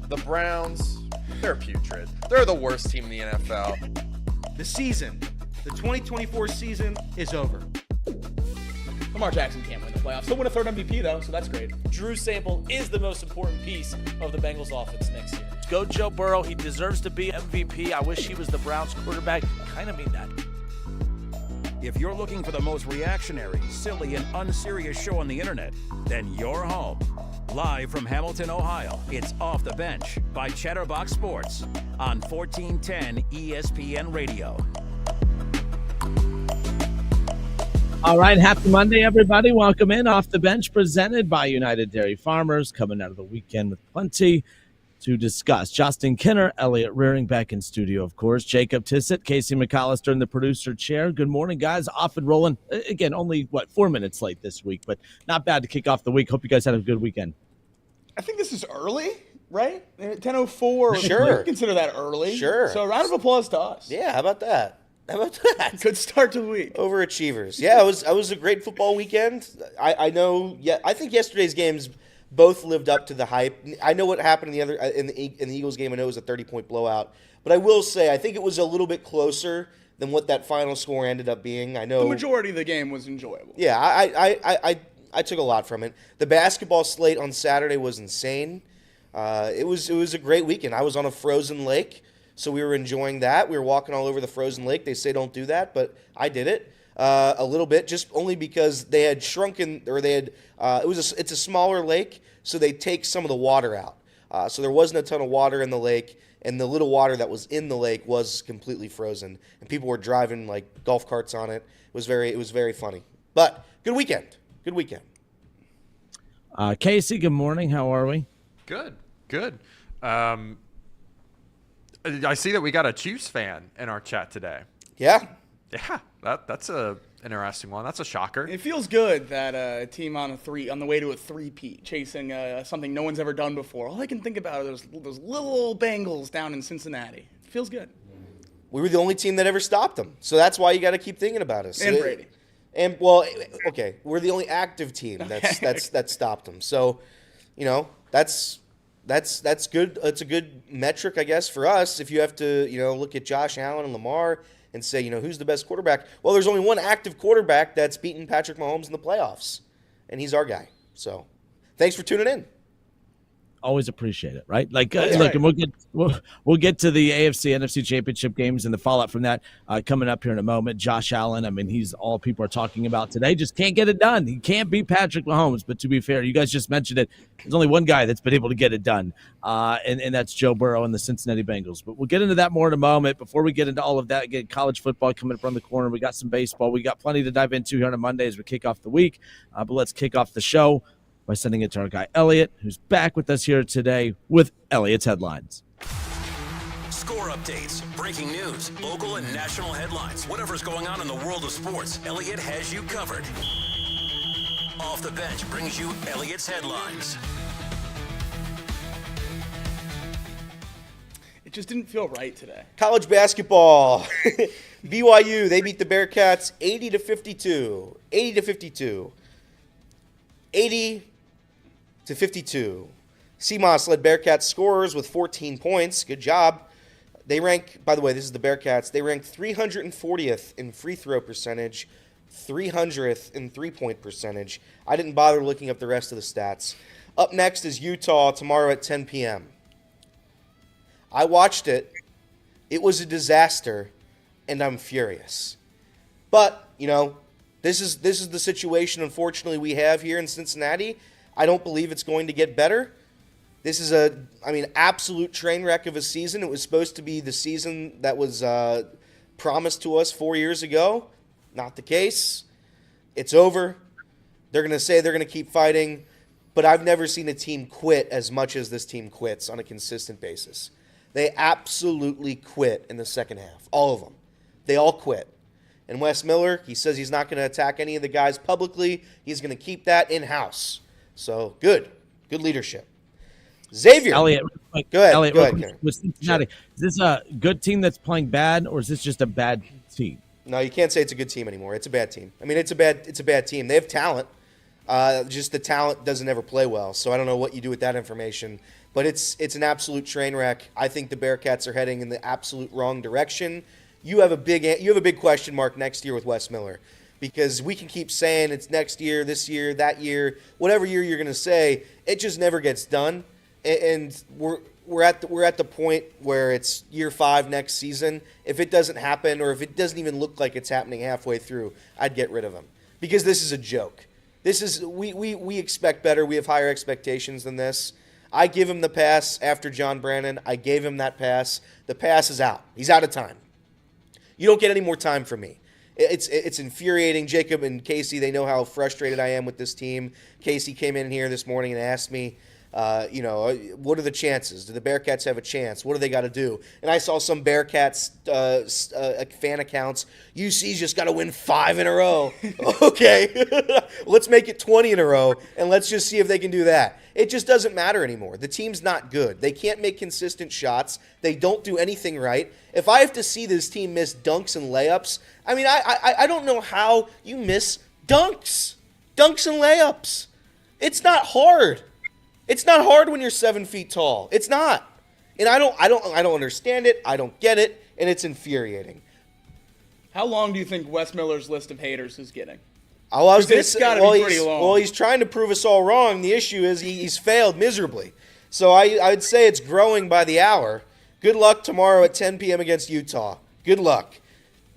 The Browns, they're putrid. They're the worst team in the NFL. The 2024 season is over. Lamar Jackson can't win the playoffs. He'll win a third MVP, though, so that's great. Drew Sample is the most important piece of the Bengals offense next year. Go Joe Burrow. He deserves to be MVP. I wish he was the Browns quarterback. Kind of mean that. If you're looking for the most reactionary, silly, and unserious show on the internet, then you're home. Live from Hamilton, Ohio, it's Off the Bench by Chatterbox Sports on 1410 ESPN Radio. All right, happy Monday, everybody. Welcome in. Off the Bench, presented by United Dairy Farmers, coming out of the weekend with plenty to discuss. Justin Kinner, Elliot Rearing back in studio, of course. Jacob Tissett, Casey McAllister in the producer chair. Good morning, guys. Off and rolling. Again, only, 4 minutes late this week, but not bad to kick off the week. Hope you guys had a good weekend. I think this is early, right? 10:04. Sure. We consider that early. Sure. So a round of applause to us. Yeah, how about that? Good start to the week. Overachievers. Yeah, it was a great football weekend. I know. Yeah, I think yesterday's games both lived up to the hype. I know what happened in the Eagles game. I know it was a 30-point blowout, but I will say I think it was a little bit closer than what that final score ended up being. I know the majority of the game was enjoyable. Yeah, I took a lot from it. The basketball slate on Saturday was insane. It was a great weekend. I was on a frozen lake. So we were enjoying that. We were walking all over the frozen lake. They say don't do that, but I did it a little bit, just only because they had shrunken, or they had. It's a smaller lake, so they take some of the water out. So there wasn't a ton of water in the lake, and the little water that was in the lake was completely frozen, and people were driving like golf carts on it. It was very funny. But good weekend. Good weekend. Casey, good morning. How are we? Good. I see that we got a Chiefs fan in our chat today. Yeah, that's a interesting one. That's a shocker. It feels good that a team on the way to a three-peat, chasing something no one's ever done before. All I can think about are those little old Bengals down in Cincinnati. It feels good. We were the only team that ever stopped them, so that's why you got to keep thinking about us. And Brady. And okay, we're the only active team that stopped them. So, that's good. It's a good metric, I guess, for us. If you have to, look at Josh Allen and Lamar and say, who's the best quarterback? Well, there's only one active quarterback that's beaten Patrick Mahomes in the playoffs, and he's our guy. So, thanks for tuning in. Always appreciate it, right? Look, and we'll get to the AFC NFC Championship games and the fallout from that coming up here in a moment. Josh Allen, he's all people are talking about today. Just can't get it done. He can't beat Patrick Mahomes. But to be fair, you guys just mentioned it. There's only one guy that's been able to get it done, and that's Joe Burrow and the Cincinnati Bengals. But we'll get into that more in a moment. Before we get into all of that, again, college football coming up around the corner. We got some baseball. We got plenty to dive into here on a Monday as we kick off the week. But let's kick off the show by sending it to our guy Elliot, who's back with us here today with Elliot's headlines. Score updates, breaking news, local and national headlines, whatever's going on in the world of sports, Elliot has you covered. Off the Bench brings you Elliot's headlines. It just didn't feel right today. College basketball. BYU, they beat the Bearcats 80-52. 80-52. 80-52. CMOS led Bearcats scorers with 14 points. Good job. They rank, by the way, this is the Bearcats. They rank 340th in free throw percentage, 300th in three-point percentage. I didn't bother looking up the rest of the stats. Up next is Utah tomorrow at 10 p.m. I watched it. It was a disaster, and I'm furious. But, this is the situation, unfortunately, we have here in Cincinnati. I don't believe it's going to get better. This is absolute train wreck of a season. It was supposed to be the season that was promised to us 4 years ago. Not the case. It's over. They're going to say they're going to keep fighting, but I've never seen a team quit as much as this team quits on a consistent basis. They absolutely quit in the second half. All of them. They all quit. And Wes Miller, he says he's not going to attack any of the guys publicly. He's going to keep that in-house. So, good leadership. Xavier. Elliot, go ahead. With Cincinnati, Sure. Is this a good team that's playing bad, or is this just a bad team? No, you can't say it's a good team anymore. It's a bad team. It's a bad team. They have talent. Just the talent doesn't ever play well. So I don't know what you do with that information. But it's an absolute train wreck. I think the Bearcats are heading in the absolute wrong direction. You have a big question mark next year with Wes Miller, because we can keep saying it's next year, this year, that year, whatever year you're going to say, it just never gets done. And we're at the point where it's year 5 next season. If it doesn't happen, or if it doesn't even look like it's happening halfway through, I'd get rid of him, because this is a joke. This is we expect better. We have higher expectations than this. I give him the pass after John Brannon. I gave him that pass. The pass is out. He's out of time. You don't get any more time from me. It's infuriating. Jacob and Casey, they know how frustrated I am with this team. Casey came in here this morning and asked me, what are the chances? Do the Bearcats have a chance? What do they got to do? And I saw some Bearcats fan accounts. UC's just got to win 5 in a row. Okay, let's make it 20 in a row, and let's just see if they can do that. It just doesn't matter anymore. The team's not good. They can't make consistent shots. They don't do anything right. If I have to see this team miss dunks and layups, I mean, I don't know how you miss dunks and layups. It's not hard. It's not hard when you're 7 feet tall. It's not. And I don't understand it. I don't get it, and it's infuriating. How long do you think Wes Miller's list of haters is getting? It's got to be pretty long. Well, he's trying to prove us all wrong. The issue is he's failed miserably. So I'd say it's growing by the hour. Good luck tomorrow at 10 p.m. against Utah. Good luck.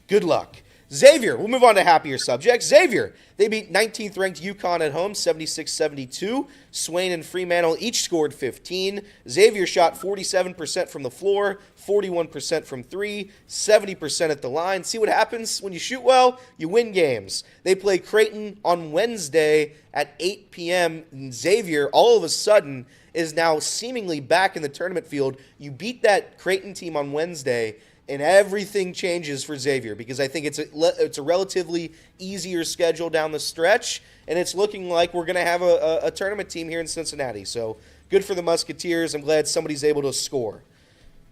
Good luck. Xavier, we'll move on to happier subjects. Xavier, they beat 19th ranked UConn at home, 76-72. Swain and Fremantle each scored 15. Xavier shot 47% from the floor, 41% from 3, 70% at the line. See what happens when you shoot well? You win games. They play Creighton on Wednesday at 8 p.m. And Xavier, all of a sudden, is now seemingly back in the tournament field. You beat that Creighton team on Wednesday, and everything changes for Xavier, because I think it's a relatively easier schedule down the stretch, and it's looking like we're going to have a tournament team here in Cincinnati. So good for the Musketeers. I'm glad somebody's able to score,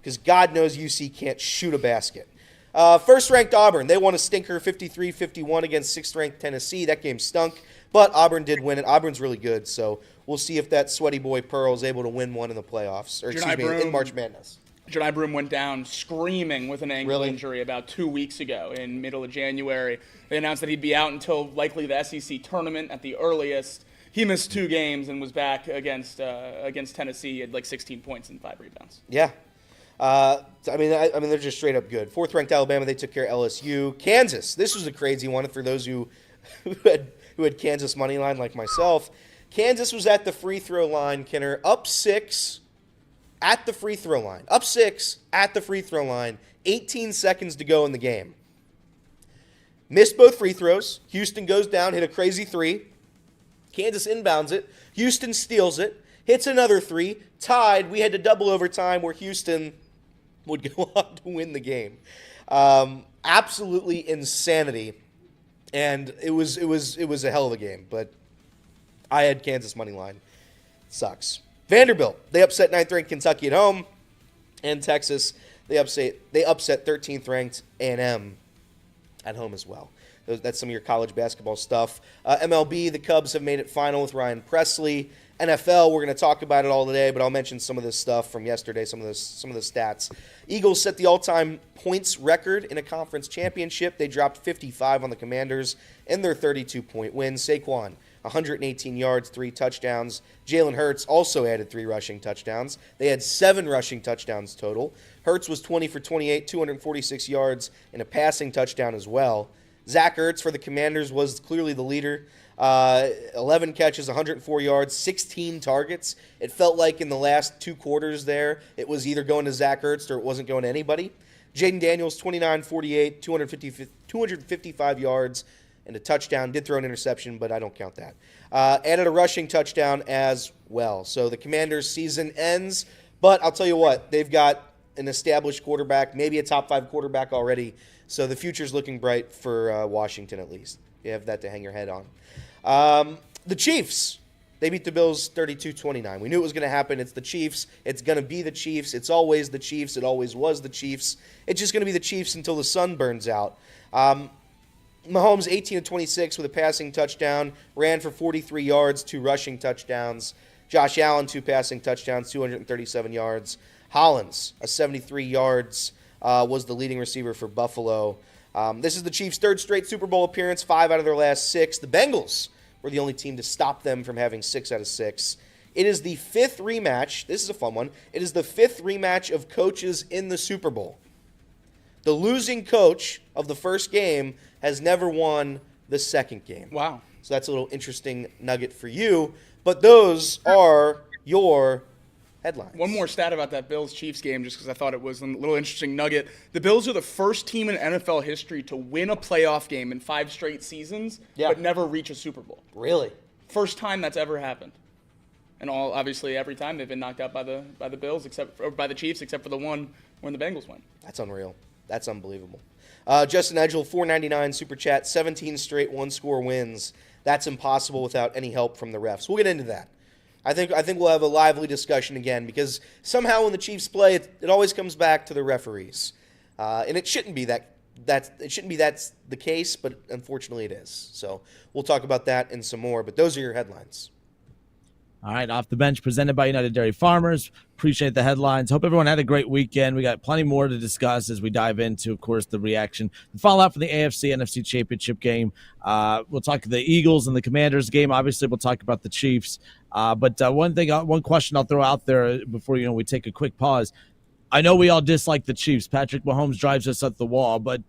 because God knows UC can't shoot a basket. First-ranked Auburn, they won a stinker 53-51 against 6th-ranked Tennessee. That game stunk, but Auburn did win it. Auburn's really good, so we'll see if that sweaty boy Pearl is able to win one in the playoffs, or in March Madness. Jedi Broom went down screaming with an ankle injury about 2 weeks ago in middle of January. They announced that he'd be out until likely the SEC tournament at the earliest. He missed 2 games and was back against Tennessee. He had like 16 points and 5 rebounds. Yeah. I mean, they're just straight up good. 4th-ranked Alabama, they took care of LSU. Kansas, this was a crazy one for those who had Kansas money line like myself. Kansas was at the free throw line, Kenner, up 6 at the free throw line. Up 6 at the free throw line. 18 seconds to go in the game. Missed both free throws. Houston goes down, hit a crazy 3. Kansas inbounds it. Houston steals it. Hits another 3. Tied. We had to double overtime where Houston would go on to win the game. Absolutely insanity. And it was a hell of a game. But I had Kansas money line. Sucks. Vanderbilt, they upset 9th-ranked Kentucky at home. And Texas, they upset 13th-ranked A&M at home as well. That's some of your college basketball stuff. MLB, the Cubs have made it final with Ryan Presley. NFL, we're going to talk about it all today, but I'll mention some of this stuff from yesterday, some of the stats. Eagles set the all-time points record in a conference championship. They dropped 55 on the Commanders in their 32-point win. Saquon, 118 yards, 3 touchdowns. Jalen Hurts also added 3 rushing touchdowns. They had 7 rushing touchdowns total. Hurts was 20 for 28, 246 yards, and a passing touchdown as well. Zach Ertz for the Commanders was clearly the leader. 11 catches, 104 yards, 16 targets. It felt like in the last 2 quarters there, it was either going to Zach Ertz or it wasn't going to anybody. Jaden Daniels, 29-48, 255 yards, and a touchdown. Did throw an interception, but I don't count that. Added a rushing touchdown as well. So the Commanders' season ends, but I'll tell you what, they've got an established quarterback, maybe a top 5 quarterback already. So the future's looking bright for Washington at least. You have that to hang your head on. The Chiefs, they beat the Bills 32-29. We knew it was going to happen. It's the Chiefs. It's going to be the Chiefs. It's always the Chiefs. It always was the Chiefs. It's just going to be the Chiefs until the sun burns out. Mahomes 18 of 26 with a passing touchdown, ran for 43 yards, 2 rushing touchdowns. Josh Allen, 2 passing touchdowns, 237 yards. Hollins, 73 yards, was the leading receiver for Buffalo. This is the Chiefs' 3rd straight Super Bowl appearance, 5 out of their last 6. The Bengals were the only team to stop them from having 6 out of 6. It is the 5th rematch. This is a fun one. It is the 5th rematch of coaches in the Super Bowl. The losing coach of the first game has never won the second game. Wow. So that's a little interesting nugget for you. But those are your headlines. One more stat about that Bills-Chiefs game, just because I thought it was a little interesting nugget. The Bills are the first team in NFL history to win a playoff game in 5 straight seasons, but never reach a Super Bowl. Really? First time that's ever happened. And obviously every time they've been knocked out by the Bills, or by the Chiefs, except for the one when the Bengals win. That's unreal. That's unbelievable. Justin Edgel, $4.99 super chat, 17 straight one-score wins. That's impossible without any help from the refs. We'll get into that. I think we'll have a lively discussion again because somehow when the Chiefs play, it always comes back to the referees, and it shouldn't be that's the case, but unfortunately it is. So we'll talk about that and some more. But those are your headlines. All right, Off the Bench presented by United Dairy Farmers. Appreciate the headlines. Hope everyone had a great weekend. We got plenty more to discuss as we dive into, of course, the reaction, the fallout from the AFC NFC Championship game. We'll talk the Eagles and the Commanders game. Obviously, we'll talk about the Chiefs. But one question I'll throw out there before we take a quick pause. I know we all dislike the Chiefs. Patrick Mahomes drives us up the wall, but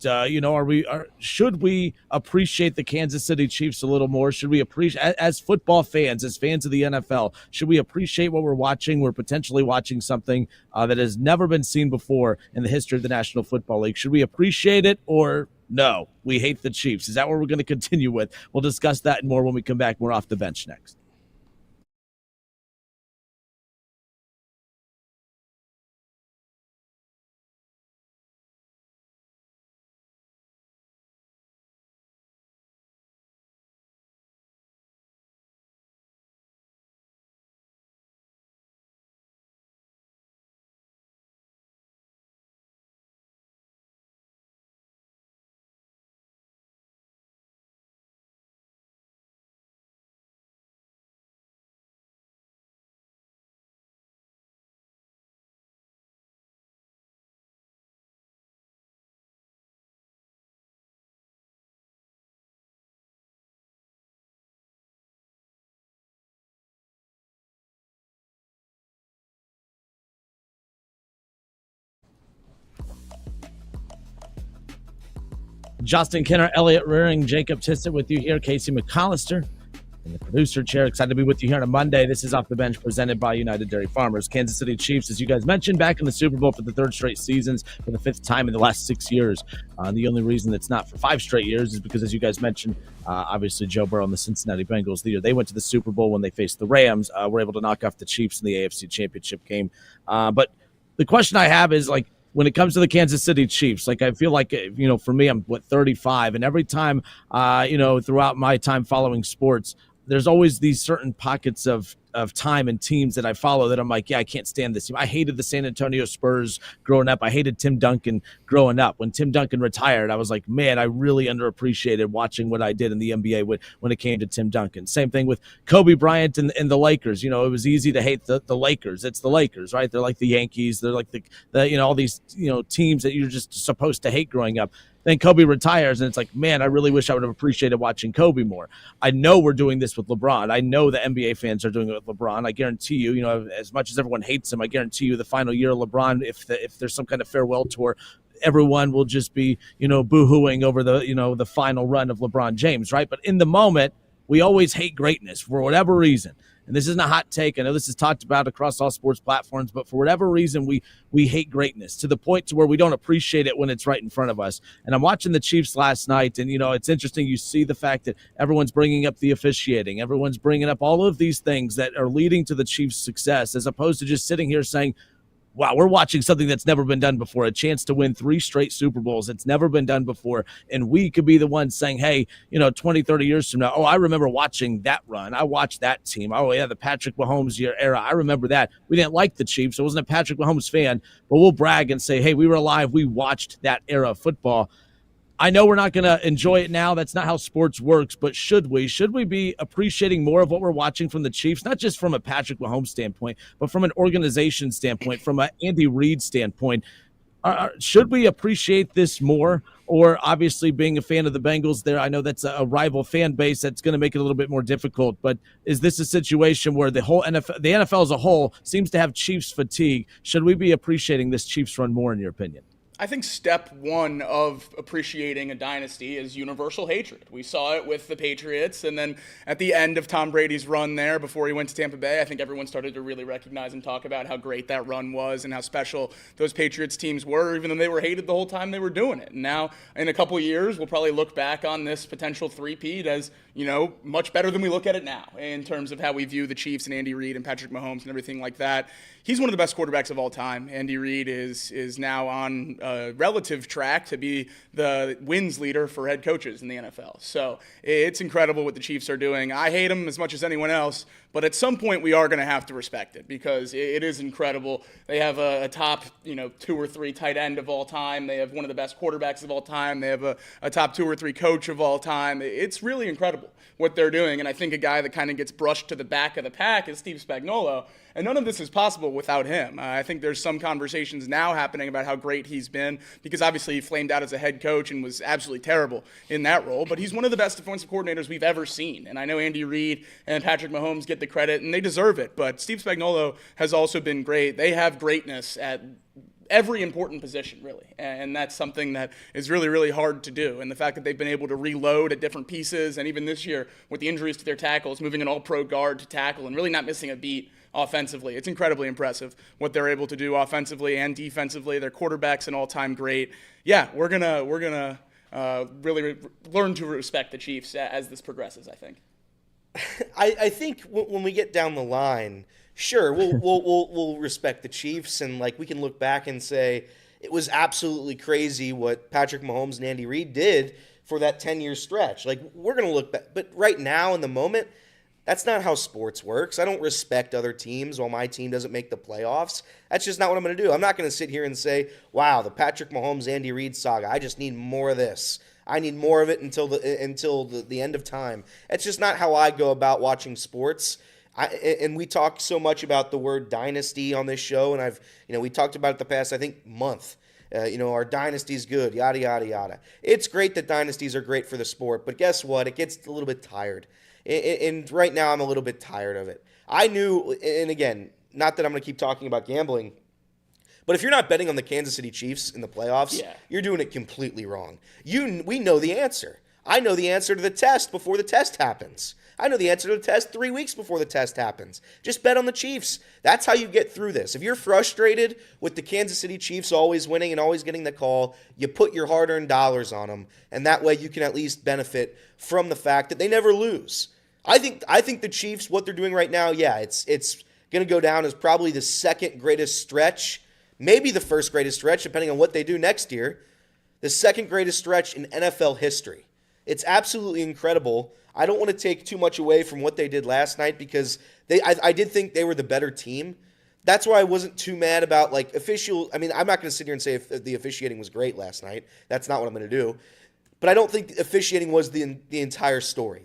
should we appreciate the Kansas City Chiefs a little more? Should we appreciate, as football fans, as fans of the NFL, should we appreciate what we're watching? We're potentially watching something that has never been seen before in the history of the National Football League. Should we appreciate it, or no, we hate the Chiefs? Is that what we're going to continue with? We'll discuss that and more when we come back. We're Off the Bench next. Justin Kenner, Elliott Rearing, Jacob Tissett with you here. Casey McCollister in the producer chair. Excited to be with you here on a Monday. This is Off the Bench presented by United Dairy Farmers. Kansas City Chiefs, as you guys mentioned, back in the Super Bowl for the 3rd straight seasons for the 5th time in the last 6 years. The only reason it's not for 5 straight years is because, as you guys mentioned, obviously Joe Burrow and the Cincinnati Bengals, the year they went to the Super Bowl when they faced the Rams, were able to knock off the Chiefs in the AFC Championship game. But the question I have is, when it comes to the Kansas City Chiefs, I feel like, for me, I'm 35, and every time, throughout my time following sports, there's always these certain pockets of time and teams that I follow that I'm like, yeah, I can't stand this team. I hated the San Antonio Spurs growing up. I hated Tim Duncan growing up. When Tim Duncan retired, I was like, man, I really underappreciated watching what I did in the NBA when it came to Tim Duncan. Same thing with Kobe Bryant and the Lakers. It was easy to hate the Lakers. It's the Lakers, right? They're like the Yankees. They're like the all these teams that you're just supposed to hate growing up. Then Kobe retires, and it's like, man, I really wish I would have appreciated watching Kobe more. I know we're doing this with LeBron. I know the NBA fans are doing it with LeBron. I guarantee you, as much as everyone hates him, I guarantee you the final year of LeBron, if there's some kind of farewell tour, everyone will just be, boo-hooing over the final run of LeBron James, right? But in the moment, we always hate greatness for whatever reason. And this isn't a hot take. I know this is talked about across all sports platforms, but for whatever reason, we hate greatness to the point to where we don't appreciate it when it's right in front of us. And I'm watching the Chiefs last night, and, it's interesting. You see the fact that everyone's bringing up the officiating. Everyone's bringing up all of these things that are leading to the Chiefs' success, as opposed to just sitting here saying, wow, we're watching something that's never been done before, a chance to win 3 straight Super Bowls. It's never been done before. And we could be the ones saying, hey, 20, 30 years from now, oh, I remember watching that run. I watched that team. Oh, yeah, the Patrick Mahomes era. I remember that. We didn't like the Chiefs. I wasn't a Patrick Mahomes fan, but we'll brag and say, hey, we were alive. We watched that era of football. I know we're not going to enjoy it now. That's not how sports works. But should we? Should we be appreciating more of what we're watching from the Chiefs, not just from a Patrick Mahomes standpoint, but from an organization standpoint, from an Andy Reid standpoint? Should we appreciate this more? Or obviously being a fan of the Bengals there, I know that's a rival fan base that's going to make it a little bit more difficult. But is this a situation where the NFL as a whole seems to have Chiefs fatigue? Should we be appreciating this Chiefs run more, in your opinion? I think step one of appreciating a dynasty is universal hatred. We saw it with the Patriots, and then at the end of Tom Brady's run there before he went to Tampa Bay, I think everyone started to really recognize and talk about how great that run was and how special those Patriots teams were, even though they were hated the whole time they were doing it. And now, in a couple of years, we'll probably look back on this potential three-peat as, much better than we look at it now in terms of how we view the Chiefs and Andy Reid and Patrick Mahomes and everything like that. He's one of the best quarterbacks of all time. Andy Reid is now on a relative track to be the wins leader for head coaches in the NFL. So it's incredible what the Chiefs are doing. I hate them as much as anyone else, but at some point we are going to have to respect it because it is incredible. They have a top 2 or 3 tight end of all time. They have one of the best quarterbacks of all time. They have a top 2 or 3 coach of all time. It's really incredible what they're doing, and I think a guy that kind of gets brushed to the back of the pack is Steve Spagnuolo, and none of this is possible without him. I think there's some conversations now happening about how great he's been because obviously he flamed out as a head coach and was absolutely terrible in that role, but he's one of the best defensive coordinators we've ever seen, and I know Andy Reid and Patrick Mahomes get the credit, and they deserve it, but Steve Spagnuolo has also been great. They have greatness at every important position, really, and that's something that is really, really hard to do. And the fact that they've been able to reload at different pieces, and even this year with the injuries to their tackles, moving an all-pro guard to tackle and really not missing a beat offensively, it's incredibly impressive what they're able to do offensively and defensively. Their quarterback's an all-time great. Yeah, we're gonna really learn to respect the Chiefs as this progresses, I think. I think when we get down the line, sure, we'll respect the Chiefs, and we can look back and say it was absolutely crazy what Patrick Mahomes and Andy Reid did for that 10-year stretch. We're going to look back, but right now in the moment, that's not how sports works. I don't respect other teams while my team doesn't make the playoffs. That's just not what I'm going to do. I'm not going to sit here and say, wow, the Patrick Mahomes, Andy Reid saga, I just need more of this. I need more of it until the end of time. That's just not how I go about watching sports. And we talk so much about the word dynasty on this show, and we talked about it the past, I think, month. Our dynasty's good, yada, yada, yada. It's great that dynasties are great for the sport, but guess what? It gets a little bit tired. And right now I'm a little bit tired of it. I knew, and again, not that I'm going to keep talking about gambling, but if you're not betting on the Kansas City Chiefs in the playoffs, you're doing it completely wrong. We know the answer. I know the answer to the test before the test happens. I know the answer to the test 3 weeks before the test happens. Just bet on the Chiefs. That's how you get through this. If you're frustrated with the Kansas City Chiefs always winning and always getting the call, you put your hard-earned dollars on them, and that way you can at least benefit from the fact that they never lose. I think the Chiefs, what they're doing right now, it's going to go down as probably the second greatest stretch, maybe the first greatest stretch, depending on what they do next year, the second greatest stretch in NFL history. It's absolutely incredible. I don't want to take too much away from what they did last night because I did think they were the better team. That's why I wasn't too mad about official. I mean, I'm not going to sit here and say if the officiating was great last night. That's not what I'm going to do. But I don't think officiating was the entire story.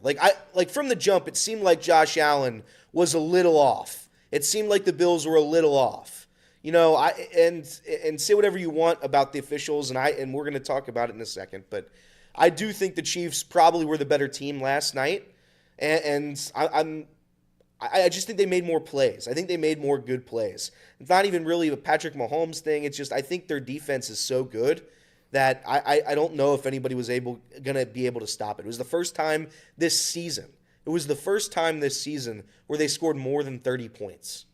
From the jump, it seemed like Josh Allen was a little off. It seemed like the Bills were a little off. And say whatever you want about the officials, and we're going to talk about it in a second, but I do think the Chiefs probably were the better team last night, and I just think they made more plays. I think they made more good plays. It's not even really a Patrick Mahomes thing. It's just I think their defense is so good that I don't know if anybody was going to be able to stop it. It was the first time this season. It was the first time this season where they scored more than 30 points.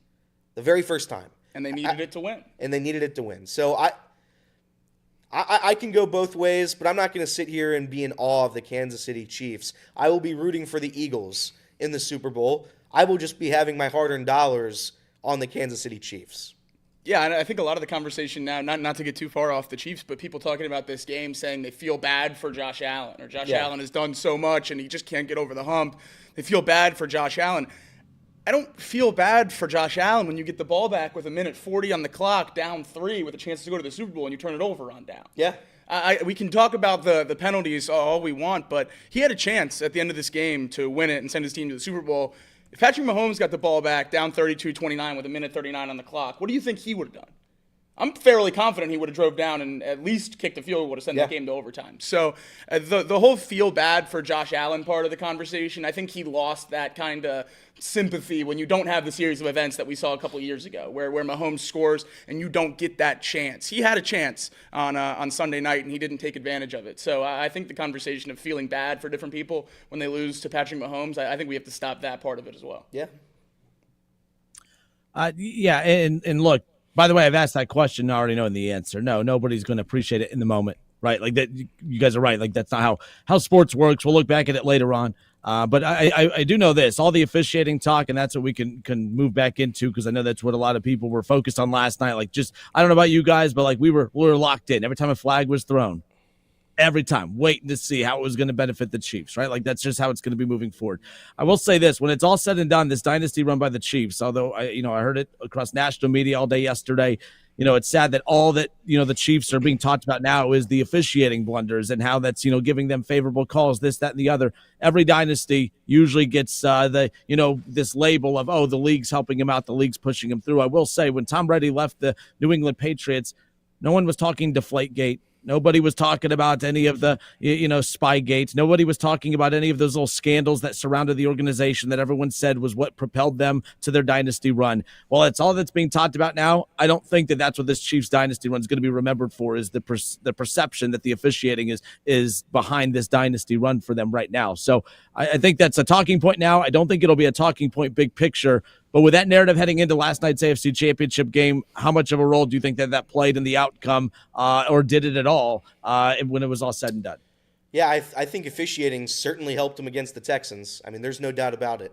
The very first time. And they needed it to win. And they needed it to win. So I can go both ways, but I'm not going to sit here and be in awe of the Kansas City Chiefs. I will be rooting for the Eagles in the Super Bowl. I will just be having my hard-earned dollars on the Kansas City Chiefs. Yeah, and I think a lot of the conversation now, not to get too far off the Chiefs, but people talking about this game saying they feel bad for Josh Allen, or Josh Allen has done so much and he just can't get over the hump. They feel bad for Josh Allen. I don't feel bad for Josh Allen when you get the ball back with 1:40 on the clock, down 3, with a chance to go to the Super Bowl, and you turn it over on down. Yeah. We can talk about the penalties all we want, but he had a chance at the end of this game to win it and send his team to the Super Bowl. If Patrick Mahomes got the ball back down 32-29 with 1:39 on the clock, what do you think he would have done? I'm fairly confident he would have drove down and at least kicked a field goal, would have sent that game to overtime. So the whole feel bad for Josh Allen part of the conversation, I think he lost that kind of sympathy when you don't have the series of events that we saw a couple of years ago, where Mahomes scores and you don't get that chance. He had a chance on Sunday night and he didn't take advantage of it. So I think the conversation of feeling bad for different people when they lose to Patrick Mahomes, I think we have to stop that part of it as well. Yeah. And look, by the way, I've asked that question. I already know the answer. No, nobody's going to appreciate it in the moment, right? Like that. You guys are right. Like that's not how sports works. We'll look back at it later on. But I do know this, all the officiating talk, and that's what we can move back into, because I know that's what a lot of people were focused on last night. Like, just, I don't know about you guys, but like we were locked in every time a flag was thrown. Every time, waiting to see how it was going to benefit the Chiefs, right? Like, that's just how it's going to be moving forward. I will say this, when it's all said and done, this dynasty run by the Chiefs, although I heard it across national media all day yesterday, it's sad that all that, the Chiefs are being talked about now is the officiating blunders and how that's, giving them favorable calls, this, that, and the other. Every dynasty usually gets this label of, oh, the league's helping him out, the league's pushing him through. I will say, when Tom Brady left the New England Patriots, no one was talking Deflategate. Nobody was talking about any of the, Spygate. Nobody was talking about any of those little scandals that surrounded the organization that everyone said was what propelled them to their dynasty run. Well, it's all that's being talked about now. I don't think that that's what this Chiefs dynasty run is going to be remembered for, is the perception that the officiating is behind this dynasty run for them right now. So I think that's a talking point now. I don't think it'll be a talking point big picture. But with that narrative heading into last night's AFC Championship game, how much of a role do you think that played in the outcome, or did it at all when it was all said and done? Yeah, I think officiating certainly helped them against the Texans. I mean, there's no doubt about it.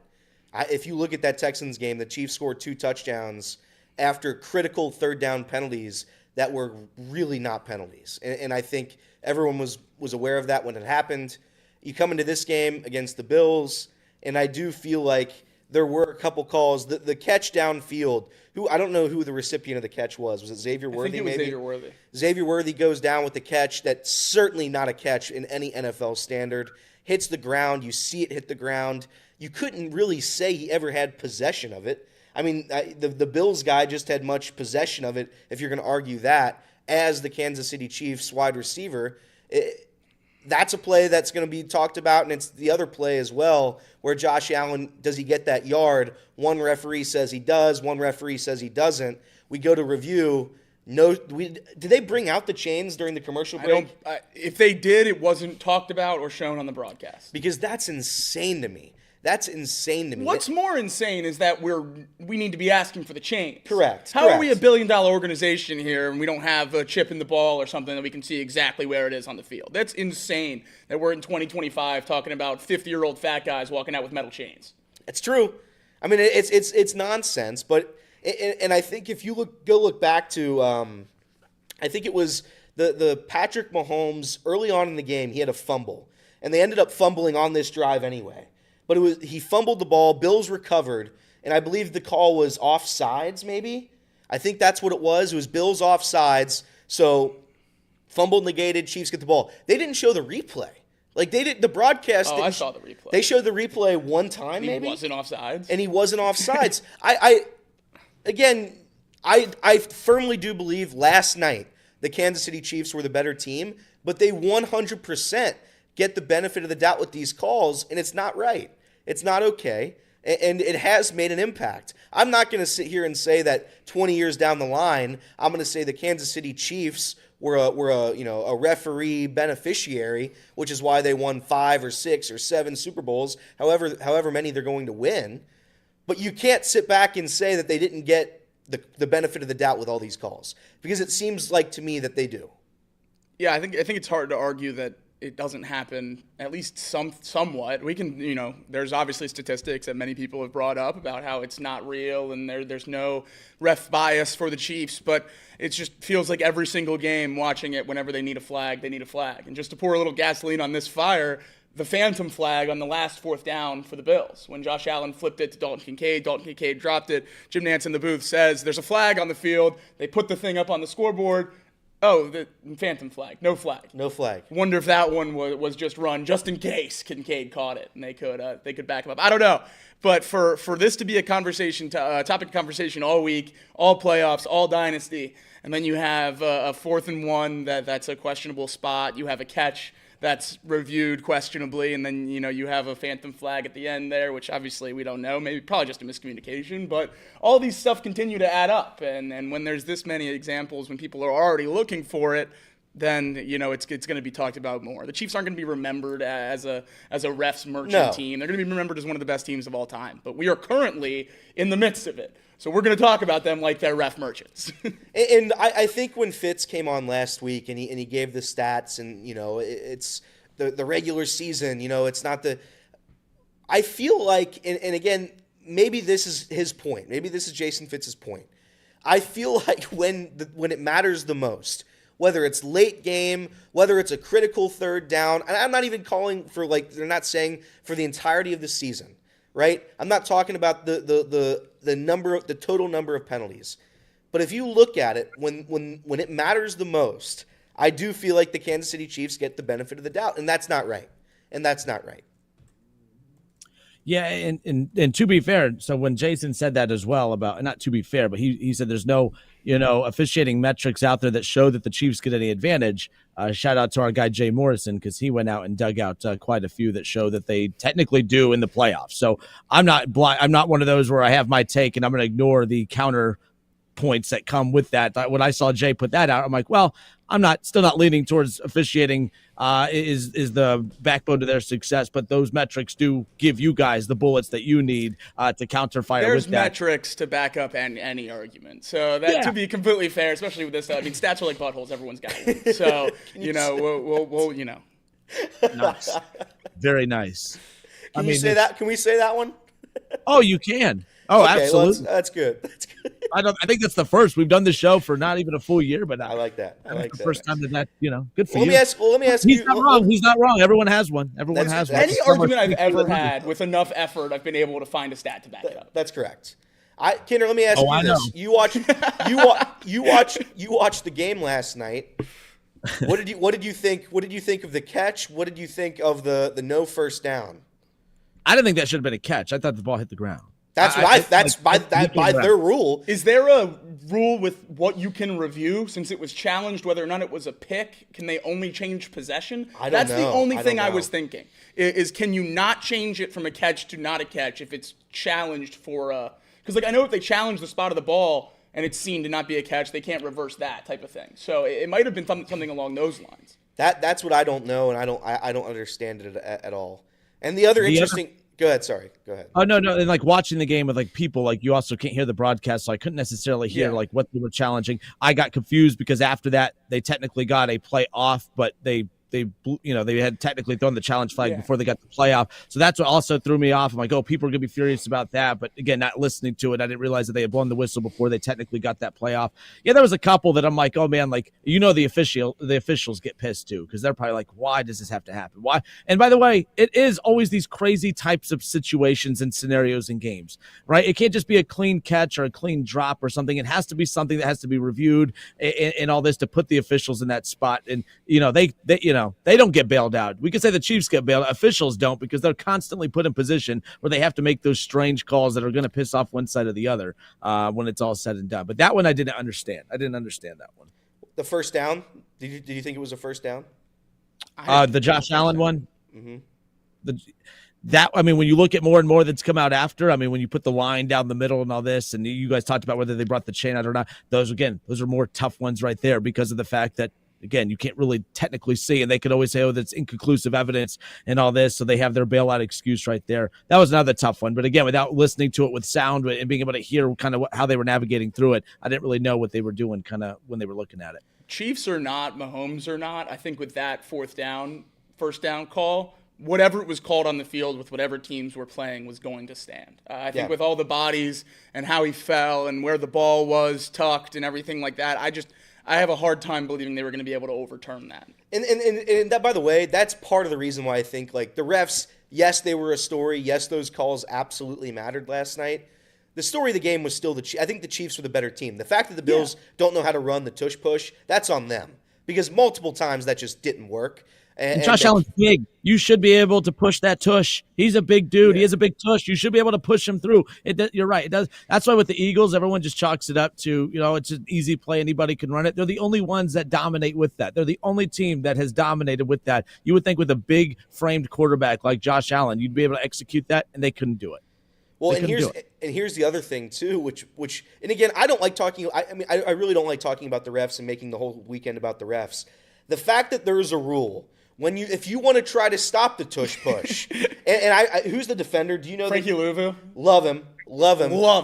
If you look at that Texans game, the Chiefs scored 2 touchdowns after critical third down penalties that were really not penalties. And I think everyone was aware of that when it happened. You come into this game against the Bills, and I do feel like there were a couple calls. The catch downfield, I don't know who the recipient of the catch was. Was it Xavier Worthy? I think it was maybe? Xavier Worthy. Xavier Worthy goes down with the catch that's certainly not a catch in any NFL standard. Hits the ground. You see it hit the ground. You couldn't really say he ever had possession of it. I mean, the Bills guy just had much possession of it, if you're going to argue that, as the Kansas City Chiefs wide receiver. That's a play that's going to be talked about, and it's the other play as well, where Josh Allen, does he get that yard? One referee says he does, one referee says he doesn't. We go to review. Did they bring out the chains during the commercial break? If they did, it wasn't talked about or shown on the broadcast. Because that's insane to me. That's insane to me. What's more insane is that we need to be asking for the change. Correct. How are we a billion-dollar organization here and we don't have a chip in the ball or something that we can see exactly where it is on the field? That's insane that we're in 2025 talking about 50-year-old fat guys walking out with metal chains. It's true. I mean, it's nonsense. But and I think if you go look back to, I think it was the Patrick Mahomes early on in the game. He had a fumble, and they ended up fumbling on this drive anyway. But he fumbled the ball. Bills recovered, and I believe the call was offsides. Maybe I think that's what it was. It was Bills offsides. So fumbled negated. Chiefs get the ball. They didn't show the replay. Like they did the broadcast. Oh, I saw the replay. They showed the replay one time. Maybe he wasn't offsides. And he wasn't offsides. I firmly do believe last night the Kansas City Chiefs were the better team, but they 100% get the benefit of the doubt with these calls, and it's not right. It's not okay, and it has made an impact. I'm not going to sit here and say that 20 years down the line, I'm going to say the Kansas City Chiefs were a referee beneficiary, which is why they won 5 or 6 or 7 Super Bowls, however many they're going to win. But you can't sit back and say that they didn't get the benefit of the doubt with all these calls, because it seems like to me that they do. Yeah, I think it's hard to argue that it doesn't happen, at least somewhat. We can, there's obviously statistics that many people have brought up about how it's not real and there's no ref bias for the Chiefs, but it just feels like every single game watching it, whenever they need a flag, they need a flag. And just to pour a little gasoline on this fire, the phantom flag on the last 4th down for the Bills. When Josh Allen flipped it to Dalton Kincaid dropped it. Jim Nantz in the booth says, there's a flag on the field. They put the thing up on the scoreboard. Oh, the phantom flag. No flag. No flag. Wonder if that one was just run just in case Kincaid caught it and they could back him up. I don't know. But for this to be a conversation, topic of conversation all week, all playoffs, all dynasty, and then you have a 4th and 1 that's a questionable spot. You have a catch that's reviewed questionably, and then you have a phantom flag at the end there, which obviously we don't know, maybe probably just a miscommunication, but all these stuff continue to add up, and when there's this many examples, when people are already looking for it, then it's going to be talked about more. The Chiefs aren't going to be remembered as a refs merchant team. They're going to be remembered as one of the best teams of all time, but we are currently in the midst of it. So we're going to talk about them like they're ref merchants. And I think when Fitz came on last week and he gave the stats and, it's the regular season, it's not the – I feel like, and again, maybe this is his point. Maybe this is Jason Fitz's point. I feel like when it matters the most, whether it's late game, whether it's a critical 3rd down, and I'm not even calling for they're not saying for the entirety of the season. Right? I'm not talking about the total number of penalties. But if you look at it, when it matters the most, I do feel like the Kansas City Chiefs get the benefit of the doubt, and that's not right. Yeah, and to be fair, so when Jason said that as well about, not to be fair, but he said there's no officiating metrics out there that show that the Chiefs get any advantage. Shout out to our guy Jay Morrison, because he went out and dug out quite a few that show that they technically do in the playoffs. So I'm not blind. I'm not one of those where I have my take and I'm going to ignore the counter points that come with that. When I saw Jay put that out, I'm like, well, I'm still not leaning towards officiating is the backbone to their success, but those metrics do give you guys the bullets that you need to counterfire. There's with that. Metrics to back up any argument. So that to be completely fair, especially with this, stats are like buttholes. Everyone's got one. So we'll Nice, very nice. Can you say that? Can we say that one? Oh, you can. Oh, okay, absolutely. Well, that's good. That's good. I think that's the first. We've done the show for not even a full year, but I like that. The first time that good for you. Let me ask He's you. not wrong. He's not wrong. Everyone has one. Everyone has one. Any argument I've ever had with enough effort, I've been able to find a stat to back it up. That's correct. Kinder, let me ask you this. You watched the game last night. What did you think? What did you think of the catch? What did you think of the no first down? I didn't think that should have been a catch. I thought the ball hit the ground. That's by their rule. Is there a rule with what you can review since it was challenged whether or not it was a pick? Can they only change possession? That's the only thing I was thinking. Is can you not change it from a catch to not a catch if it's challenged for a? Because I know if they challenge the spot of the ball and it's seen to not be a catch, they can't reverse that type of thing. So it might have been something along those lines. That's what I don't know, and I don't understand it at all. And the other interesting. Go ahead. Sorry. Go ahead. Oh, no. And watching the game with people, you also can't hear the broadcast, so I couldn't necessarily hear what they were challenging. I got confused because after that, they technically got a play off, but they had technically thrown the challenge flag before they got the playoff. So that's what also threw me off. I'm like, oh, people are going to be furious about that. But again, not listening to it, I didn't realize that they had blown the whistle before they technically got that playoff. Yeah, there was a couple that I'm like, oh man, the officials get pissed too, because they're probably like, why does this have to happen? Why? And by the way, it is always these crazy types of situations and scenarios in games, right? It can't just be a clean catch or a clean drop or something. It has to be something that has to be reviewed and all this to put the officials in that spot. And they don't get bailed out. We could say the Chiefs get bailed out. Officials don't, because they're constantly put in position where they have to make those strange calls that are going to piss off one side or the other when it's all said and done. But that one I didn't understand. I didn't understand that one. The first down? Did you think it was a first down? The Josh Allen one? Mm-hmm. When you look at more and more that's come out after, when you put the line down the middle and all this, and you guys talked about whether they brought the chain out or not, those are more tough ones right there because of the fact that, again, you can't really technically see, and they could always say, oh, that's inconclusive evidence and all this, so they have their bailout excuse right there. That was another tough one, but again, without listening to it with sound and being able to hear kind of how they were navigating through it, I didn't really know what they were doing kind of when they were looking at it. Chiefs or not, Mahomes or not, I think with that first down call, whatever it was called on the field with whatever teams were playing was going to stand. I think with all the bodies and how he fell and where the ball was tucked and everything like that, I have a hard time believing they were going to be able to overturn that. And that, by the way, that's part of the reason why I think the refs, yes, they were a story. Yes, those calls absolutely mattered last night. the story of the game was still I think the Chiefs were the better team. The fact that the Bills don't know how to run the tush push, that's on them. Because multiple times that just didn't work. And Josh Allen's big. You should be able to push that tush. He's a big dude. Yeah. He has a big tush. You should be able to push him through. You're right. It does. That's why with the Eagles, everyone just chalks it up to, it's an easy play. Anybody can run it. They're the only ones that dominate with that. They're the only team that has dominated with that. You would think with a big framed quarterback like Josh Allen, you'd be able to execute that, and they couldn't do it. Well, and here's the other thing too, which and again, I don't like talking. I really don't like talking about the refs and making the whole weekend about the refs. The fact that there is a rule if you want to try to stop the tush push, and who's the defender? Do you know Frankie Louvu? Love him. Love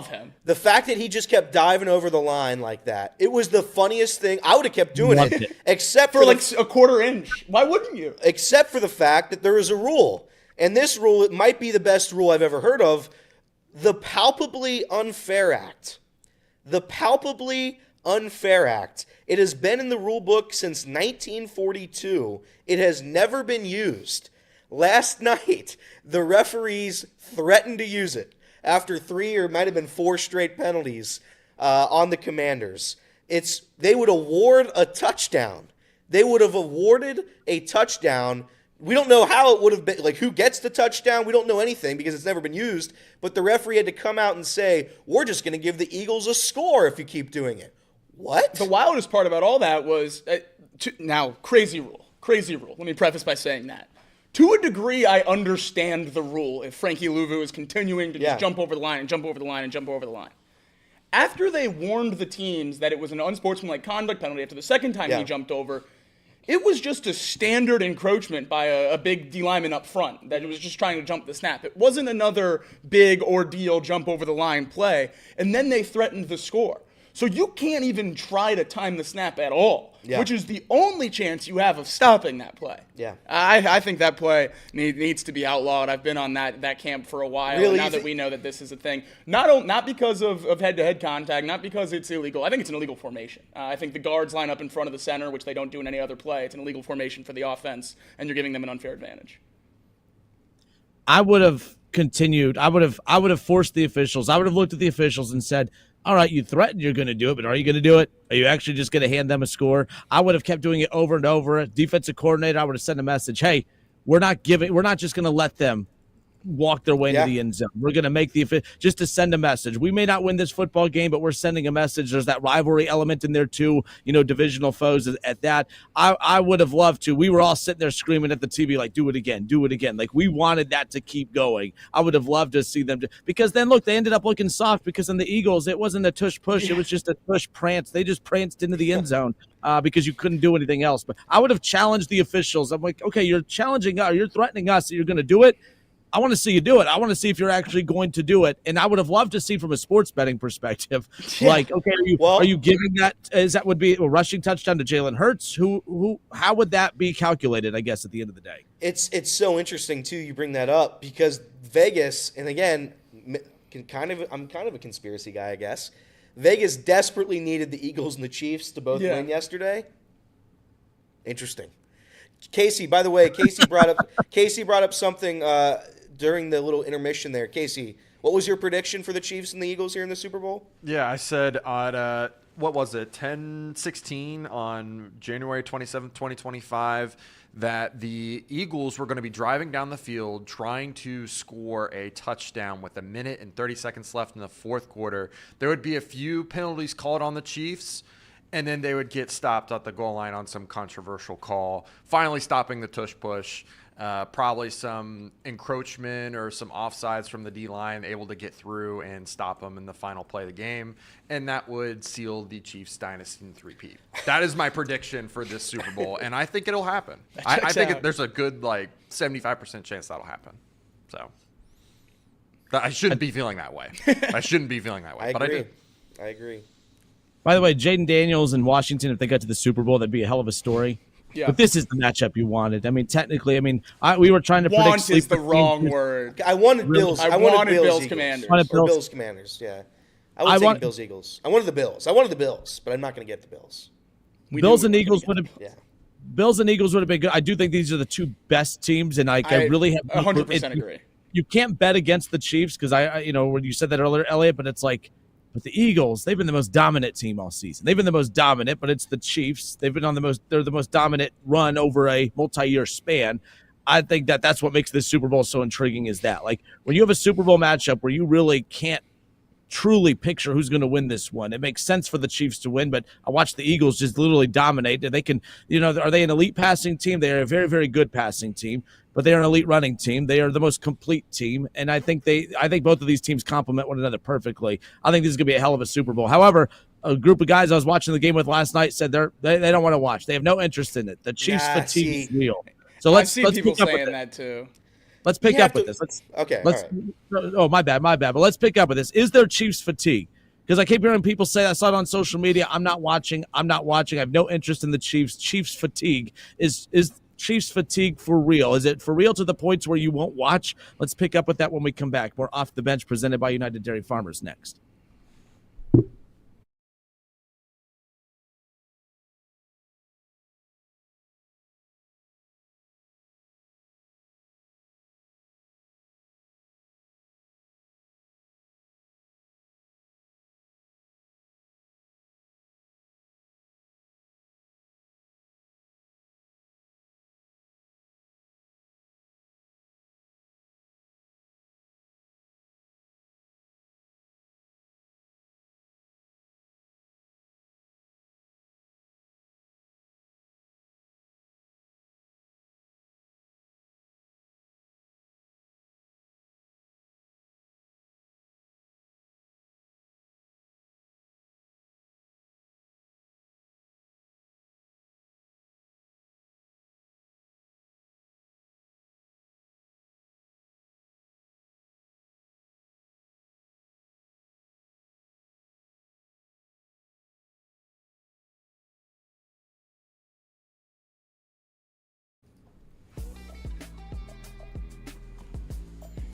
him. The fact that he just kept diving over the line like that, it was the funniest thing. I would have kept doing it, except for like a quarter inch. Why wouldn't you? Except for the fact that there is a rule, and this rule, it might be the best rule I've ever heard of. The Palpably Unfair Act. The Palpably Unfair Act. It has been in the rule book since 1942. It has never been used. Last night, the referees threatened to use it after 3 or might have been 4 straight penalties on the Commanders. They would award a touchdown. They would have awarded a touchdown. We don't know how it would have been, like who gets the touchdown. We don't know anything because it's never been used. But the referee had to come out and say, we're just going to give the Eagles a score if you keep doing it. What? The wildest part about all that was, now, crazy rule. Let me preface by saying that. To a degree, I understand the rule if Frankie Louvu is continuing to just jump over the line and jump over the line and jump over the line. After they warned the teams that it was an unsportsmanlike conduct penalty after the second time he jumped over, it was just a standard encroachment by a big D lineman up front that was just trying to jump the snap. It wasn't another big ordeal jump over the line play, and then they threatened the score. So you can't even try to time the snap at all, which is the only chance you have of stopping that play. Yeah, I think that play needs to be outlawed. I've been on that camp for a while. Really? Now that we know that this is a thing, not because of head-to-head contact, not because it's illegal. I think it's an illegal formation. I think the guards line up in front of the center, which they don't do in any other play. It's an illegal formation for the offense, and you're giving them an unfair advantage. I would have continued. I would have forced the officials. I would have looked at the officials and said, all right, you threatened you're going to do it, but are you going to do it? Are you actually just going to hand them a score? I would have kept doing it over and over. Defensive coordinator, I would have sent a message, hey, we're not just going to let them walk their way into the end zone. We're going to make just to send a message. We may not win this football game, but we're sending a message. There's that rivalry element in there too, divisional foes at that. I would have loved to. We were all sitting there screaming at the TV like, do it again. Like we wanted that to keep going. I would have loved to see them because then look, they ended up looking soft because in the Eagles, it wasn't a tush push. It was just a tush prance. They just pranced into the end zone because you couldn't do anything else. But I would have challenged the officials. I'm like, okay, you're challenging us. You're threatening us that you're going to do it. I want to see you do it. I want to see if you're actually going to do it. And I would have loved to see from a sports betting perspective, like, okay, are you giving that? Would be a rushing touchdown to Jalen Hurts? How would that be calculated? I guess at the end of the day, it's so interesting too. You bring that up because Vegas, and again, I'm kind of a conspiracy guy, I guess. Vegas desperately needed the Eagles and the Chiefs to both win yesterday. Interesting. Casey, by the way, Casey brought up something during the little intermission there. Casey, what was your prediction for the Chiefs and the Eagles here in the Super Bowl? Yeah, I said on what was it, 10/16 on January 27th, 2025, that the Eagles were going to be driving down the field trying to score a touchdown with 1 minute and 30 seconds left in the fourth quarter. There would be a few penalties called on the Chiefs, and then they would get stopped at the goal line on some controversial call, finally stopping the tush push. Probably some encroachment or some offsides from the D-line, able to get through and stop them in the final play of the game. And that would seal the Chiefs' dynasty in three-peat. That is my prediction for this Super Bowl, and I think it'll happen. I think there's a good 75% chance that'll happen. So I shouldn't be feeling that way. I agree. By the way, Jaden Daniels and Washington, if they got to the Super Bowl, that'd be a hell of a story. Yeah. But this is the matchup you wanted. I mean, technically, we were trying to predict. Want is the wrong word. I wanted Bills. I wanted Bills Commanders. Bills Commanders. Yeah. I was taking Bills Eagles. I wanted the Bills, but I'm not going to get the Bills. Bills and Eagles would have. Yeah. Bills and Eagles would have been good. I do think these are the two best teams, and I really have 100% agree. you can't bet against the Chiefs because when you said that earlier, Elliot, but it's like, but the Eagles, they've been the most dominant team all season. They've been the most dominant, but it's the Chiefs. They're the most dominant run over a multi-year span. I think that's what makes this Super Bowl so intriguing is that, like, when you have a Super Bowl matchup where you really can't truly picture who's going to win this one. It makes sense for the Chiefs to win, but I watched the Eagles just literally dominate. They can, are they an elite passing team? They are a very, very good passing team, but they are an elite running team. They are the most complete team, and I think both of these teams complement one another perfectly. I think this is going to be a hell of a Super Bowl. However, a group of guys I was watching the game with last night said they don't want to watch. They have no interest in it. The Chiefs fatigue is real. So let's people saying that too. Let's pick up with this. Oh, my bad. But let's pick up with this. Is there Chiefs fatigue? Because I keep hearing people say, I saw it on social media, I'm not watching. I have no interest in the Chiefs. Chiefs fatigue. Is Chiefs fatigue for real? Is it for real to the points where you won't watch? Let's pick up with that when we come back. We're Off the Bench, presented by United Dairy Farmers next.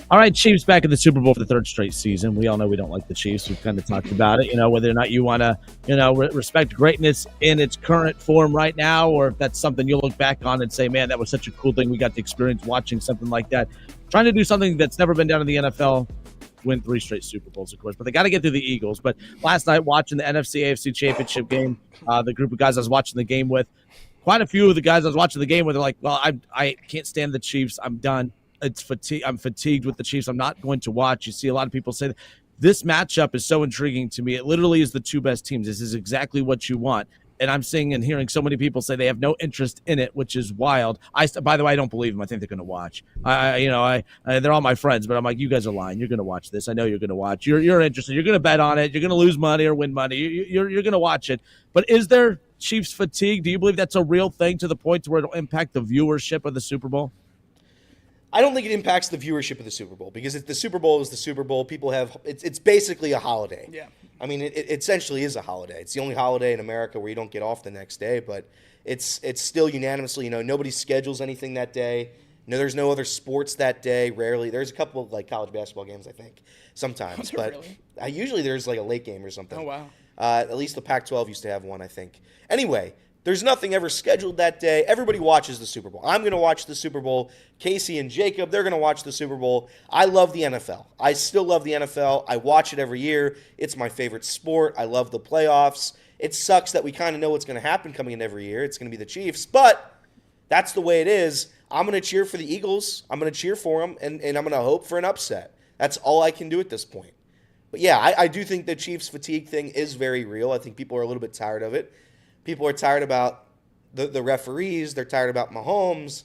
All right, Chiefs back in the Super Bowl for the third straight season. We all know we don't like the Chiefs. We've kind of talked about it, whether or not you want to, respect greatness in its current form right now, or if that's something you'll look back on and say, man, that was such a cool thing. We got to experience watching something like that. Trying to do something that's never been done in the NFL, win 3 straight Super Bowls, of course, but they got to get through the Eagles. But last night, watching the NFC AFC Championship game, the group of guys I was watching the game with, quite a few of the guys I was watching the game with are like, well, I can't stand the Chiefs. I'm done. It's fatigue. I'm fatigued with the Chiefs. I'm not going to watch. You see a lot of people say that. This matchup is so intriguing to me. It literally is the two best teams. This is exactly what you want. And I'm seeing and hearing so many people say they have no interest in it, which is wild. By the way, I don't believe them. I think they're going to watch. They're all my friends, but I'm like, you guys are lying. You're going to watch this. I know you're going to watch. You're interested. You're going to bet on it. You're going to lose money or win money. You're going to watch it. But is there Chiefs fatigue? Do you believe that's a real thing to the point where it'll impact the viewership of the Super Bowl? I don't think it impacts the viewership of the Super Bowl because if the Super Bowl is the Super Bowl, people have it's basically a holiday. Yeah. I mean, it essentially is a holiday. It's the only holiday in America where you don't get off the next day, but it's still unanimously, nobody schedules anything that day. There's no other sports that day. Rarely. There's a couple of like college basketball games, I think, sometimes, but really? Usually there's like a late game or something. Oh wow. At least the Pac-12 used to have one, I think. Anyway, there's nothing ever scheduled that day. Everybody watches the Super Bowl. I'm going to watch the Super Bowl. Casey and Jacob, they're going to watch the Super Bowl. I love the NFL. I still love the NFL. I watch it every year. It's my favorite sport. I love the playoffs. It sucks that we kind of know what's going to happen coming in every year. It's going to be the Chiefs, but that's the way it is. I'm going to cheer for the Eagles. I'm going to cheer for them, and I'm going to hope for an upset. That's all I can do at this point. But yeah, I do think the Chiefs fatigue thing is very real. I think people are a little bit tired of it. People are tired about the referees. They're tired about Mahomes.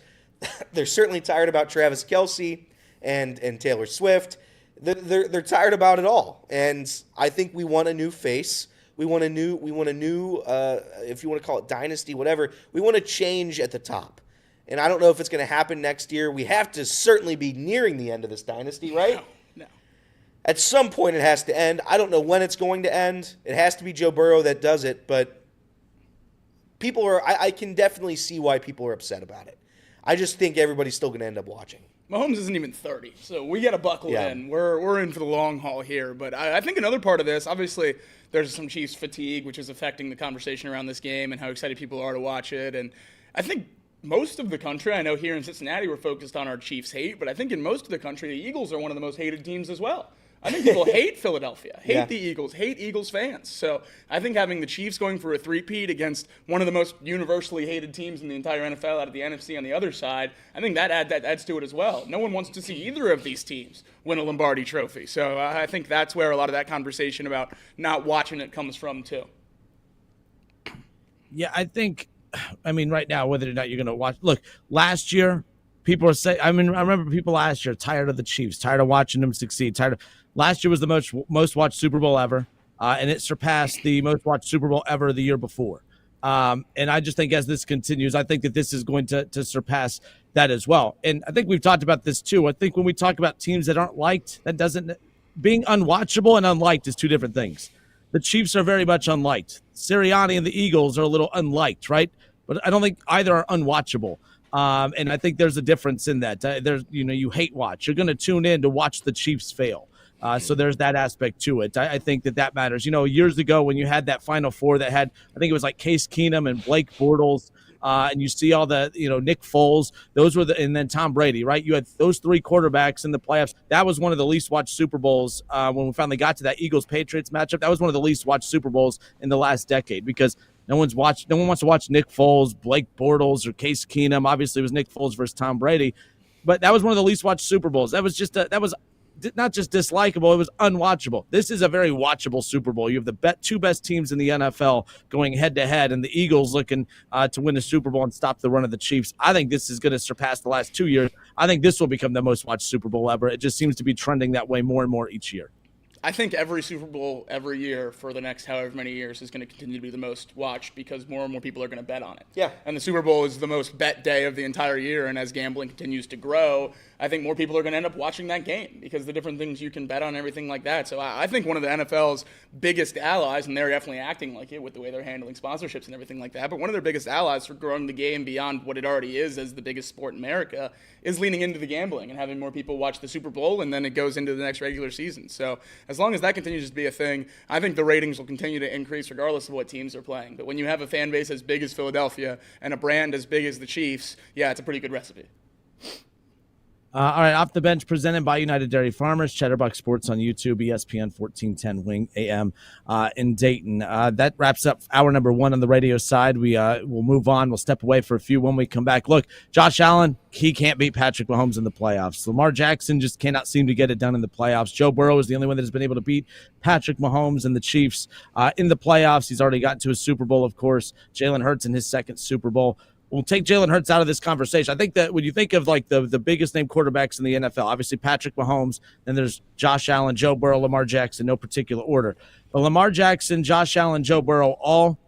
They're certainly tired about Travis Kelce and Taylor Swift. They're tired about it all. And I think we want a new face. We want a new, if you want to call it dynasty, whatever. We want to change at the top. And I don't know if it's going to happen next year. We have to certainly be nearing the end of this dynasty, right? No. At some point it has to end. I don't know when it's going to end. It has to be Joe Burrow that does it, but people are. I can definitely see why people are upset about it. I just think everybody's still going to end up watching. Mahomes isn't even 30, so we got to buckle in. We're in for the long haul here. But I think another part of this, obviously, there's some Chiefs fatigue, which is affecting the conversation around this game and how excited people are to watch it. And I think most of the country, I know here in Cincinnati we're focused on our Chiefs hate, but I think in most of the country the Eagles are one of the most hated teams as well. I think people hate Philadelphia, hate the Eagles, hate Eagles fans. So I think having the Chiefs going for a three-peat against one of the most universally hated teams in the entire NFL out of the NFC on the other side, I think that adds to it as well. No one wants to see either of these teams win a Lombardi trophy. So I think that's where a lot of that conversation about not watching it comes from too. Yeah, I mean, right now, whether or not you're going to watch. Look, last year, people are saying. I remember people last year tired of the Chiefs, tired of watching them succeed. Last year was the most watched Super Bowl ever, and it surpassed the most watched Super Bowl ever the year before. And I just think as this continues, I think that this is going to surpass that as well. And I think we've talked about this too. I think when we talk about teams that aren't liked, being unwatchable and unliked is two different things. The Chiefs are very much unliked. Sirianni and the Eagles are a little unliked, right? But I don't think either are unwatchable. And I think there's a difference in that. You hate watch. You're going to tune in to watch the Chiefs fail. So there's that aspect to it. I think that matters. Years ago when you had that Final Four that had, I think it was like Case Keenum and Blake Bortles, and you see all the, Nick Foles, and then Tom Brady, right? You had those three quarterbacks in the playoffs. That was one of the least watched Super Bowls when we finally got to that Eagles-Patriots matchup. That was one of the least watched Super Bowls in the last decade because no one wants to watch Nick Foles, Blake Bortles, or Case Keenum. Obviously, it was Nick Foles versus Tom Brady, but that was one of the least watched Super Bowls. That was not just dislikable, it was unwatchable. This is a very watchable Super Bowl. You have the two best teams in the NFL going head-to-head, and the Eagles looking to win the Super Bowl and stop the run of the Chiefs. I think this is going to surpass the last 2 years. I think this will become the most watched Super Bowl ever. It just seems to be trending that way more and more each year. I think every Super Bowl every year for the next however many years is going to continue to be the most watched because more and more people are going to bet on it. Yeah. And the Super Bowl is the most bet day of the entire year, and as gambling continues to grow, I think more people are going to end up watching that game because the different things you can bet on and everything like that. So I think one of the NFL's biggest allies, and they're definitely acting like it with the way they're handling sponsorships and everything like that, but one of their biggest allies for growing the game beyond what it already is as the biggest sport in America is leaning into the gambling and having more people watch the Super Bowl, and then it goes into the next regular season. So as long as that continues to be a thing, I think the ratings will continue to increase regardless of what teams are playing. But when you have a fan base as big as Philadelphia and a brand as big as the Chiefs, yeah, it's a pretty good recipe. All right, Off the Bench presented by United Dairy Farmers, Chatterbox Sports on YouTube, ESPN 1410 Wing AM in Dayton. That wraps up hour number one on the radio side. We'll move on. We'll step away for a few when we come back. Look, Josh Allen, he can't beat Patrick Mahomes in the playoffs. Lamar Jackson just cannot seem to get it done in the playoffs. Joe Burrow is the only one that has been able to beat Patrick Mahomes and the Chiefs in the playoffs. He's already gotten to a Super Bowl, of course. Jalen Hurts in his second Super Bowl. We'll take Jalen Hurts out of this conversation. I think that when you think of like the biggest name quarterbacks in the NFL, obviously Patrick Mahomes, then there's Josh Allen, Joe Burrow, Lamar Jackson, no particular order. But Lamar Jackson, Josh Allen, Joe Burrow, all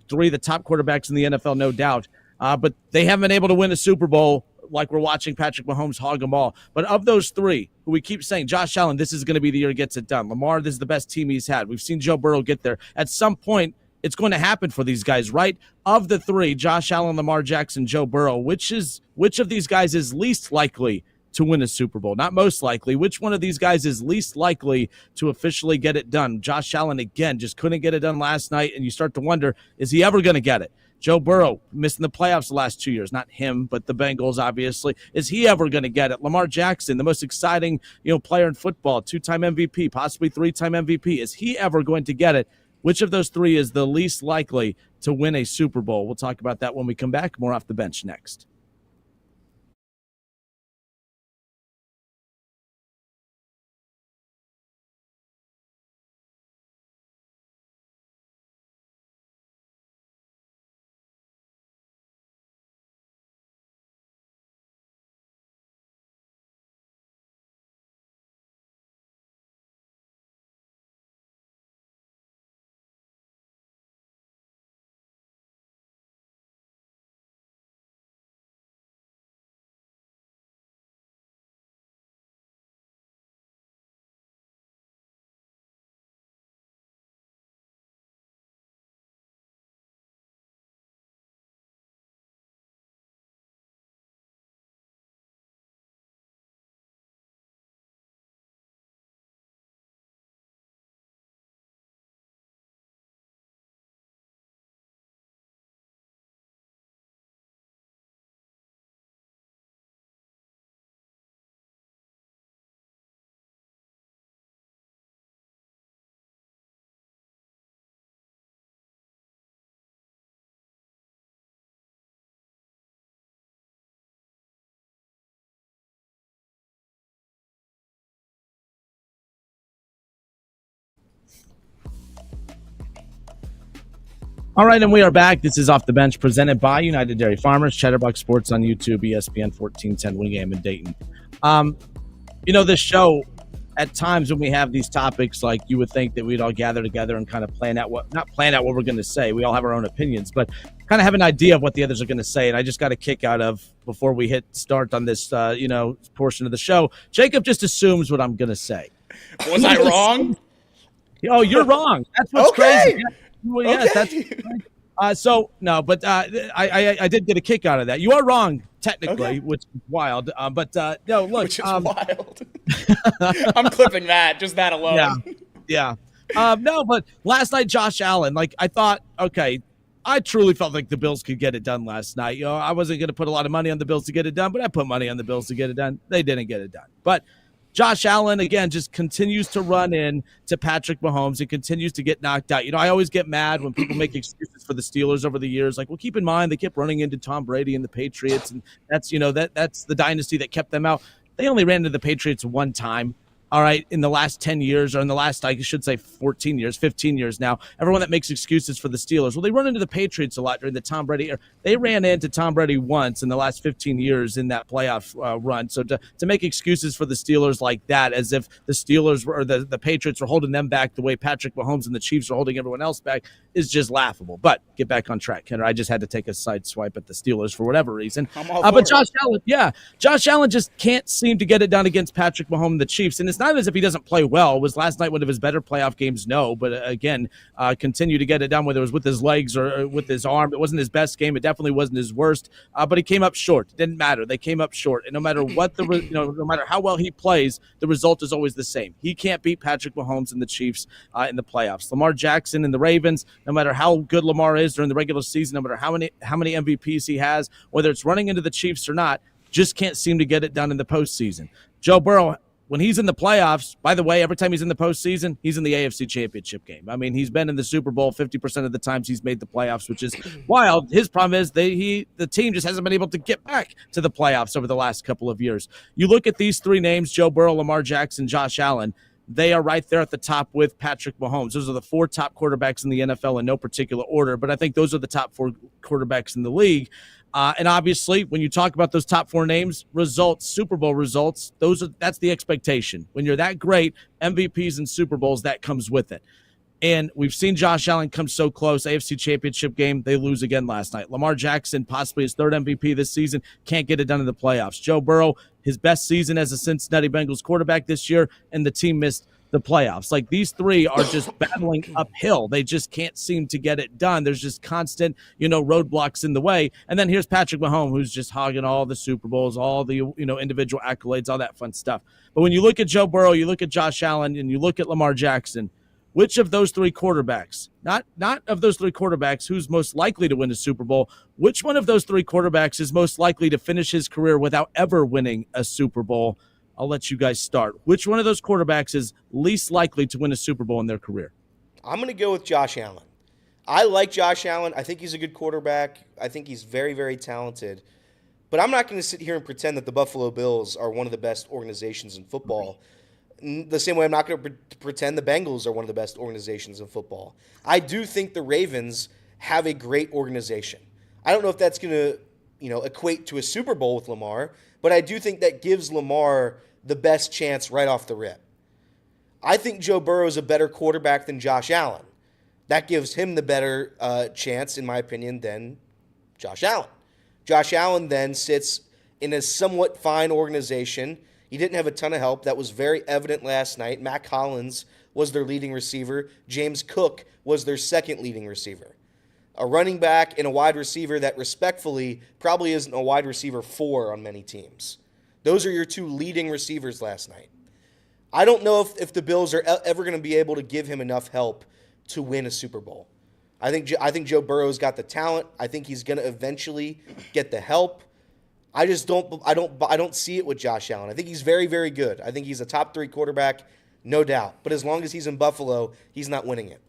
three the top quarterbacks in the NFL, no doubt. But they haven't been able to win a Super Bowl like we're watching Patrick Mahomes hog them all. But of those three, who we keep saying, Josh Allen, this is going to be the year he gets it done. Lamar, this is the best team he's had. We've seen Joe Burrow get there. At some point, it's going to happen for these guys, right? Of the three, Josh Allen, Lamar Jackson, Joe Burrow, which of these guys is least likely to win a Super Bowl? Not most likely. Which one of these guys is least likely to officially get it done? Josh Allen, again, just couldn't get it done last night, and you start to wonder, is he ever going to get it? Joe Burrow, missing the playoffs the last 2 years. Not him, but the Bengals, obviously. Is he ever going to get it? Lamar Jackson, the most exciting player in football, 2-time MVP, possibly 3-time MVP. Is he ever going to get it? Which of those three is the least likely to win a Super Bowl? We'll talk about that when we come back. More Off the Bench next. All right, and we are back. This is Off the Bench, presented by United Dairy Farmers, Chatterbox Sports on YouTube, ESPN 1410 Wing Game in Dayton. This show, at times when we have these topics, like you would think that we'd all gather together and kind of not plan out what we're going to say. We all have our own opinions, but kind of have an idea of what the others are going to say. And I just got a kick out of, before we hit start on this, portion of the show, Jacob just assumes what I'm going to say. Was I wrong? Oh, you're wrong. That's what's crazy. Yeah. Well, yes, Okay. that's I did get a kick out of that. You are wrong technically, which is wild. No, look, Which is wild. I'm clipping that, just that alone. Yeah. No, but last night, Josh Allen, I thought, okay, I truly felt like the Bills could get it done last night. I wasn't going to put a lot of money on the Bills to get it done, but I put money on the Bills to get it done. They didn't get it done, but Josh Allen, again, just continues to run in to Patrick Mahomes and continues to get knocked out. I always get mad when people make excuses for the Steelers over the years. Well, keep in mind, they kept running into Tom Brady and the Patriots, and that's, that's the dynasty that kept them out. They only ran into the Patriots one time. All right, in the last 10 years, or in the last, I should say 14 years, 15 years now, everyone that makes excuses for the Steelers, well, they run into the Patriots a lot during the Tom Brady era. They ran into Tom Brady once in the last 15 years in that playoff run. So to make excuses for the Steelers like that, as if the Steelers or the Patriots were holding them back the way Patrick Mahomes and the Chiefs are holding everyone else back, is just laughable. But get back on track, Kendra. I just had to take a side swipe at the Steelers for whatever reason. But Josh Allen just can't seem to get it done against Patrick Mahomes and the Chiefs. And it's not as if he doesn't play well. Was last night one of his better playoff games? No. But again, continue to get it done, whether it was with his legs or with his arm. It wasn't his best game. It definitely wasn't his worst. But he came up short. It didn't matter. They came up short. And no matter what no matter how well he plays, the result is always the same. He can't beat Patrick Mahomes and the Chiefs in the playoffs. Lamar Jackson and the Ravens, no matter how good Lamar is during the regular season, no matter how many MVPs he has, whether it's running into the Chiefs or not, just can't seem to get it done in the postseason. Joe Burrow, when he's in the playoffs, by the way, every time he's in the postseason, he's in the AFC Championship game. I mean, he's been in the Super Bowl 50% of the times he's made the playoffs, which is wild. His problem is the team just hasn't been able to get back to the playoffs over the last couple of years. You look at these three names, Joe Burrow, Lamar Jackson, Josh Allen, they are right there at the top with Patrick Mahomes. Those are the four top quarterbacks in the NFL in no particular order, but I think those are the top four quarterbacks in the league. And obviously, when you talk about those top four names, results, Super Bowl results, that's the expectation. When you're that great, MVPs and Super Bowls, that comes with it. And we've seen Josh Allen come so close. AFC Championship game, they lose again last night. Lamar Jackson, possibly his third MVP this season, can't get it done in the playoffs. Joe Burrow, his best season as a Cincinnati Bengals quarterback this year, and the team missed the playoffs. These three are just battling uphill. They just can't seem to get it done. There's just constant, roadblocks in the way. And then here's Patrick Mahomes, who's just hogging all the Super Bowls, all the, individual accolades, all that fun stuff. But when you look at Joe Burrow, you look at Josh Allen, and you look at Lamar Jackson, which of those three quarterbacks, not of those three quarterbacks, who's most likely to win a Super Bowl, which one of those three quarterbacks is most likely to finish his career without ever winning a Super Bowl? I'll let you guys start. Which one of those quarterbacks is least likely to win a Super Bowl in their career? I'm going to go with Josh Allen. I like Josh Allen. I think he's a good quarterback. I think he's very, very talented. But I'm not going to sit here and pretend that the Buffalo Bills are one of the best organizations in football. The same way I'm not going to pretend the Bengals are one of the best organizations in football. I do think the Ravens have a great organization. I don't know if that's going to, equate to a Super Bowl with Lamar, but I do think that gives Lamar the best chance right off the rip. I think Joe Burrow is a better quarterback than Josh Allen. That gives him the better chance, in my opinion, than Josh Allen. Josh Allen then sits in a somewhat fine organization. He didn't have a ton of help. That was very evident last night. Mac Hollins was their leading receiver. James Cook was their second leading receiver. A running back and a wide receiver that respectfully probably isn't a wide receiver 4 on many teams. Those are your two leading receivers last night. I don't know if the Bills are ever going to be able to give him enough help to win a Super Bowl. I think Joe Burrow's got the talent. I think he's going to eventually get the help. I just don't see it with Josh Allen. I think he's very, very good. I think he's a top 3 quarterback, no doubt. But as long as he's in Buffalo, he's not winning it.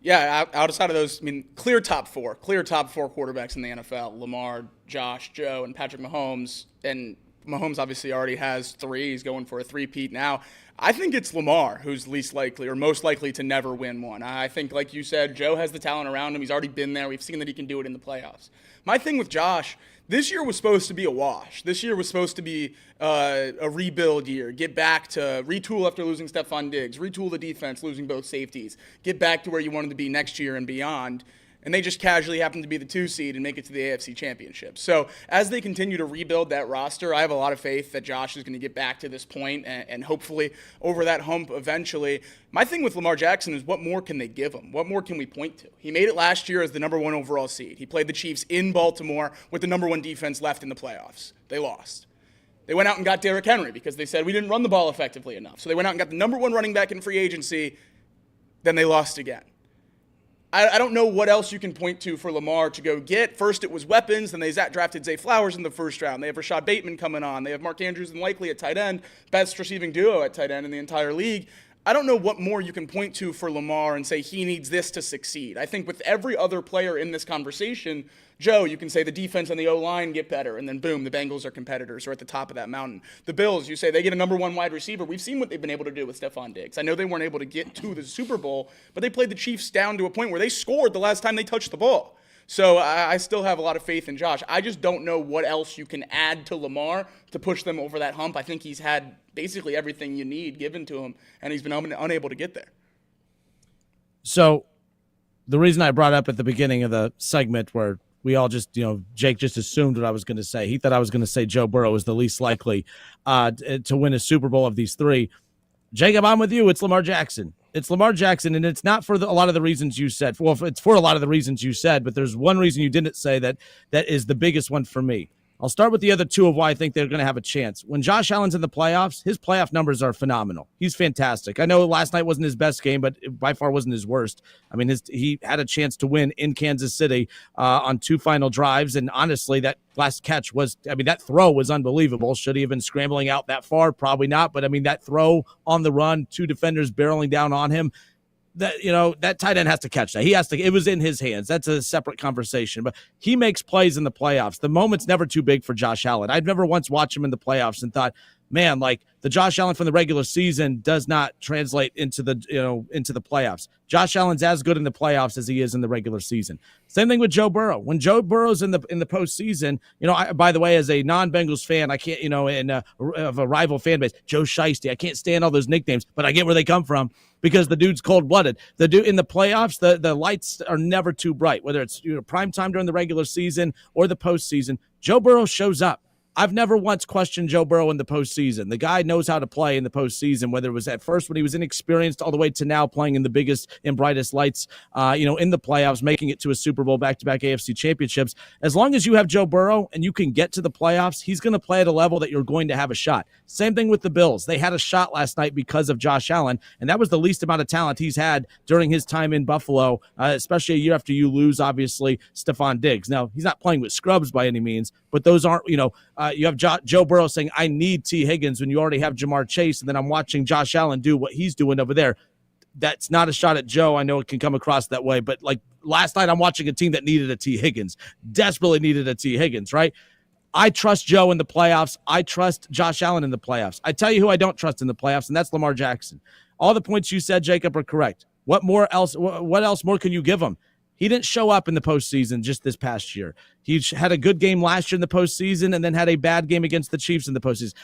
Yeah, outside of those, clear top four quarterbacks in the NFL: Lamar, Josh, Joe, and Patrick Mahomes. And Mahomes obviously already has 3. He's going for a 3-peat now. I think it's Lamar who's least likely or most likely to never win one. I think, like you said, Joe has the talent around him. He's already been there. We've seen that he can do it in the playoffs. My thing with Josh, this year was supposed to be a wash. This year was supposed to be a rebuild year. Get back to retool after losing Stephon Diggs, retool the defense, losing both safeties, get back to where you wanted to be next year and beyond. And they just casually happen to be the 2 seed and make it to the AFC Championship. So as they continue to rebuild that roster, I have a lot of faith that Josh is going to get back to this point and hopefully over that hump eventually. My thing with Lamar Jackson is what more can they give him? What more can we point to? He made it last year as the number 1 overall seed. He played the Chiefs in Baltimore with the number 1 defense left in the playoffs. They lost. They went out and got Derrick Henry because they said we didn't run the ball effectively enough. So they went out and got the number 1 running back in free agency. Then they lost again. I don't know what else you can point to for Lamar to go get. First, it was weapons. Then they drafted Zay Flowers in the first round. They have Rashad Bateman coming on. They have Mark Andrews and Likley at tight end. Best receiving duo at tight end in the entire league. I don't know what more you can point to for Lamar and say he needs this to succeed. I think with every other player in this conversation, Joe, you can say the defense and the O-line get better, and then boom, the Bengals are competitors or at the top of that mountain. The Bills, you say they get a number 1 wide receiver. We've seen what they've been able to do with Stephon Diggs. I know they weren't able to get to the Super Bowl, but they played the Chiefs down to a point where they scored the last time they touched the ball. So I still have a lot of faith in Josh. I just don't know what else you can add to Lamar to push them over that hump. I think he's had basically everything you need given to him, and he's been unable to get there. So the reason I brought up at the beginning of the segment where we all just, Jake just assumed what I was going to say. He thought I was going to say Joe Burrow is the least likely to win a Super Bowl of these 3. Jacob, I'm with you. It's Lamar Jackson. It's Lamar Jackson, and it's not for a lot of the reasons you said. Well, it's for a lot of the reasons you said, but there's one reason you didn't say that is the biggest one for me. I'll start with the other 2 of why I think they're going to have a chance. When Josh Allen's in the playoffs, his playoff numbers are phenomenal. He's fantastic. I know last night wasn't his best game, but it by far wasn't his worst. I mean, he had a chance to win in Kansas City on 2 final drives, and honestly, that last catch that throw was unbelievable. Should he have been scrambling out that far? Probably not, but that throw on the run, 2 defenders barreling down on him, that tight end has to catch that. It was in his hands. That's a separate conversation, but he makes plays in the playoffs. The moment's never too big for Josh Allen. I've never once watched him in the playoffs and thought, man, like the Josh Allen from the regular season does not translate into the playoffs. Josh Allen's as good in the playoffs as he is in the regular season. Same thing with Joe Burrow. When Joe Burrow's in the postseason, by the way, as a non-Bengals fan, I can't, of a rival fan base, Joe Shiesty, I can't stand all those nicknames, but I get where they come from because the dude's cold-blooded. The dude in the playoffs, the lights are never too bright, whether it's prime time during the regular season or the postseason. Joe Burrow shows up. I've never once questioned Joe Burrow in the postseason. The guy knows how to play in the postseason, whether it was at first when he was inexperienced all the way to now playing in the biggest and brightest lights, in the playoffs, making it to a Super Bowl, back-to-back AFC championships. As long as you have Joe Burrow and you can get to the playoffs, he's going to play at a level that you're going to have a shot. Same thing with the Bills. They had a shot last night because of Josh Allen, and that was the least amount of talent he's had during his time in Buffalo, especially a year after you lose, obviously, Stephon Diggs. Now, he's not playing with scrubs by any means, but those aren't, you have Joe Burrow saying, I need T. Higgins when you already have Jamar Chase, and then I'm watching Josh Allen do what he's doing over there. That's not a shot at Joe. I know it can come across that way, but like last night I'm watching a team that needed a T. Higgins, desperately needed a T. Higgins, right? I trust Joe in the playoffs. I trust Josh Allen in the playoffs. I tell you who I don't trust in the playoffs, and that's Lamar Jackson. All the points you said, Jacob, are correct. What else more can you give him? He didn't show up in the postseason just this past year. He had a good game last year in the postseason and then had a bad game against the Chiefs in the postseason.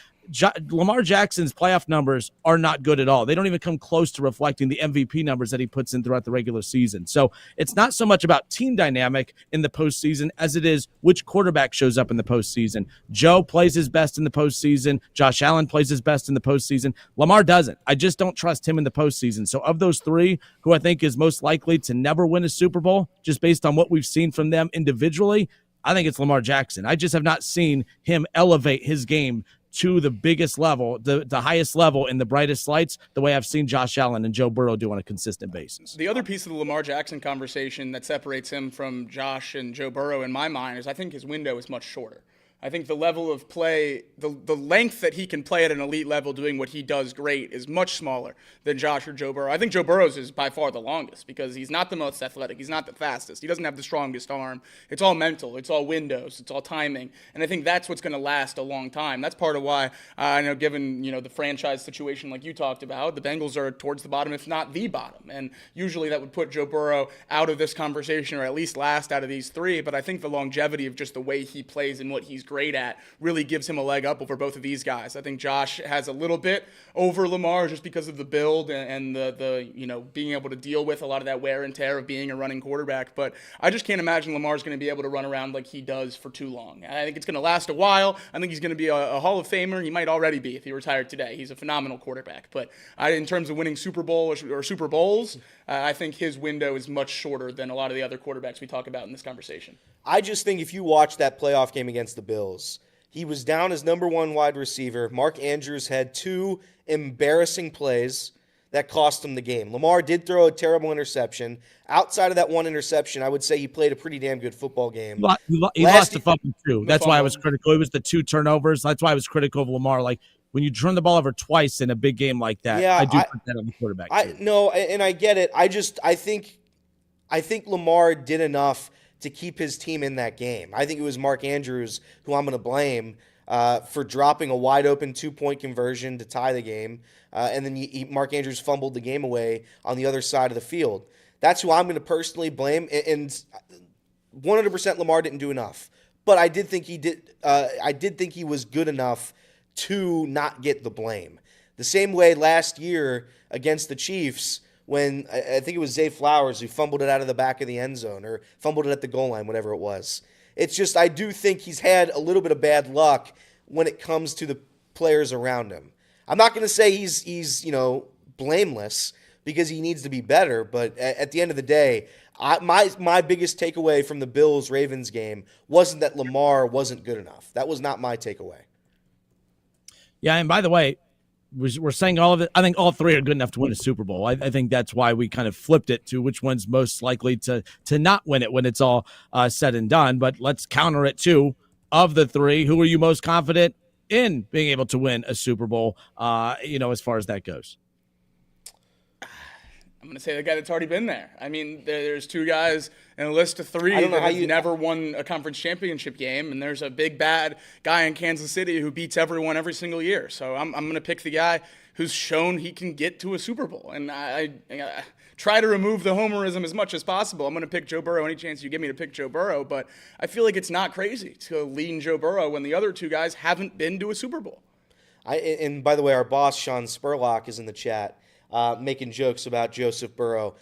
Lamar Jackson's playoff numbers are not good at all. They don't even come close to reflecting the MVP numbers that he puts in throughout the regular season. So it's not so much about team dynamic in the postseason as it is which quarterback shows up in the postseason. Joe plays his best in the postseason. Josh Allen plays his best in the postseason. Lamar doesn't. I just don't trust him in the postseason. So of those 3, who I think is most likely to never win a Super Bowl, just based on what we've seen from them individually, I think it's Lamar Jackson. I just have not seen him elevate his game to the biggest level, the highest level in the brightest lights, the way I've seen Josh Allen and Joe Burrow do on a consistent basis. The other piece of the Lamar Jackson conversation that separates him from Josh and Joe Burrow in my mind is I think his window is much shorter. I think the level of play, the length that he can play at an elite level doing what he does great is much smaller than Josh or Joe Burrow. I think Joe Burrow's is by far the longest because he's not the most athletic. He's not the fastest. He doesn't have the strongest arm. It's all mental. It's all windows. It's all timing. And I think that's what's going to last a long time. That's part of why I know given, the franchise situation like you talked about, the Bengals are towards the bottom, if not the bottom. And usually that would put Joe Burrow out of this conversation or at least last out of these three. But I think the longevity of just the way he plays and what he's great at really gives him a leg up over both of these guys. I think Josh has a little bit over Lamar just because of the build and the being able to deal with a lot of that wear and tear of being a running quarterback. But I just can't imagine Lamar's going to be able to run around like he does for too long. I think it's going to last a while. I think he's going to be a Hall of Famer. He might already be if he retired today. He's a phenomenal quarterback. But in terms of winning Super Bowl or Super Bowls, I think his window is much shorter than a lot of the other quarterbacks we talk about in this conversation. I just think if you watch that playoff game against the Bills, he was down as number one wide receiver. Mark Andrews had two embarrassing plays that cost him the game. Lamar did throw a terrible interception. Outside of that one interception, I would say he played a pretty damn good football game. He lost the fumble too. That's why I was critical. It was the two turnovers. That's why I was critical of Lamar. Like, when you turn the ball over twice in a big game like that, I do put that on the quarterback too. No, and I get it. I think Lamar did enough to keep his team in that game. I think it was Mark Andrews who I'm going to blame for dropping a wide-open 2-point conversion to tie the game, and then Mark Andrews fumbled the game away on the other side of the field. That's who I'm going to personally blame, and 100% Lamar didn't do enough. But I did think he did. I did think he was good enough to not get the blame. The same way last year against the Chiefs, when I think it was Zay Flowers who fumbled it out of the back of the end zone or fumbled it at the goal line, whatever it was. It's just I do think he's had a little bit of bad luck when it comes to the players around him. I'm not going to say he's blameless because he needs to be better, but at the end of the day, my biggest takeaway from the Bills-Ravens game wasn't that Lamar wasn't good enough. That was not my takeaway. Yeah, and by the way, we're saying all of it. I think all three are good enough to win a Super Bowl. I think that's why we kind of flipped it to which one's most likely to not win it when it's all said and done. But let's counter it too. Of the three, who are you most confident in being able to win a Super Bowl, as far as that goes? I'm going to say the guy that's already been there. I mean, there's two guys in a list of three that have never won a conference championship game, and there's a big, bad guy in Kansas City who beats everyone every single year. So I'm going to pick the guy who's shown he can get to a Super Bowl. And I try to remove the homerism as much as possible. I'm going to pick Joe Burrow any chance you give me to pick Joe Burrow, but I feel like it's not crazy to lean Joe Burrow when the other two guys haven't been to a Super Bowl. And by the way, our boss, Sean Spurlock, is in the chat. Making jokes about Joseph Burrow.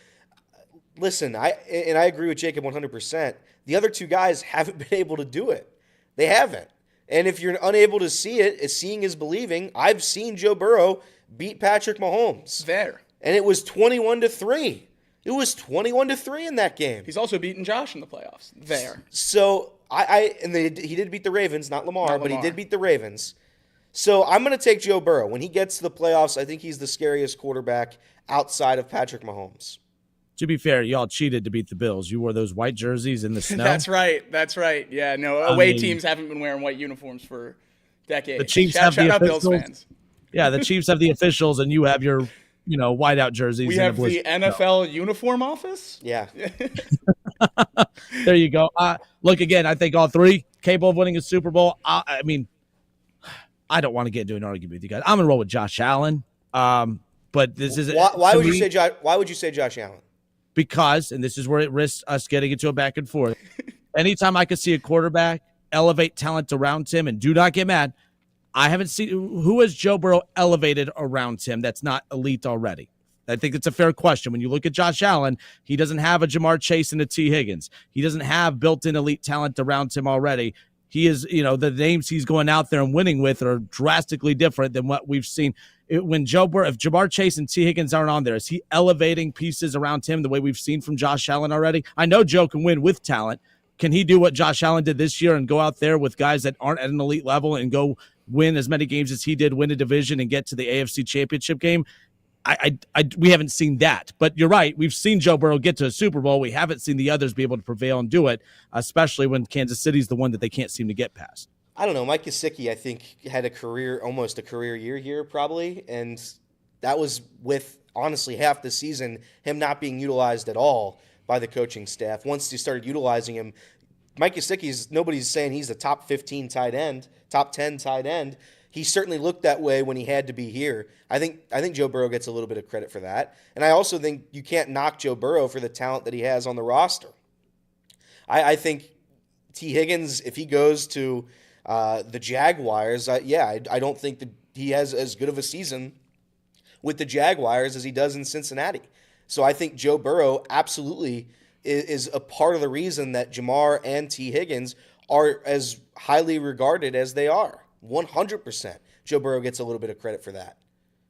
Listen, I agree with Jacob 100%. The other two guys haven't been able to do it. They haven't. And if you're unable to see it, seeing is believing. I've seen Joe Burrow beat Patrick Mahomes. There. And it was 21-3. It was 21-3 in that game. He's also beaten Josh in the playoffs. There. So he did beat the Ravens, not Lamar, but he did beat the Ravens. So I'm going to take Joe Burrow. When he gets to the playoffs, I think he's the scariest quarterback outside of Patrick Mahomes. To be fair, y'all cheated to beat the Bills. You wore those white jerseys in the snow. That's right. Yeah, no, away teams haven't been wearing white uniforms for decades. The Chiefs have the officials. Bills fans. Yeah, the Chiefs have the officials, and you have your, whiteout jerseys. We have the NFL uniform office? Yeah. There you go. Look, again, I think all three capable of winning a Super Bowl. I don't want to get into an argument with you guys. I'm gonna roll with Josh Allen. But this is why would you say Josh Allen? Because, and this is where it risks us getting into a back and forth. Anytime I can see a quarterback elevate talent around him, and do not get mad, I haven't seen who has Joe Burrow elevated around him that's not elite already. I think it's a fair question. When you look at Josh Allen, he doesn't have a Jamar Chase and a T. Higgins. He doesn't have built-in elite talent around him already. He is, the names he's going out there and winning with are drastically different than what we've seen. If Jamar Chase and T. Higgins aren't on there, is he elevating pieces around him the way we've seen from Josh Allen already? I know Joe can win with talent. Can he do what Josh Allen did this year and go out there with guys that aren't at an elite level and go win as many games as he did, win a division, and get to the AFC Championship game? We haven't seen that, but you're right. We've seen Joe Burrow get to a Super Bowl. We haven't seen the others be able to prevail and do it, especially when Kansas City's the one that they can't seem to get past. I don't know. Mike Gesicki, I think, had almost a career year here probably, and that was with, honestly, half the season, him not being utilized at all by the coaching staff. Once they started utilizing him, Mike Gesicki, nobody's saying he's a top 15 tight end, top 10 tight end. He certainly looked that way when he had to be here. I think Joe Burrow gets a little bit of credit for that. And I also think you can't knock Joe Burrow for the talent that he has on the roster. I think T. Higgins, if he goes to the Jaguars, I don't think that he has as good of a season with the Jaguars as he does in Cincinnati. So I think Joe Burrow absolutely is a part of the reason that Jamar and T. Higgins are as highly regarded as they are. 100%. Joe Burrow gets a little bit of credit for that.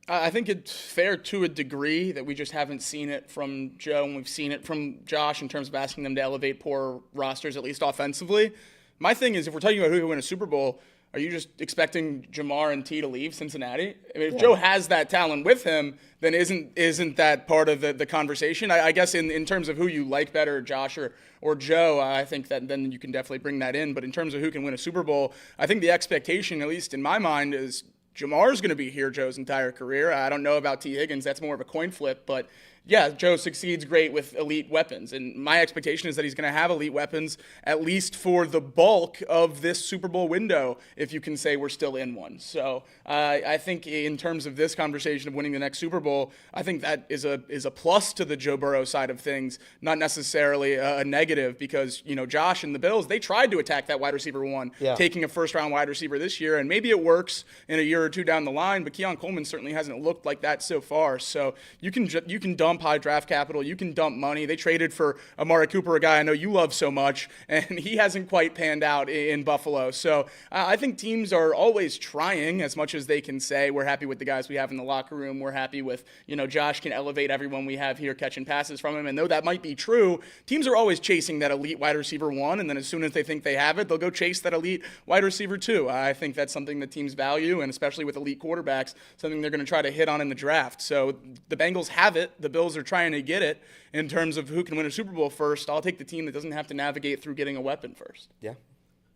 I think it's fair to a degree that we just haven't seen it from Joe, and we've seen it from Josh in terms of asking them to elevate poor rosters, at least offensively. My thing is, if we're talking about who can win a Super Bowl, are you just expecting Jamar and T to leave Cincinnati? I mean, if Joe has that talent with him, then isn't that part of the conversation? I guess in terms of who you like better, Josh or Joe, I think that then you can definitely bring that in. But in terms of who can win a Super Bowl, I think the expectation, at least in my mind, is Jamar's going to be here Joe's entire career. I don't know about T. Higgins. That's more of a coin flip. But, yeah, Joe succeeds great with elite weapons. And my expectation is that he's going to have elite weapons at least for the bulk of this Super Bowl window, if you can say we're still in one. So I think in terms of this conversation of winning the next Super Bowl, I think that is a plus to the Joe Burrow side of things, not necessarily a negative, because, Josh and the Bills, they tried to attack that wide receiver one, taking a first-round wide receiver this year, and maybe it works in a year or two down the line, but Keon Coleman certainly hasn't looked like that so far. So you can dump high draft capital, you can dump money. They traded for Amari Cooper, a guy I know you love so much, and he hasn't quite panned out in Buffalo. So I think teams are always trying as much as they can say, we're happy with the guys we have in the locker room, we're happy with, Josh can elevate everyone we have here catching passes from him. And though that might be true, teams are always chasing that elite wide receiver one, and then as soon as they think they have it, they'll go chase that elite wide receiver two. I think that's something that teams value, and especially with elite quarterbacks, something they're going to try to hit on in the draft. So the Bengals have it. The Bills are trying to get it. In terms of who can win a Super Bowl first, I'll take the team that doesn't have to navigate through getting a weapon first. Yeah.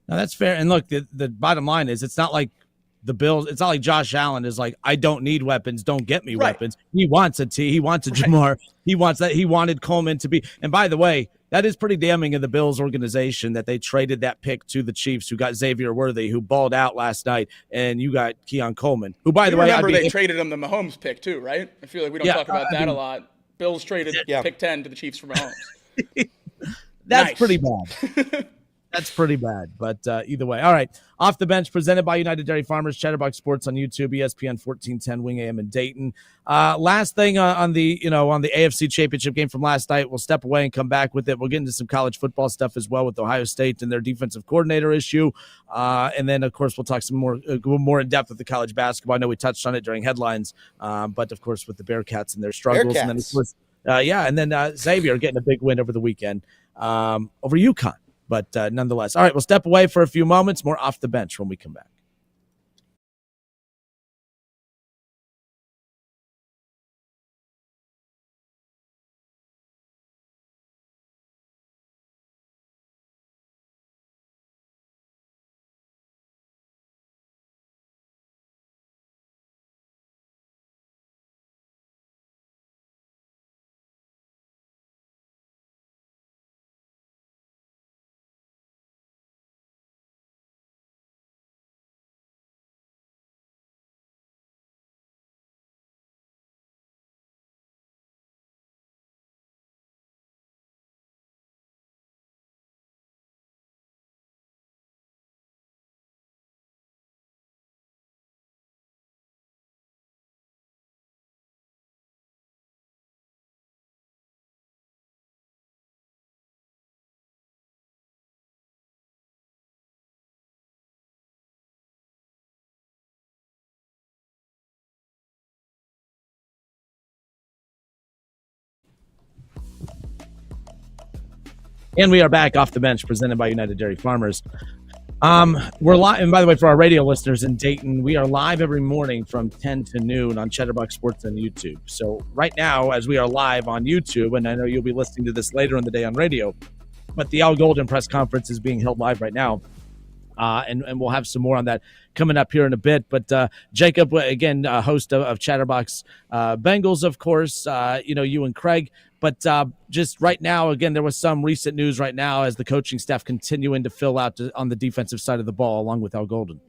No, that's fair. And look, the bottom line is, it's not like the Bills, it's not like Josh Allen is like, I don't need weapons, don't get me weapons. He wants a T, he wants a Jamar, he wants that. He wanted Coleman to be, and by the way, that is pretty damning of the Bills organization that they traded that pick to the Chiefs, who got Xavier Worthy, who balled out last night, and you got Keon Coleman, who, by the way, remember they traded him the Mahomes pick too, right? I feel like we don't talk about that a lot. Bills traded pick 10 to the Chiefs for Mahomes. That's pretty bad. That's pretty bad, but either way. All right, Off the Bench, presented by United Dairy Farmers, Chatterbox Sports on YouTube, ESPN 1410 Wing AM in Dayton. Last thing on the AFC Championship game from last night. We'll step away and come back with it. We'll get into some college football stuff as well with Ohio State and their defensive coordinator issue, and then of course we'll talk some more in depth with the college basketball. I know we touched on it during headlines, but of course with the Bearcats and their struggles, Bearcats. and then of course, and then Xavier getting a big win over the weekend over UConn. But nonetheless, all right, we'll step away for a few moments. More Off the Bench when we come back. And we are back Off the Bench, presented by United Dairy Farmers. We're live, and by the way, for our radio listeners in Dayton, we are live every morning from 10 to noon on Chatterbox Sports on YouTube. So right now, as we are live on YouTube, and I know you'll be listening to this later in the day on radio, but the Al Golden press conference is being held live right now. and we'll have some more on that coming up here in a bit. But Jacob, again, host of Chatterbox Bengals, of course, you and Craig. But just right now, again, there was some recent news right now as the coaching staff continuing to fill out on the defensive side of the ball, along with Al Golden.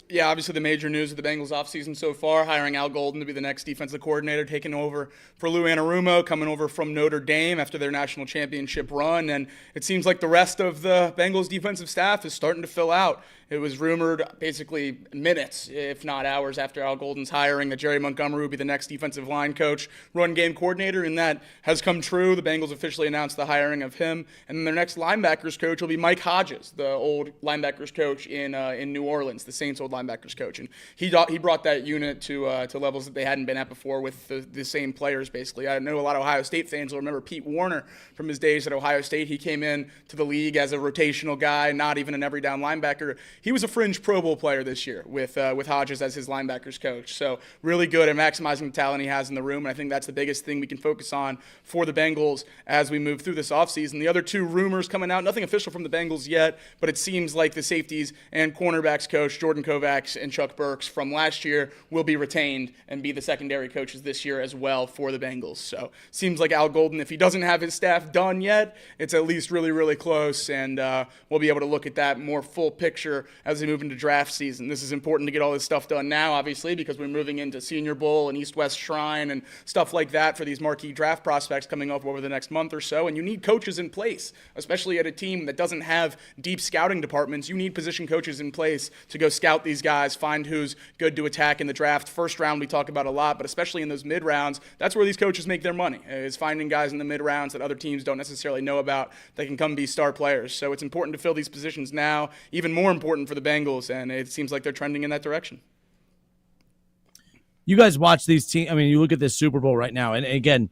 Yeah, obviously the major news of the Bengals offseason so far, hiring Al Golden to be the next defensive coordinator, taking over for Lou Anarumo, coming over from Notre Dame after their national championship run. And it seems like the rest of the Bengals defensive staff is starting to fill out. It was rumored basically minutes, if not hours, after Al Golden's hiring that Jerry Montgomery would be the next defensive line coach, run game coordinator, and that has come true. The Bengals officially announced the hiring of him, and then their next linebackers coach will be Mike Hodges, the old linebackers coach in New Orleans, the Saints' old linebackers coach, and he brought that unit to levels that they hadn't been at before with the same players. Basically, I know a lot of Ohio State fans will remember Pete Warner from his days at Ohio State. He came in to the league as a rotational guy, not even an every down linebacker. He was a fringe Pro Bowl player this year with Hodges as his linebackers coach. So really good at maximizing the talent he has in the room, and I think that's the biggest thing we can focus on for the Bengals as we move through this offseason. The other two rumors coming out, nothing official from the Bengals yet, but it seems like the safeties and cornerbacks coach, Jordan Kovacs and Chuck Burks from last year, will be retained and be the secondary coaches this year as well for the Bengals. So seems like Al Golden, if he doesn't have his staff done yet, it's at least really, really close, and we'll be able to look at that more full picture as we move into draft season. This is important to get all this stuff done now, obviously, because we're moving into Senior Bowl and East-West Shrine and stuff like that for these marquee draft prospects coming up over the next month or so, and you need coaches in place, especially at a team that doesn't have deep scouting departments. You need position coaches in place to go scout these guys, find who's good to attack in the draft. First round we talk about a lot, but especially in those mid-rounds, that's where these coaches make their money, is finding guys in the mid-rounds that other teams don't necessarily know about that can come be star players. So it's important to fill these positions now, even more important for the Bengals, and it seems like they're trending in that direction. You guys watch these teams. I mean, you look at this Super Bowl right now, and again,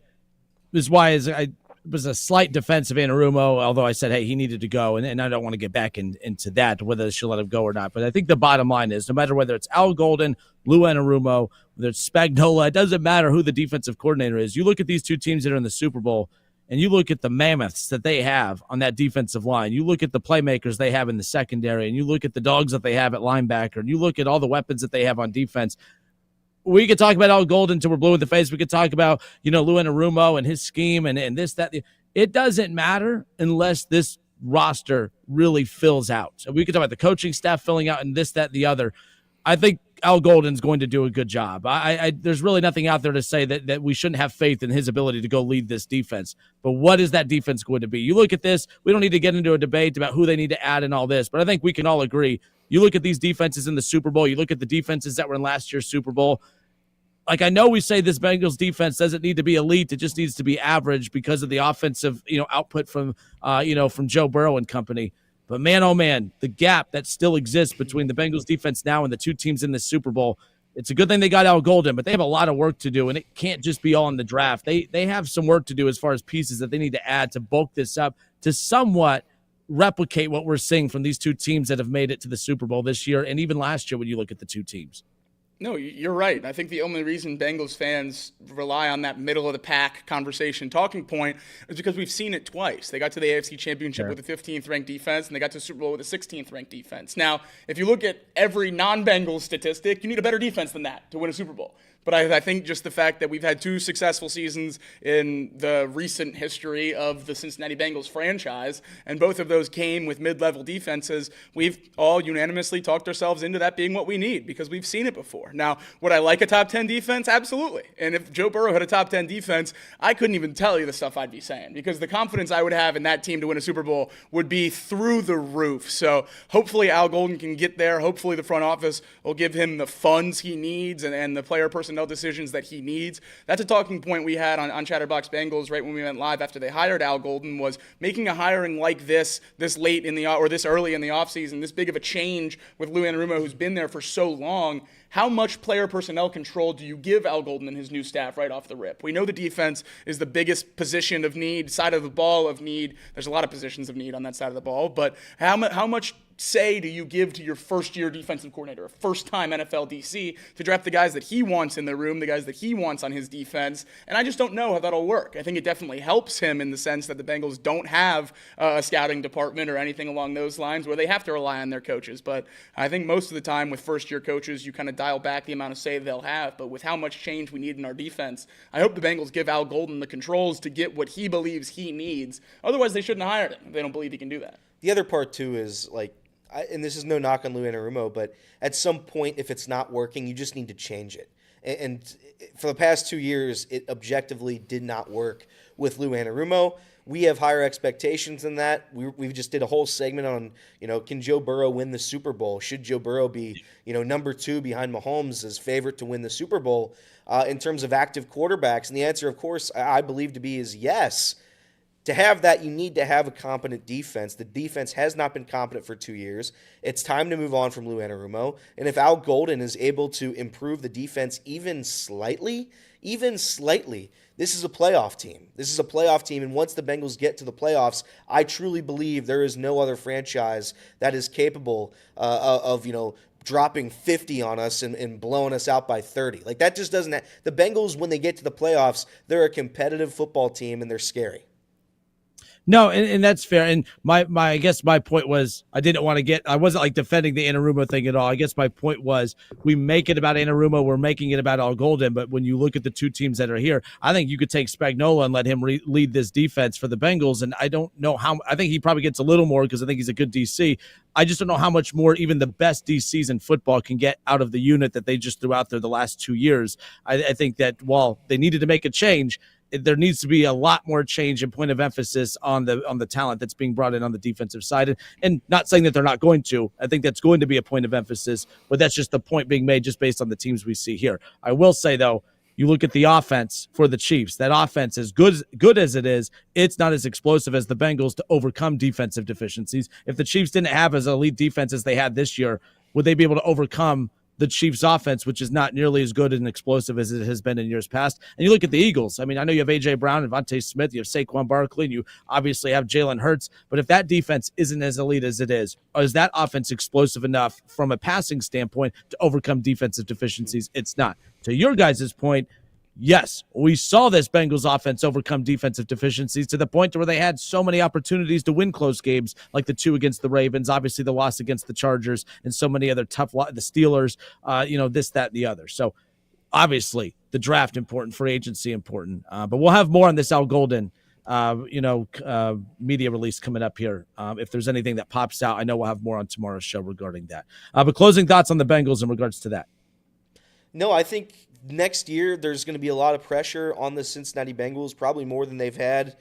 this is why I was a slight defense of Anarumo, although I said, hey, he needed to go, and I don't want to get back into that, whether they should let him go or not. But I think the bottom line is, no matter whether it's Al Golden, Lou Anarumo, whether it's Spagnuolo, it doesn't matter who the defensive coordinator is. You look at these two teams that are in the Super Bowl, and you look at the mammoths that they have on that defensive line. You look at the playmakers they have in the secondary, and you look at the dogs that they have at linebacker, and you look at all the weapons that they have on defense. We could talk about Al Golden until we're blue in the face. We could talk about, Lou Anarumo and his scheme and this, that. It doesn't matter unless this roster really fills out. So we could talk about the coaching staff filling out and this, that, the other. I think Al Golden's going to do a good job. There's really nothing out there to say that we shouldn't have faith in his ability to go lead this defense. But what is that defense going to be? You look at this, we don't need to get into a debate about who they need to add and all this, but I think we can all agree. You look at these defenses in the Super Bowl, you look at the defenses that were in last year's Super Bowl. Like, I know we say this Bengals defense doesn't need to be elite. It just needs to be average because of the offensive, output from Joe Burrow and company. But man, oh man, the gap that still exists between the Bengals defense now and the two teams in the Super Bowl. It's a good thing they got Al Golden, but they have a lot of work to do, and it can't just be all in the draft. They have some work to do as far as pieces that they need to add to bulk this up to somewhat replicate what we're seeing from these two teams that have made it to the Super Bowl this year and even last year when you look at the two teams. No, you're right. I think the only reason Bengals fans rely on that middle-of-the-pack conversation talking point is because we've seen it twice. They got to the AFC Championship with a 15th-ranked defense, and they got to the Super Bowl with a 16th-ranked defense. Now, if you look at every non-Bengals statistic, you need a better defense than that to win a Super Bowl. But I think just the fact that we've had two successful seasons in the recent history of the Cincinnati Bengals franchise, and both of those came with mid-level defenses, we've all unanimously talked ourselves into that being what we need because we've seen it before. Now, would I like a top 10 defense? Absolutely. And if Joe Burrow had a top 10 defense, I couldn't even tell you the stuff I'd be saying because the confidence I would have in that team to win a Super Bowl would be through the roof. So hopefully Al Golden can get there. Hopefully the front office will give him the funds he needs and the player personnel decisions that he needs. That's a talking point we had on Chatterbox Bengals right when we went live after they hired Al Golden, was making a hiring like this late in this early in the offseason, this big of a change with Lou Anarumo, who's been there for so long. How much player personnel control do you give Al Golden and his new staff right off the rip? We know the defense is the biggest position of need, side of the ball of need. There's a lot of positions of need on that side of the ball, but how much say do you give to your first-year defensive coordinator, a first-time NFL DC, to draft the guys that he wants in the room, the guys that he wants on his defense? And I just don't know how that'll work. I think it definitely helps him in the sense that the Bengals don't have a scouting department or anything along those lines where they have to rely on their coaches. But I think most of the time with first-year coaches, you kind of dial back the amount of say they'll have. But with how much change we need in our defense, I hope the Bengals give Al Golden the controls to get what he believes he needs. Otherwise, they shouldn't have hired him if they don't believe he can do that. The other part, too, is and this is no knock on Lou Anarumo, but at some point, if it's not working, you just need to change it. And for the past 2 years, it objectively did not work with Lou Anarumo. We have higher expectations than that. We just did a whole segment on, can Joe Burrow win the Super Bowl? Should Joe Burrow be, number 2 behind Mahomes as favorite to win the Super Bowl in terms of active quarterbacks? And the answer, of course, I believe to be is yes. To have that, you need to have a competent defense. The defense has not been competent for 2 years. It's time to move on from Lou Anarumo. And if Al Golden is able to improve the defense even slightly, this is a playoff team. This is a playoff team, and once the Bengals get to the playoffs, I truly believe there is no other franchise that is capable of dropping 50 on us and blowing us out by 30. That just doesn't the Bengals, when they get to the playoffs, they're a competitive football team, and they're scary. No, and that's fair. And I guess my point was I wasn't defending the Anarumo thing at all. I guess my point was we make it about Anarumo, we're making it about Al Golden, but when you look at the two teams that are here, I think you could take Spagnuolo and let him lead this defense for the Bengals, and I don't know how – I think he probably gets a little more because I think he's a good DC. I just don't know how much more even the best DCs in football can get out of the unit that they just threw out there the last 2 years. I think that while they needed to make a change – there needs to be a lot more change and point of emphasis on the talent that's being brought in on the defensive side. And not saying that they're not going to. I think that's going to be a point of emphasis, but that's just the point being made just based on the teams we see here. I will say, though, you look at the offense for the Chiefs. That offense, as good as it is, it's not as explosive as the Bengals to overcome defensive deficiencies. If the Chiefs didn't have as elite defense as they had this year, would they be able to overcome the Chiefs offense, which is not nearly as good and explosive as it has been in years past? And you look at the Eagles. I mean, I know you have A.J. Brown and Devontae Smith, you have Saquon Barkley, and you obviously have Jalen Hurts. But if that defense isn't as elite as it is that offense explosive enough from a passing standpoint to overcome defensive deficiencies? It's not. To your guys' point, yes, we saw this Bengals offense overcome defensive deficiencies to the point to where they had so many opportunities to win close games, like the 2 against the Ravens, obviously the loss against the Chargers, and so many other the Steelers, this, that, and the other. So obviously the draft important, free agency important, but we'll have more on this Al Golden, media release coming up here. If there's anything that pops out, I know we'll have more on tomorrow's show regarding that. But closing thoughts on the Bengals in regards to that. No, I think next year there's going to be a lot of pressure on the Cincinnati Bengals, probably more than they've had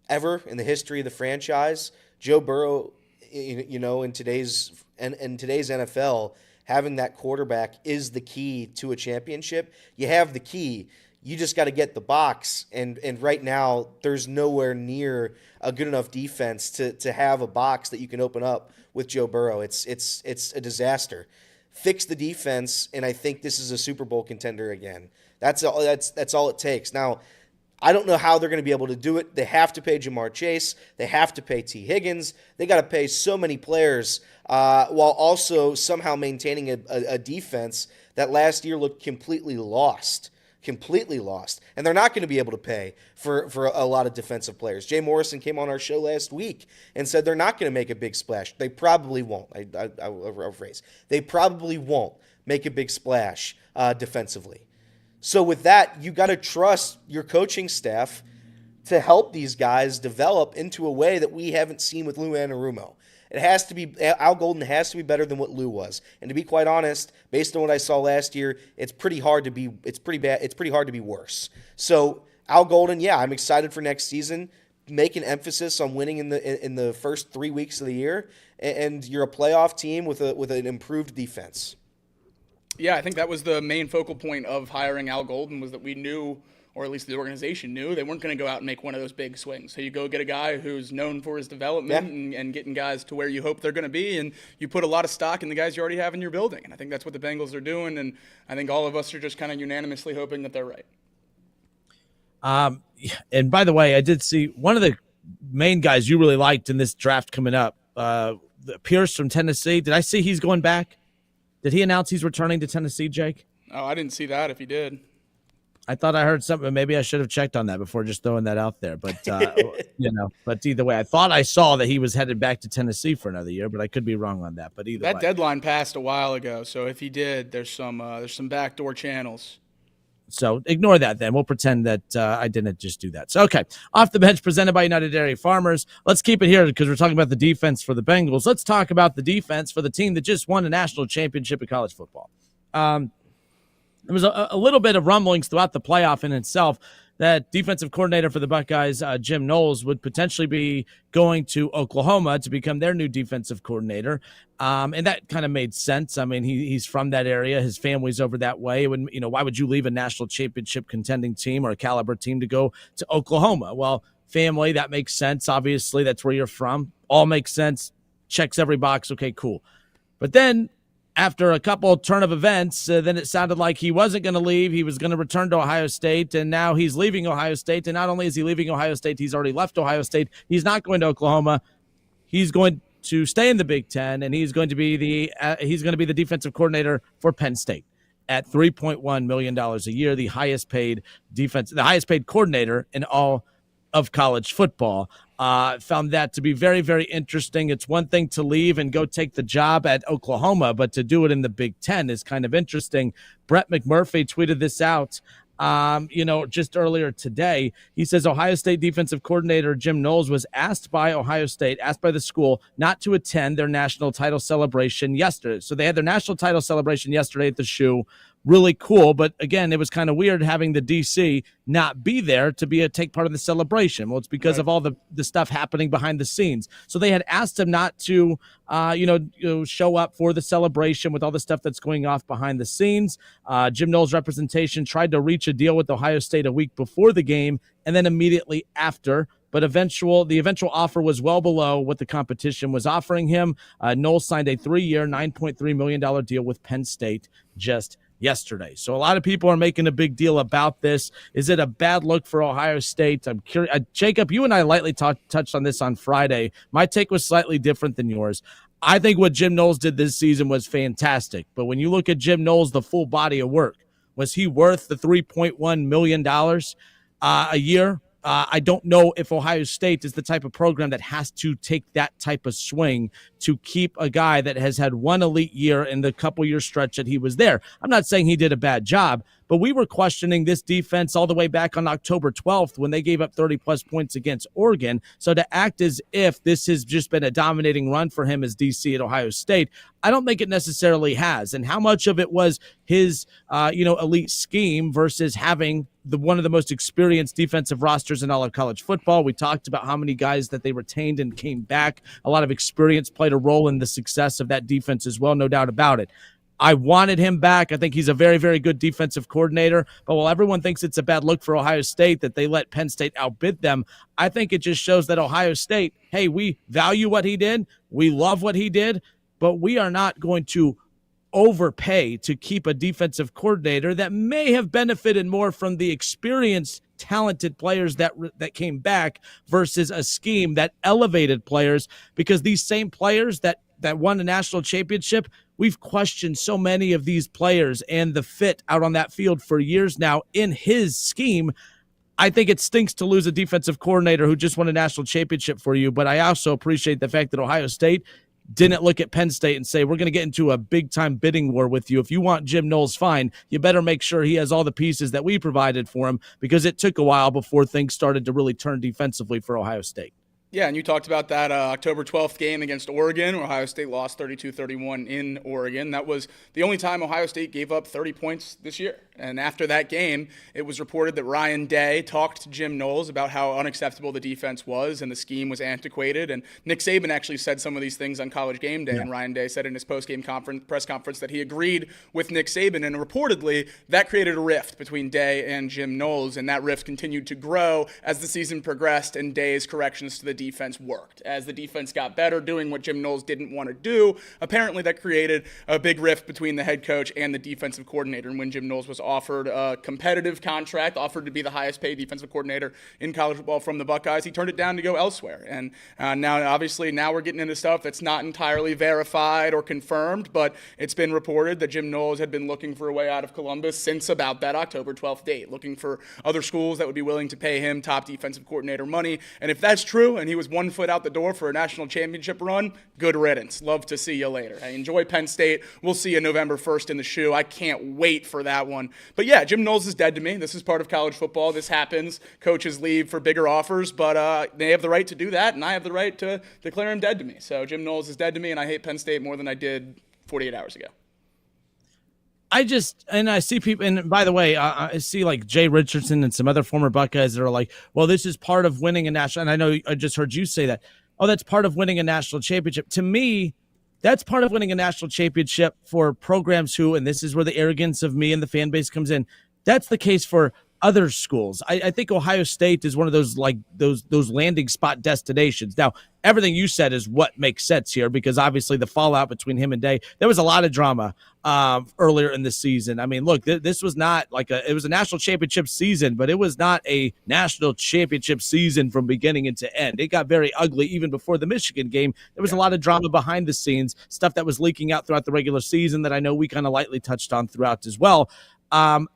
ever in the history of the franchise. Joe Burrow, in today's NFL, having that quarterback is the key to a championship. You have the key. You just got to get the box, and right now there's nowhere near a good enough defense to have a box that you can open up with Joe Burrow. It's a disaster. Fix the defense, and I think this is a Super Bowl contender again. That's all it takes. Now, I don't know how they're going to be able to do it. They have to pay Jamar Chase. They have to pay T. Higgins. They got to pay so many players while also somehow maintaining a defense that last year looked completely lost. And they're not going to be able to pay for a lot of defensive players. Jay Morrison came on our show last week and said they're not going to make a big splash. They probably won't. I'll phrase. They probably won't make a big splash defensively. So with that, you got to trust your coaching staff to help these guys develop into a way that we haven't seen with Lou Anarumo. Al Golden has to be better than what Lou was. And to be quite honest, based on what I saw last year, it's pretty hard to be worse. So Al Golden, yeah, I'm excited for next season. Make an emphasis on winning in the first 3 weeks of the year, and you're a playoff team with an improved defense. Yeah, I think that was the main focal point of hiring Al Golden, was that we knew, or at least the organization knew, they weren't going to go out and make one of those big swings. So you go get a guy who's known for his development and getting guys to where you hope they're going to be, and you put a lot of stock in the guys you already have in your building. And I think that's what the Bengals are doing, and I think all of us are just kind of unanimously hoping that they're right. And by the way, I did see one of the main guys you really liked in this draft coming up, Pierce from Tennessee. Did I see he's going back? Did he announce he's returning to Tennessee, Jake? Oh, I didn't see that if he did. I thought I heard something. Maybe I should have checked on that before just throwing that out there. But, but either way, I thought I saw that he was headed back to Tennessee for another year, but I could be wrong on that. But either way. That deadline passed a while ago, so if he did, there's some backdoor channels. So ignore that then. We'll pretend that I didn't just do that. So, okay. Off the bench presented by United Dairy Farmers. Let's keep it here because we're talking about the defense for the Bengals. Let's talk about the defense for the team that just won a national championship in college football. There was a little bit of rumblings throughout the playoff in itself that defensive coordinator for the Buckeyes, Jim Knowles, would potentially be going to Oklahoma to become their new defensive coordinator. And that kind of made sense. I mean, he's from that area. His family's over that way. Why would you leave a national championship contending team or a caliber team to go to Oklahoma? Well, family, that makes sense. Obviously, that's where you're from. All makes sense. Checks every box. Okay, cool. But then after a couple turn of events, then it sounded like he wasn't going to leave. He was going to return to Ohio State, and now he's leaving Ohio State. And not only is he leaving Ohio State, he's already left Ohio State. He's not going to Oklahoma. He's going to stay in the Big Ten, and he's going to be the defensive coordinator for Penn State at $3.1 million a year, the highest paid coordinator in all of college football. Found that to be very, very interesting. It's one thing to leave and go take the job at Oklahoma, but to do it in the Big Ten is kind of interesting. Brett McMurphy tweeted this out, just earlier today. He says Ohio State defensive coordinator Jim Knowles was asked by the school not to attend their national title celebration yesterday. So they had their national title celebration yesterday at the Shoe. Really cool, but again, it was kind of weird having the DC not be there to take part of the celebration. Well, it's because of all the stuff happening behind the scenes. So they had asked him not to, show up for the celebration with all the stuff that's going off behind the scenes. Jim Knowles' representation tried to reach a deal with Ohio State a week before the game and then immediately after. But the eventual offer was well below what the competition was offering him. Knowles signed a 3-year, $9.3 million deal with Penn State just yesterday. So a lot of people are making a big deal about this. Is it a bad look for Ohio State? I'm curious. Jacob, you and I lightly touched on this on Friday. My take was slightly different than yours. I think what Jim Knowles did this season was fantastic. But when you look at Jim Knowles, the full body of work, was he worth the $3.1 million a year? I don't know if Ohio State is the type of program that has to take that type of swing to keep a guy that has had one elite year in the couple-year stretch that he was there. I'm not saying he did a bad job, but we were questioning this defense all the way back on October 12th when they gave up 30-plus points against Oregon. So to act as if this has just been a dominating run for him as DC at Ohio State, I don't think it necessarily has. And how much of it was his, elite scheme versus having one of the most experienced defensive rosters in all of college football? We talked about how many guys that they retained and came back. A lot of experience played a role in the success of that defense as well, no doubt about it. I wanted him back. I think he's a very, very good defensive coordinator. But while everyone thinks it's a bad look for Ohio State that they let Penn State outbid them, I think it just shows that Ohio State, hey, we value what he did. We love what he did, but we are not going to overpay to keep a defensive coordinator that may have benefited more from the experienced, talented players that came back versus a scheme that elevated players, because these same players that won a national championship, we've questioned so many of these players and the fit out on that field for years now in his scheme. I think it stinks to lose a defensive coordinator who just won a national championship for you, but I also appreciate the fact that Ohio State didn't look at Penn State and say, we're going to get into a big-time bidding war with you. If you want Jim Knowles, fine. You better make sure he has all the pieces that we provided for him, because it took a while before things started to really turn defensively for Ohio State. Yeah, and you talked about that October 12th game against Oregon, where Ohio State lost 32-31 in Oregon. That was the only time Ohio State gave up 30 points this year. And after that game, it was reported that Ryan Day talked to Jim Knowles about how unacceptable the defense was and the scheme was antiquated. And Nick Saban actually said some of these things on College Game Day. Yeah. And Ryan Day said in his post-game press conference that he agreed with Nick Saban. And reportedly, that created a rift between Day and Jim Knowles. And that rift continued to grow as the season progressed and Day's corrections to the defense worked. As the defense got better, doing what Jim Knowles didn't want to do, apparently that created a big rift between the head coach and the defensive coordinator. And when Jim Knowles was offered a competitive contract, offered to be the highest paid defensive coordinator in college football from the Buckeyes, he turned it down to go elsewhere. And now we're getting into stuff that's not entirely verified or confirmed, but it's been reported that Jim Knowles had been looking for a way out of Columbus since about that October 12th date, looking for other schools that would be willing to pay him top defensive coordinator money. And if that's true and he was 1 foot out the door for a national championship run, good riddance. Love to see you later. I enjoy Penn State. We'll see you November 1st in the shoe. I can't wait for that one. But yeah, Jim Knowles is dead to me. This is part of college football. This happens. Coaches leave for bigger offers, but they have the right to do that, and I have the right to declare him dead to me. So Jim Knowles is dead to me, and I hate Penn State more than I did 48 hours ago. I see people, and by the way, I see like Jay Richardson and some other former Buckeyes that are like, well, this is part of winning a national, and I know I just heard you say that. Oh, that's part of winning a national championship. To me, that's part of winning a national championship for programs who, and this is where the arrogance of me and the fan base comes in, that's the case for other schools. I think Ohio State is one of those like those landing spot destinations. Now, everything you said is what makes sense here, because obviously the fallout between him and Day, there was a lot of drama earlier in the season. I mean, look, this was not like it was a national championship season, but it was not a national championship season from beginning into end. It got very ugly even before the Michigan game. There was a lot of drama behind the scenes, stuff that was leaking out throughout the regular season that I know we kind of lightly touched on throughout as well.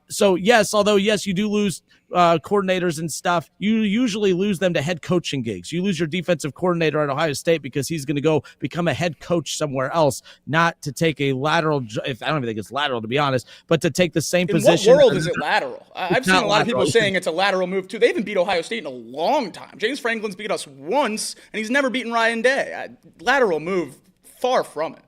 So yes, although yes, you do lose coordinators and stuff, you usually lose them to head coaching gigs. You lose your defensive coordinator at Ohio State because he's going to go become a head coach somewhere else, not to take a lateral, if I don't even think it's lateral to be honest, but to take the same position. In what world is it lateral? I've seen a lot of people saying it's a lateral move too. They haven't beat Ohio State in a long time. James Franklin's beat us once, and he's never beaten Ryan Day. Lateral move, far from it.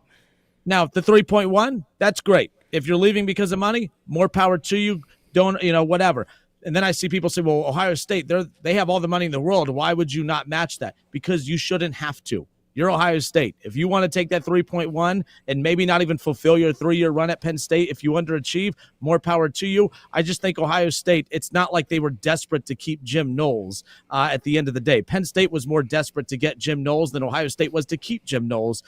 Now, the 3.1, that's great. If you're leaving because of money, more power to you. Don't, whatever. And then I see people say, well, Ohio State, they have all the money in the world. Why would you not match that? Because you shouldn't have to. You're Ohio State. If you want to take that 3.1 and maybe not even fulfill your 3-year run at Penn State, if you underachieve, more power to you. I just think Ohio State, it's not like they were desperate to keep Jim Knowles at the end of the day. Penn State was more desperate to get Jim Knowles than Ohio State was to keep Jim Knowles.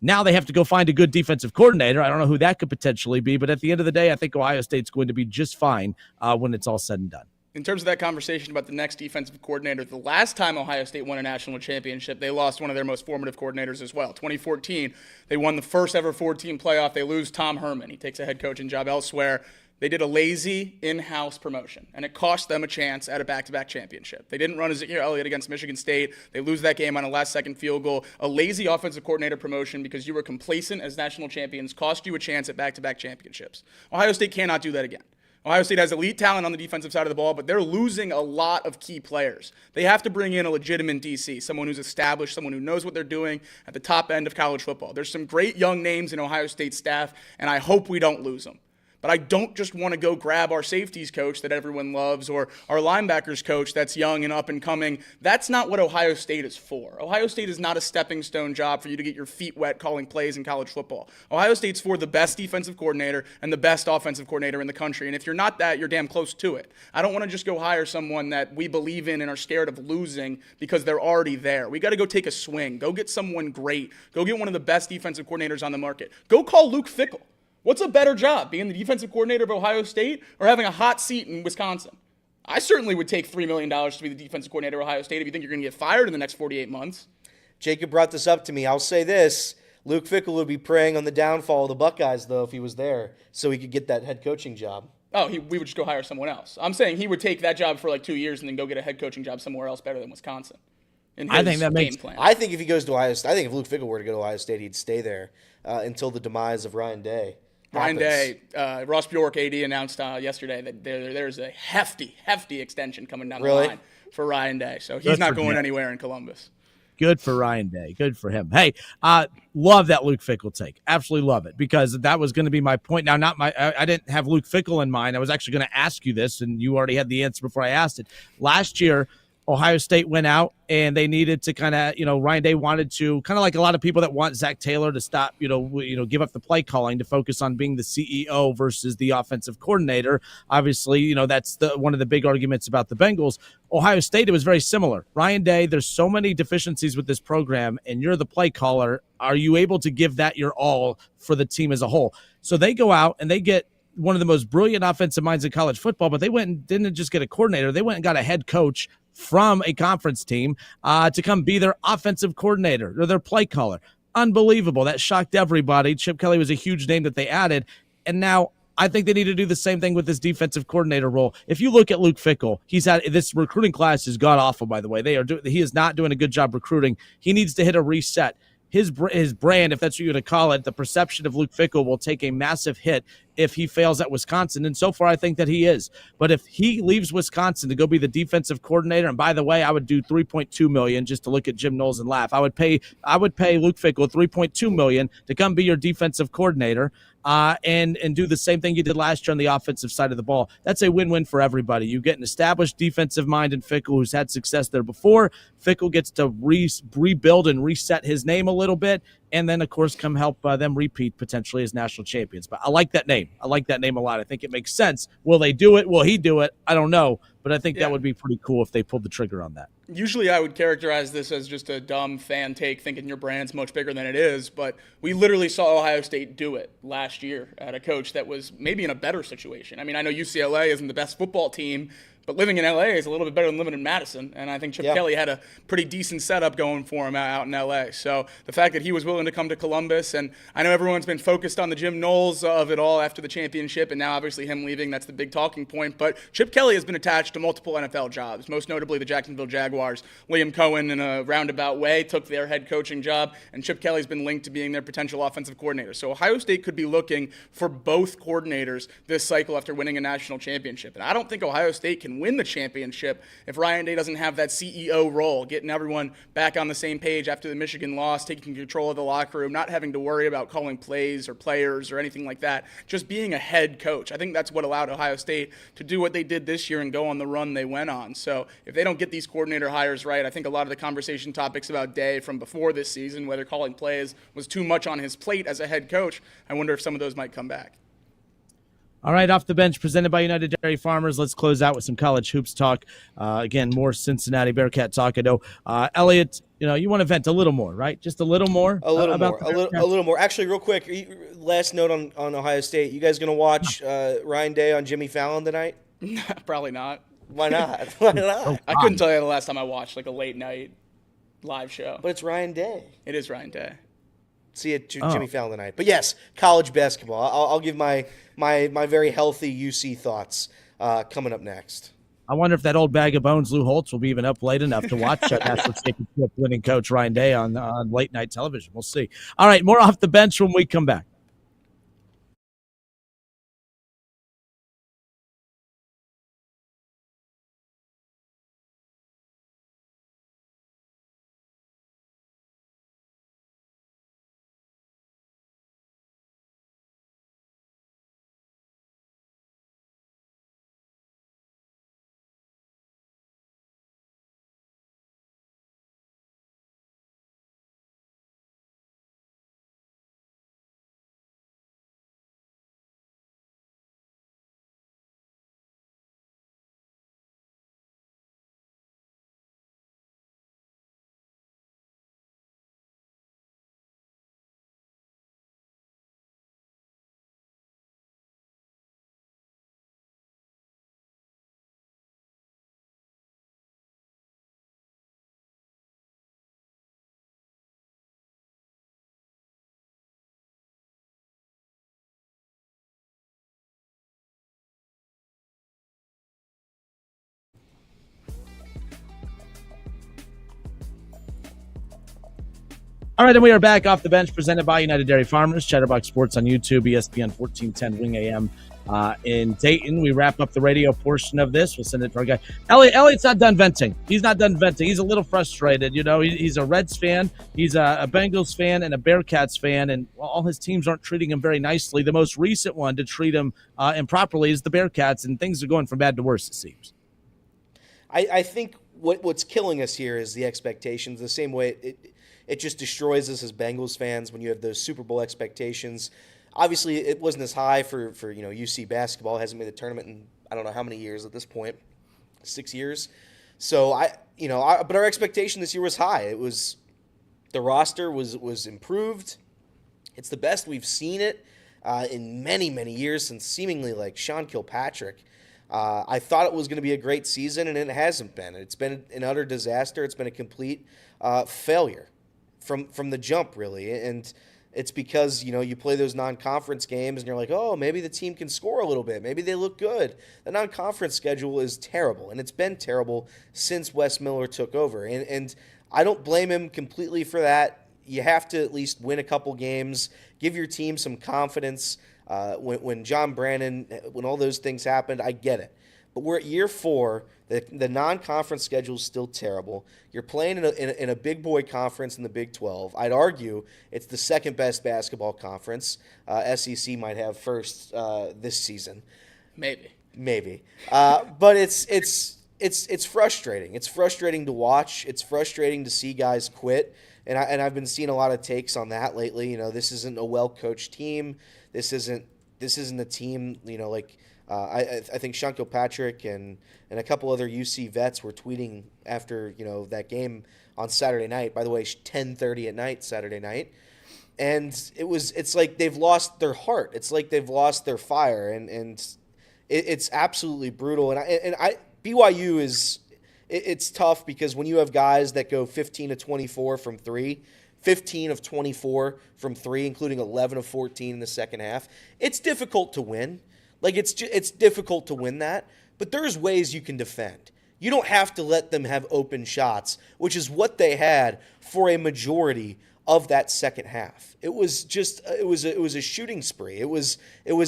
Now they have to go find a good defensive coordinator. I don't know who that could potentially be, but at the end of the day, I think Ohio State's going to be just fine when it's all said and done. In terms of that conversation about the next defensive coordinator, the last time Ohio State won a national championship, they lost one of their most formative coordinators as well. 2014, they won the first ever 4-team playoff. They lose Tom Herman. He takes a head coaching job elsewhere. They did a lazy in-house promotion, and it cost them a chance at a back-to-back championship. They didn't run Ezekiel Elliott against Michigan State. They lose that game on a last-second field goal. A lazy offensive coordinator promotion because you were complacent as national champions cost you a chance at back-to-back championships. Ohio State cannot do that again. Ohio State has elite talent on the defensive side of the ball, but they're losing a lot of key players. They have to bring in a legitimate DC, someone who's established, someone who knows what they're doing at the top end of college football. There's some great young names in Ohio State staff, and I hope we don't lose them. But I don't just want to go grab our safeties coach that everyone loves or our linebackers coach that's young and up and coming. That's not what Ohio State is for. Ohio State is not a stepping stone job for you to get your feet wet calling plays in college football. Ohio State's for the best defensive coordinator and the best offensive coordinator in the country. And if you're not that, you're damn close to it. I don't want to just go hire someone that we believe in and are scared of losing because they're already there. We got to go take a swing. Go get someone great. Go get one of the best defensive coordinators on the market. Go call Luke Fickell. What's a better job, being the defensive coordinator of Ohio State or having a hot seat in Wisconsin? I certainly would take $3 million to be the defensive coordinator of Ohio State if you think you're going to get fired in the next 48 months. Jacob brought this up to me. I'll say this. Luke Fickell would be preying on the downfall of the Buckeyes, though, if he was there, so he could get that head coaching job. Oh, we would just go hire someone else. I'm saying he would take that job for like 2 years and then go get a head coaching job somewhere else better than Wisconsin. I think that makes plan. I think if he goes to Ohio State, I think if Luke Fickell were to go to Ohio State, he'd stay there until the demise of Ryan Day. Ryan Day, Ross Bjork, AD, announced yesterday that there's a hefty extension coming down the line for Ryan Day. So he's not going anywhere in Columbus. Good for Ryan Day. Good for him. Hey, love that Luke Fickell take. Absolutely love it, because that was going to be my point. Now, I didn't have Luke Fickell in mind. I was actually going to ask you this, and you already had the answer before I asked it. Last year, Ohio State went out and they needed to kind of, Ryan Day wanted to kind of like a lot of people that want Zach Taylor to stop, give up the play calling to focus on being the CEO versus the offensive coordinator. Obviously, that's one of the big arguments about the Bengals. Ohio State, it was very similar. Ryan Day, there's so many deficiencies with this program, and you're the play caller. Are you able to give that your all for the team as a whole? So they go out and they get one of the most brilliant offensive minds in college football, but they went and didn't just get a coordinator. They went and got a head coach from a conference team to come be their offensive coordinator or their play caller. Unbelievable. That shocked everybody. Chip Kelly was a huge name that they added. And now I think they need to do the same thing with this defensive coordinator role. If you look at Luke Fickell, this recruiting class is god awful, by the way. He is not doing a good job recruiting. He needs to hit a reset. His brand, if that's what you're going to call it, the perception of Luke Fickell will take a massive hit if he fails at Wisconsin. And so far, I think that he is. But if he leaves Wisconsin to go be the defensive coordinator, and by the way, I would do $3.2 million just to look at Jim Knowles and laugh. I would pay Luke Fickell $3.2 million to come be your defensive coordinator. And do the same thing you did last year on the offensive side of the ball. That's a win-win for everybody. You get an established defensive mind in Fickell who's had success there before. Fickell gets to rebuild and reset his name a little bit, and then, of course, come help them repeat potentially as national champions. But I like that name. I like that name a lot. I think it makes sense. Will they do it? Will he do it? I don't know. But I think that would be pretty cool if they pulled the trigger on that. Usually I would characterize this as just a dumb fan take, thinking your brand's much bigger than it is, but we literally saw Ohio State do it last year at a coach that was maybe in a better situation. I mean, I know UCLA isn't the best football team, but living in LA is a little bit better than living in Madison, and I think Chip Kelly had a pretty decent setup going for him out in LA. So the fact that he was willing to come to Columbus, and I know everyone's been focused on the Jim Knowles of it all after the championship, and now obviously him leaving, that's the big talking point. But Chip Kelly has been attached to multiple NFL jobs, most notably the Jacksonville Jaguars. Liam Cohen, in a roundabout way, took their head coaching job, and Chip Kelly's been linked to being their potential offensive coordinator. So Ohio State could be looking for both coordinators this cycle after winning a national championship. And I don't think Ohio State can win the championship if Ryan Day doesn't have that CEO role, getting everyone back on the same page after the Michigan loss, taking control of the locker room, not having to worry about calling plays or players or anything like that, just being a head coach. I think that's what allowed Ohio State to do what they did this year and go on the run they went on. So if they don't get these coordinator hires right, I think a lot of the conversation topics about Day from before this season, whether calling plays was too much on his plate as a head coach, I wonder if some of those might come back. All right, Off the Bench, presented by United Dairy Farmers. Let's close out with some college hoops talk. Again, more Cincinnati Bearcat talk. I know, Elliot, you want to vent a little more, right? Just a little more? A little more. Actually, real quick, last note on Ohio State. You guys going to watch Ryan Day on Jimmy Fallon tonight? Probably not. Why not? Why not? I couldn't tell you the last time I watched like a late night live show. But it's Ryan Day. It is Ryan Day. See it Jimmy Fallon tonight. But yes, college basketball. I'll give my very healthy UC thoughts coming up next. I wonder if that old bag of bones, Lou Holtz, will be even up late enough to watch national championship winning coach Ryan Day on late night television. We'll see. All right, more Off the Bench when we come back. All right, and we are back Off the Bench, presented by United Dairy Farmers, Chatterbox Sports on YouTube, ESPN 1410 Wing AM in Dayton. We wrap up the radio portion of this. We'll send it to our guy. Elliot's not done venting. He's not done venting. He's a little frustrated. He's a Reds fan. He's a Bengals fan and a Bearcats fan, and all his teams aren't treating him very nicely. The most recent one to treat him improperly is the Bearcats, and things are going from bad to worse, it seems. I think what's killing us here is the expectations. The same way it just destroys us as Bengals fans when you have those Super Bowl expectations. Obviously, it wasn't as high for UC basketball. It hasn't made the tournament in I don't know how many years at this point, 6 years. So but our expectation this year was high. It was the roster was improved. It's the best we've seen it in many, many years since seemingly like Sean Kilpatrick. I thought it was going to be a great season, and it hasn't been. It's been an utter disaster. It's been a complete failure from the jump, really. And it's because, you play those non-conference games, and you're like, oh, maybe the team can score a little bit. Maybe they look good. The non-conference schedule is terrible, and it's been terrible since Wes Miller took over. And I don't blame him completely for that. You have to at least win a couple games, give your team some confidence. When John Brannon, when all those things happened, I get it. But we're at year 4. The non-conference schedule is still terrible. You're playing in a big boy conference in the Big 12. I'd argue it's the second best basketball conference. SEC might have first this season. Maybe. But it's frustrating. It's frustrating to watch. It's frustrating to see guys quit. And I've been seeing a lot of takes on that lately. This isn't a well-coached team. This isn't a team, I think Sean Kilpatrick and a couple other UC vets were tweeting after, that game on Saturday night. By the way, 10:30 at night, Saturday night. And it's like they've lost their heart. It's like they've lost their fire. And it's absolutely brutal. And BYU it's tough because when you have guys that go 15 of 24 from 3, 15 of 24 from 3, including 11 of 14 in the second half, it's difficult to win. It's difficult to win that, but there's ways you can defend. You don't have to let them have open shots, which is what they had for a majority of that second half. It was a shooting spree. It was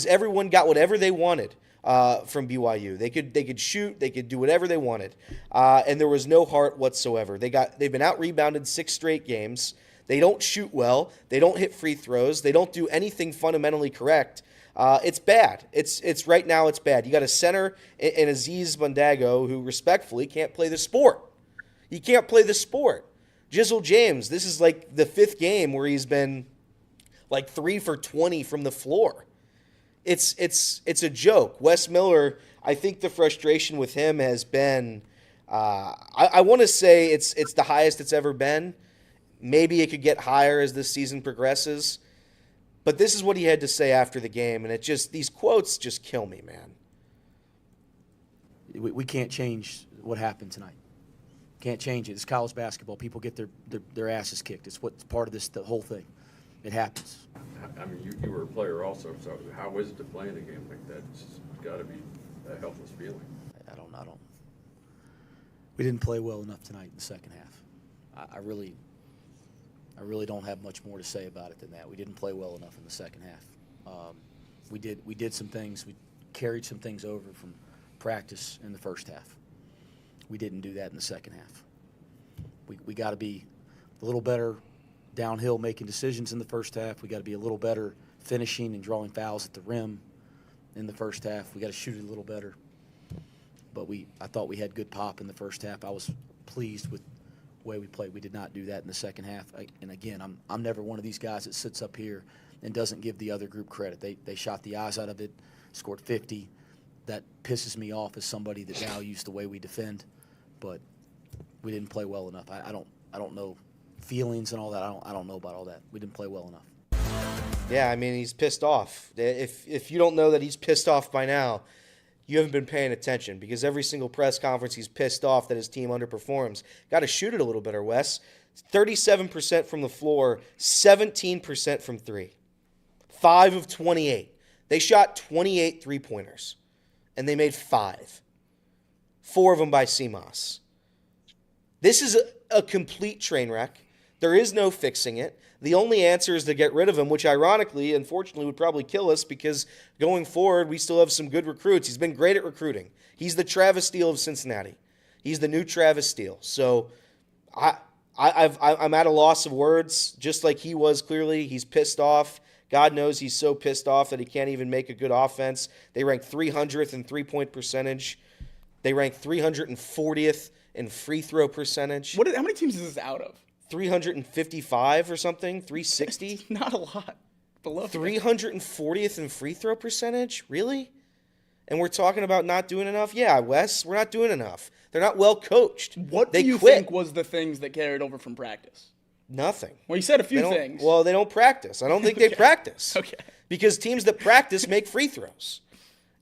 everyone got whatever they wanted from BYU. They could shoot, they could do whatever they wanted, and there was no heart whatsoever. They've been out rebounded 6 straight games. They don't shoot well. They don't hit free throws. They don't do anything fundamentally correct. It's bad. It's right now it's bad. You got a center in Aziz Bandago who respectfully can't play the sport. He can't play the sport. Jizzle James, this is like the 5th game where he's been like 3 for 20 from the floor. It's a joke. Wes Miller, I think the frustration with him has been, I want to say it's the highest it's ever been. Maybe it could get higher as this season progresses. But this is what he had to say after the game, and these quotes just kill me, man. We can't change what happened tonight. Can't change it. It's college basketball. People get their asses kicked. It's what's part of the whole thing. It happens. I mean, you were a player also, so how is it to play in a game like that? It's got to be a helpless feeling. I don't. We didn't play well enough tonight in the second half. I really don't have much more to say about it than that. We didn't play well enough in the second half. We did some things. We carried some things over from practice in the first half. We didn't do that in the second half. We got to be a little better downhill making decisions in the first half. We got to be a little better finishing and drawing fouls at the rim in the first half. We got to shoot it a little better. But I thought we had good pop in the first half. I was pleased with the way we played. We did not do that in the second half. And again, I'm never one of these guys that sits up here and doesn't give the other group credit. They shot the eyes out of it, scored 50. That pisses me off as somebody that values the way we defend. But we didn't play well enough. I don't know feelings and all that. I don't know about all that. We didn't play well enough. Yeah, I mean, he's pissed off. If you don't know that he's pissed off by now, you haven't been paying attention, because every single press conference he's pissed off that his team underperforms. Got to shoot it a little better, Wes. 37% from the floor, 17% from 3. 5 of 28. They shot 28 three-pointers, and they made 5. 4 of them by CMOS. This is a complete train wreck. There is no fixing it. The only answer is to get rid of him, which ironically, unfortunately, would probably kill us, because going forward, we still have some good recruits. He's been great at recruiting. He's the Travis Steele of Cincinnati. He's the new Travis Steele. So I'm at a loss of words, just like he was clearly. He's pissed off. God knows he's so pissed off that he can't even make a good offense. They rank 300th in three-point percentage. They rank 340th in free throw percentage. How many teams is this out of? 355 or something, 360. Not a lot. Below 340th in free throw percentage? Really? And we're talking about not doing enough? Yeah, Wes, we're not doing enough. They're not well coached. What they do you quit. think was the things that carried over from practice? Nothing. Well, you said a few things. Well, they don't practice. I don't think they practice. Okay. Because teams that practice make free throws.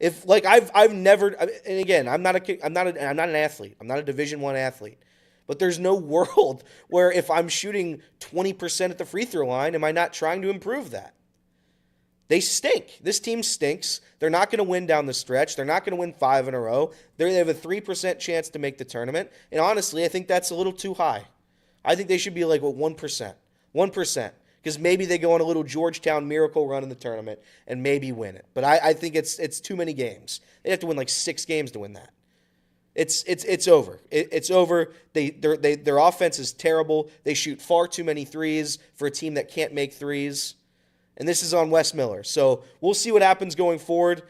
If like I've never, and again, I'm not an athlete. I'm not a Division I athlete. But there's no world where if I'm shooting 20% at the free throw line, am I not trying to improve that? They stink. This team stinks. They're not going to win down the stretch. They're not going to win 5 in a row. They have a 3% chance to make the tournament. And honestly, I think that's a little too high. I think they should be like 1%. 1%. Because maybe they go on a little Georgetown miracle run in the tournament and maybe win it. But I think it's too many games. They have to win like 6 games to win that. It's over. It's over. Their offense is terrible. They shoot far too many threes for a team that can't make threes. And this is on Wes Miller. So we'll see what happens going forward.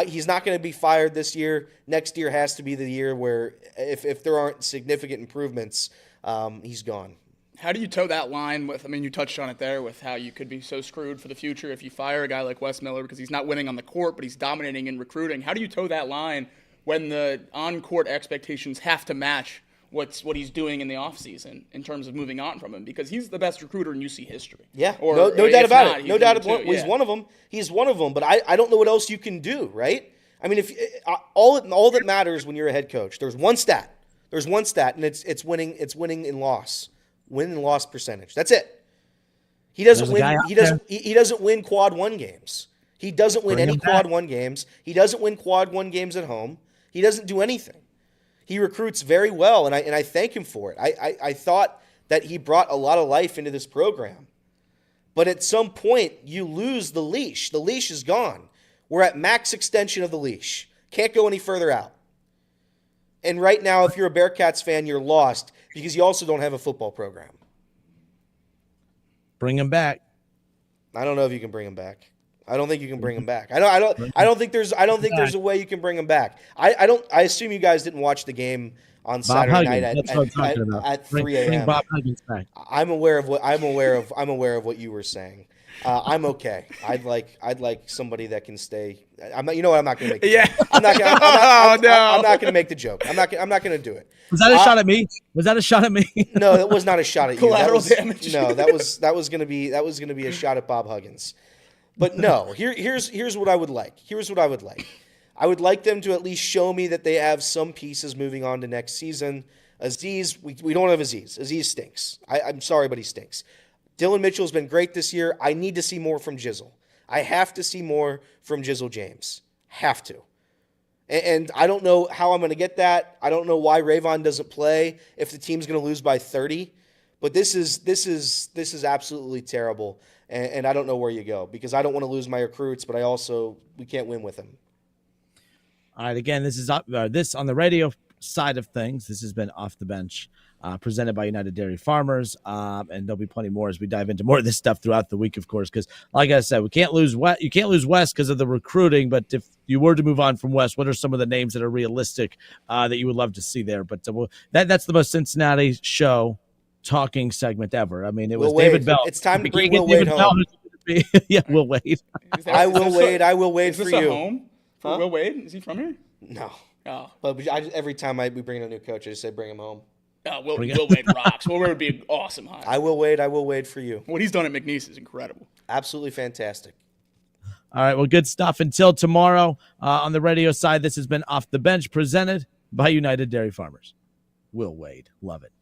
He's not going to be fired this year. Next year has to be the year where if there aren't significant improvements, he's gone. How do you toe that line with, I mean, you touched on it there with how you could be so screwed for the future if you fire a guy like Wes Miller because he's not winning on the court, but he's dominating in recruiting. How do you toe that line when the on-court expectations have to match what he's doing in the offseason in terms of moving on from him? Because he's the best recruiter in UC history. Yeah, no doubt about it. No doubt about it. He's one of them. He's one of them, but I don't know what else you can do, right? I mean, if all that matters when you're a head coach, there's one stat. There's one stat, and it's winning in loss. Win and loss percentage. That's it. He doesn't win. He doesn't win quad 1 games. He doesn't win any quad 1 games. He doesn't win quad 1 games at home. He doesn't do anything. He recruits very well, and I thank him for it. I thought that he brought a lot of life into this program. But at some point, you lose the leash. The leash is gone. We're at max extension of the leash. Can't go any further out. And right now, if you're a Bearcats fan, you're lost because you also don't have a football program. Bring him back. I don't know if you can bring him back. I don't think you can bring him back. I don't think there's a way you can bring him back. I assume you guys didn't watch the game on Saturday night at 3 a.m. Bob Huggins back. I'm aware of what you were saying. I'm okay. I'd like somebody that can stay. I'm not. You know what? I'm not going to make. I'm not going to make the joke. I'm not going to do it. Was that a shot at me? Was that a shot at me? No, that was not a shot at you. Collateral damage. No, that was going to be a shot at Bob Huggins. But no, here's what I would like. I would like them to at least show me that they have some pieces moving on to next season. Aziz, we don't have Aziz. Aziz stinks. I'm sorry, but he stinks. Dylan Mitchell's been great this year. I need to see more from Jizzle. I have to see more from Jizzle James. Have to. And I don't know how I'm going to get that. I don't know why Rayvon doesn't play if the team's going to lose by 30. But this is absolutely terrible. And I don't know where you go because I don't want to lose my recruits, but we can't win with them. All right, again, this is this on the radio side of things. This has been Off the Bench, presented by United Dairy Farmers, and there'll be plenty more as we dive into more of this stuff throughout the week, of course. Because, like I said, you can't lose West because of the recruiting. But if you were to move on from West, what are some of the names that are realistic that you would love to see there? But that's the most Cincinnati show talking segment ever. I mean, it was David Bell. It's time to bring Will Wade home. Yeah, Will Wade. I will wait for you. Is this a home for Will Wade? Is he from here? No. Oh. But every time we bring in a new coach, I just say bring him home. Oh, Will Wade rocks. Will Wade would be an awesome hire. I will wait for you. What he's done at McNeese is incredible. Absolutely fantastic. All right, well, good stuff. Until tomorrow on the radio side, this has been Off the Bench, presented by United Dairy Farmers. Will Wade. Love it.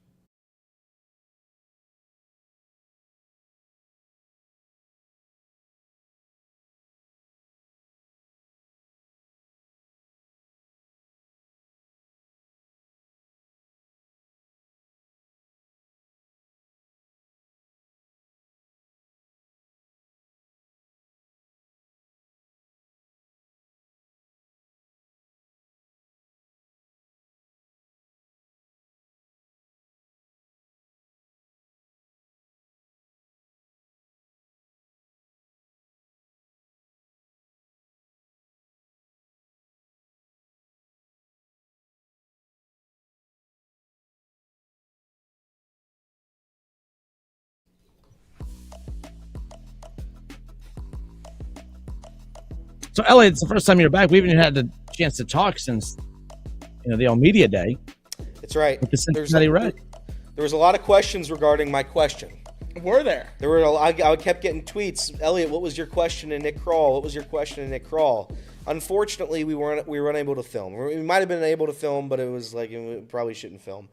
So, Elliot, it's the first time you're back. We haven't even had the chance to talk since the old media day. That's right. With the Cincinnati Reds. There was a lot of questions regarding my question. Were there? I kept getting tweets. Elliot, what was your question to Nick Kroll? What was your question to Nick Kroll? Unfortunately, we were unable to film. We might have been able to film, but it was like we probably shouldn't film.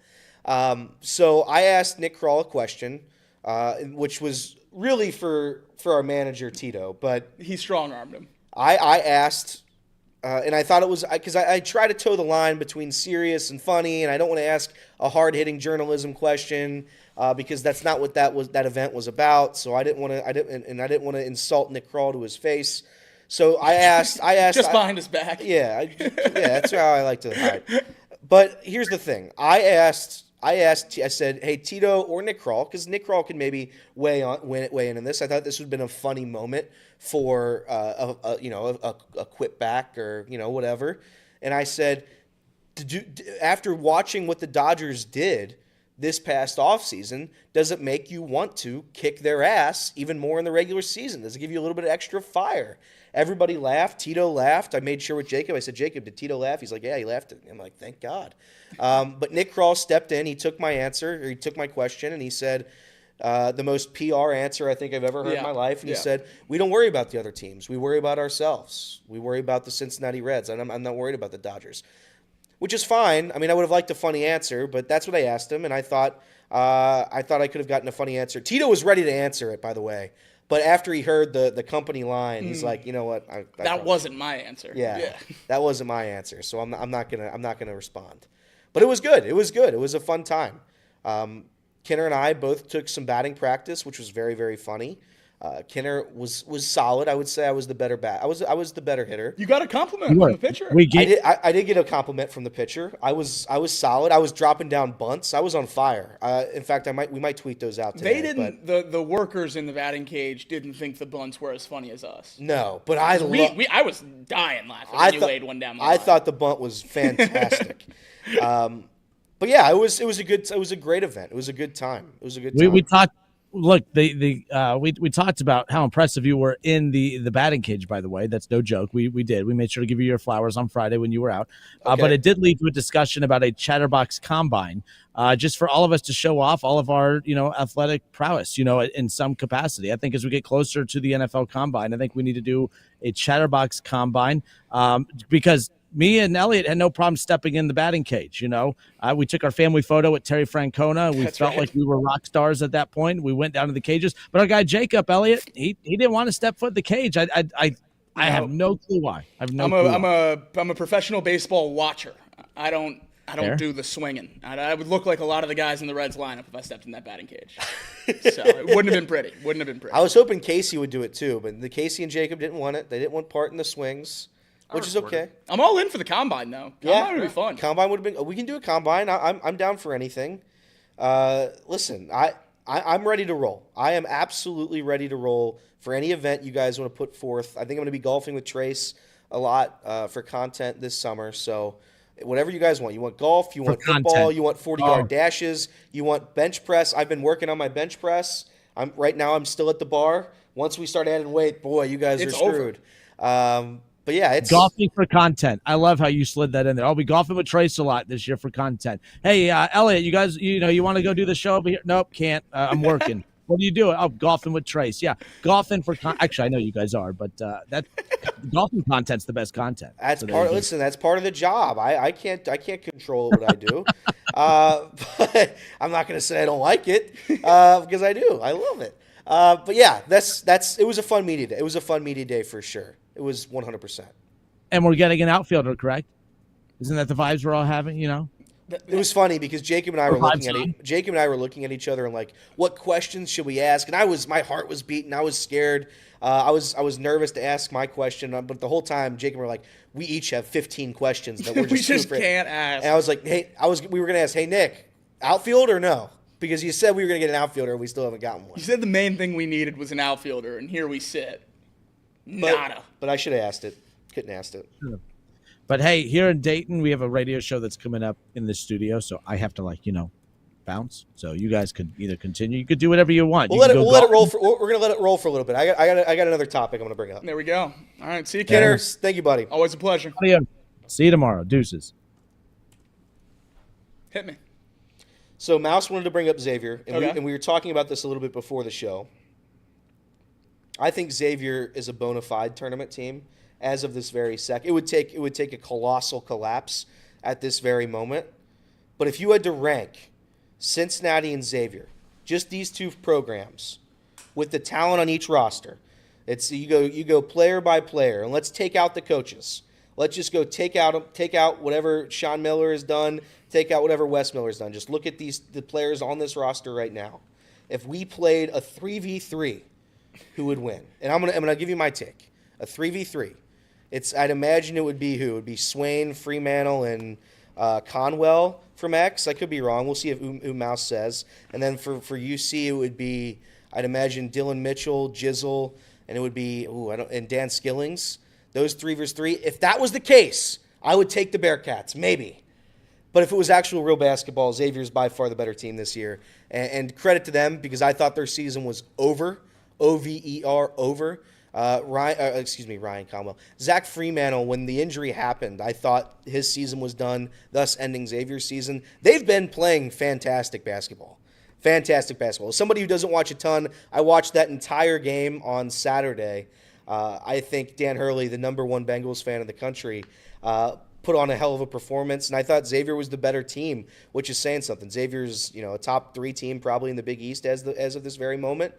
So I asked Nick Kroll a question, which was really for our manager Tito, but he strong-armed him. I asked, and I thought it was because I try to toe the line between serious and funny, and I don't want to ask a hard-hitting journalism question because that's not what that event was about. So I didn't want to insult Nick Kroll to his face. So I asked just behind his back. Yeah, that's how I like to hide. But here's the thing: I said, hey, Tito or Nick Kroll, because Nick Kroll can maybe weigh in on this. I thought this would have been a funny moment for a quit back or whatever. And I said, after watching what the Dodgers did this past offseason, does it make you want to kick their ass even more in the regular season? Does it give you a little bit of extra fire? Everybody laughed. Tito laughed. I made sure with Jacob. I said, Jacob, did Tito laugh? He's like, yeah, he laughed. I'm like, thank God. But Nick Kroll stepped in. He took my answer, or he took my question, and he said the most PR answer I think I've ever heard in my life. And he said, we don't worry about the other teams. We worry about ourselves. We worry about the Cincinnati Reds. And I'm not worried about the Dodgers, which is fine. I mean, I would have liked a funny answer, but that's what I asked him, and I thought I could have gotten a funny answer. Tito was ready to answer it, by the way. But after he heard the company line, he's like, you know what? That wasn't my answer. Yeah, that wasn't my answer. So I'm not gonna respond. But it was good. It was good. It was a fun time. Kinner and I both took some batting practice, which was very, very funny. Kinner was solid. I would say I was the better bat. I was the better hitter. You got a compliment from the pitcher. I did get a compliment from the pitcher. I was solid. I was dropping down bunts. I was on fire. In fact, we might tweet those out today. They didn't. The workers in the batting cage didn't think the bunts were as funny as us. No, but I was dying laughing when you laid one down. I thought the bunt was fantastic. But yeah, it was a great event. It was a good time. It was a good time. We talked. Look, we talked about how impressive you were in the batting cage. By the way, that's no joke. We did. We made sure to give you your flowers on Friday when you were out. Okay. But it did lead to a discussion about a Chatterbox combine, just for all of us to show off all of our athletic prowess, in some capacity. I think as we get closer to the NFL combine, I think we need to do a Chatterbox combine because me and Elliot had no problem stepping in the batting cage. We took our family photo at Terry Francona. We felt like we were rock stars at that point. We went down to the cages, but our guy Jacob Elliott, he didn't want to step foot in the cage. I have no clue why. I'm a professional baseball watcher. I don't do the swinging. I would look like a lot of the guys in the Reds lineup if I stepped in that batting cage. So it wouldn't have been pretty. I was hoping Casey would do it too, but the Casey and Jacob didn't want it. They didn't want part in the swings. Which is okay. I'm all in for the combine, though. Combine would be fun. Combine would have been. We can do a combine. I'm down for anything. Listen, I'm ready to roll. I am absolutely ready to roll for any event you guys want to put forth. I think I'm going to be golfing with Trace a lot for content this summer. So whatever you guys want. You want golf. You want football. You want 40-yard dashes. You want bench press. I've been working on my bench press. Right now I'm still at the bar. Once we start adding weight, boy, you guys are screwed. But yeah, it's golfing for content. I love how you slid that in there. I'll be golfing with Trace a lot this year for content. Hey, Elliot, you guys, you want to go do the show over here? Nope, can't. I'm working. What are you doing? Oh, golfing with Trace. Yeah, golfing for actually, I know you guys are, but that golfing content's the best content. That's part. Listen, that's part of the job. I can't control what I do. But I'm not going to say I don't like it because I do. I love it. But yeah, that's. It was a fun media day. It was a fun media day for sure. It was 100%. And we're getting an outfielder, correct? Isn't that the vibes we're all having? It was funny because Jacob and I were looking at each other and like, what questions should we ask? And my heart was beating. I was scared. I was nervous to ask my question, but the whole time Jacob were like, we each have 15 questions that we're just can't ask. And I was like, we were gonna ask, hey Nick, outfield or no? Because you said we were gonna get an outfielder, and we still haven't gotten one. You said the main thing we needed was an outfielder, and here we sit. Nada. But I should have asked it. Couldn't ask it. Sure. But hey, here in Dayton, we have a radio show that's coming up in the studio, so I have to bounce. So you guys could either continue. You could do whatever you want. We'll let it roll. We're going to let it roll for a little bit. I got another topic I'm going to bring up. There we go. All right. See you, Kenner. Kenner. Thank you, buddy. Always a pleasure. See you tomorrow. Deuces. Hit me. So Mouse wanted to bring up Xavier, and, Okay. we were talking about this a little bit before the show. I think Xavier is a bona fide tournament team as of this very second. It would take a colossal collapse at this very moment. But if you had to rank Cincinnati and Xavier, just these two programs, with the talent on each roster, you go player by player, and let's take out the coaches. Let's just go take out whatever Sean Miller has done, take out whatever Wes Miller has done. Just look at the players on this roster right now. If we played a 3v3, who would win? And I'm gonna give you my take. A 3v3. I'd imagine it would be who? It would be Swain, Fremantle, and Conwell from X. I could be wrong. We'll see who Mouse says. And then for UC, it would be, I'd imagine, Dylan Mitchell, Jizzle, and it would be and Dan Skillings. Those 3v3. If that was the case, I would take the Bearcats, maybe. But if it was actual real basketball, Xavier's by far the better team this year. And credit to them, because I thought their season was over. O-V-E-R, over. Ryan Conwell. Zach Fremantle, when the injury happened, I thought his season was done, thus ending Xavier's season. They've been playing fantastic basketball. Fantastic basketball. As somebody who doesn't watch a ton, I watched that entire game on Saturday. I think Dan Hurley, the number one Bengals fan in the country, put on a hell of a performance, and I thought Xavier was the better team, which is saying something. Xavier's a top 3 team probably in the Big East as of this very moment.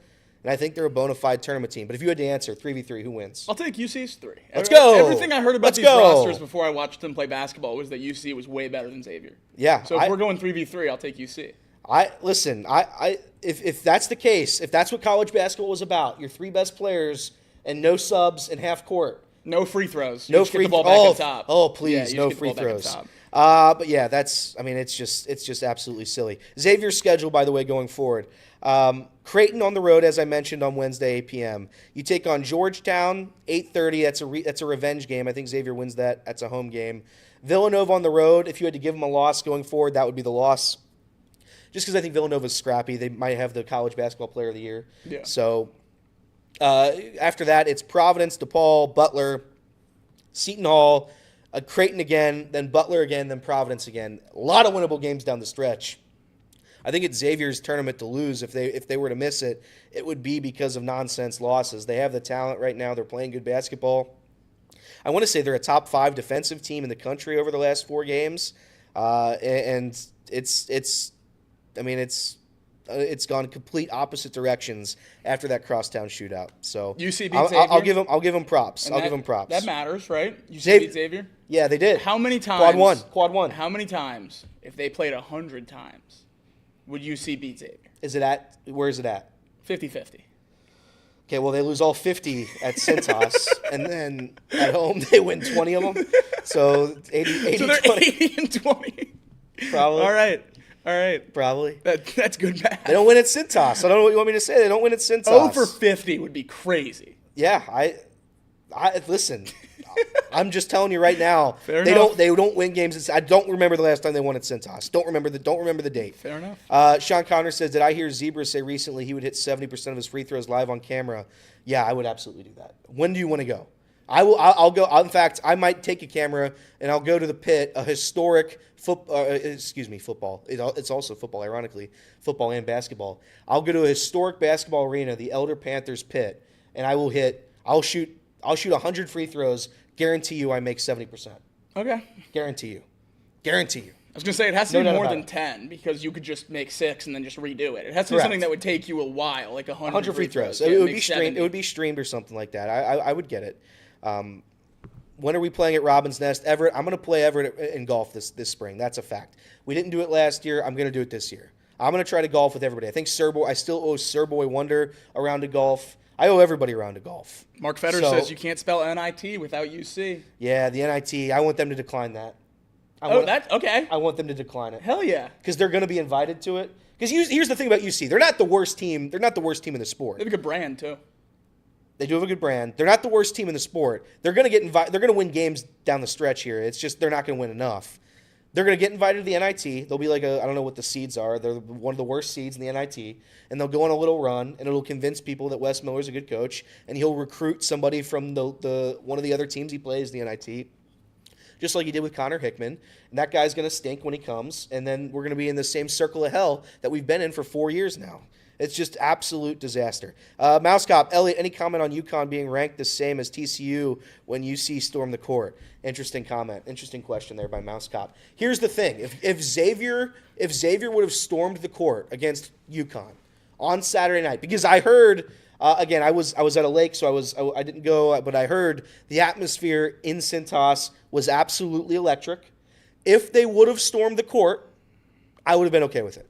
And I think they're a bona fide tournament team. But if you had to answer 3v3, who wins? I'll take UC's 3. Let's go. Everything I heard about these rosters before I watched them play basketball was that UC was way better than Xavier. Yeah. So if we're going 3v3, I'll take UC. If that's the case, if that's what college basketball was about, your 3 best players and no subs and half court. No free throws. No just free get the ball back at top. Oh, please, Yeah, no free throws. But yeah, it's just absolutely silly. Xavier's schedule, by the way, going forward. Creighton on the road, as I mentioned, on Wednesday, 8 p.m. You take on Georgetown, 8:30. That's a revenge game. I think Xavier wins that. That's a home game. Villanova on the road. If you had to give them a loss going forward, that would be the loss. Just because I think Villanova's scrappy. They might have the college basketball player of the year. Yeah. So after that, it's Providence, DePaul, Butler, Seton Hall, Creighton again, then Butler again, then Providence again. A lot of winnable games down the stretch. I think it's Xavier's tournament to lose. If they were to miss it, it would be because of nonsense losses. They have the talent right now. They're playing good basketball. I want to say they're a top 5 defensive team in the country over the last 4 games, and it's gone complete opposite directions after that crosstown shootout. So UC beat Xavier. I'll give them props. I'll give them props. That matters, right? UC beat Xavier. Yeah, they did. How many times? Quad one. How many times, if they played 100 times, would UC beat Xavier? Where is it at? 50-50. Okay, well, they lose all 50 at Cintas, and then at home they win 20 of them. So 80 so they're 20. 80 and 20. Probably. All right. Probably. That's good math. They don't win at Cintas. I don't know what you want me to say. They don't win at Cintas. Over 50 would be crazy. Yeah, I listen. I'm just telling you right now. Fair enough. They don't win games. I don't remember the last time they won at Cintas. Don't remember the date. Fair enough. Sean Connor says, did I hear Zebra say recently he would hit 70% of his free throws live on camera? Yeah, I would absolutely do that. When do you want to go? I'll go. In fact, I might take a camera and I'll go to the pit, a historic football. It's also football, ironically, football and basketball. I'll go to a historic basketball arena, the Elder Panthers pit, and I'll shoot 100 free throws. Guarantee you I make 70%. Okay. Guarantee you. I was going to say, it has to No be doubt more about than it. 10 because you could just make 6 and then just redo it. It has to be Correct. something that would take you a while, like 100 free throws. Yeah, It would make be 70. streamed. It would be streamed or something like that. I would get it. When are we playing at Robin's Nest? Everett. I'm going to play Everett in golf this spring. That's a fact. We didn't do it last year. I'm going to do it this year. I'm going to try to golf with everybody. I think I still owe Sir Boy Wonder a round of golf. I owe everybody a round of golf. Mark Fetter says you can't spell NIT without UC. Yeah, the NIT. I want them to decline that. Okay. I want them to decline it. Hell yeah. Because they're going to be invited to it. Because here's the thing about UC. They're not the worst team. They're not the worst team in the sport. They have a good brand, too. They do have a good brand. They're not the worst team in the sport. They're going to get invited. They're going to win games down the stretch here. It's just they're not going to win enough. They're going to get invited to the NIT. They'll be like I don't know what the seeds are. They're one of the worst seeds in the NIT. And they'll go on a little run, and it'll convince people that Wes Miller's a good coach, and he'll recruit somebody from the one of the other teams he plays in the NIT, just like he did with Connor Hickman. And that guy's going to stink when he comes, and then we're going to be in the same circle of hell that we've been in for 4 years now. It's just absolute disaster. Mouse Cop, Elliot, any comment on UConn being ranked the same as TCU when UC stormed the court? Interesting comment. Interesting question there by Mouse Cop. Here's the thing. If Xavier would have stormed the court against UConn on Saturday night, because I heard, again, I was at a lake, so I didn't go, but I heard the atmosphere in Cintas was absolutely electric. If they would have stormed the court, I would have been okay with it.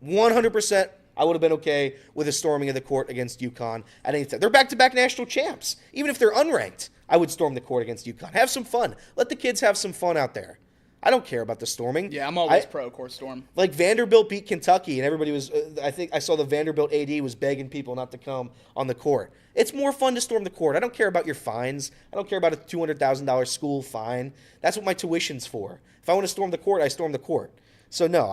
100%. I would have been okay with a storming of the court against UConn at any time. They're back-to-back national champs. Even if they're unranked, I would storm the court against UConn. Have some fun. Let the kids have some fun out there. I don't care about the storming. Yeah, I'm always pro court storm. Like Vanderbilt beat Kentucky, and everybody was I think I saw the Vanderbilt AD was begging people not to come on the court. It's more fun to storm the court. I don't care about your fines. I don't care about a $200,000 school fine. That's what my tuition's for. If I want to storm the court, I storm the court. So no,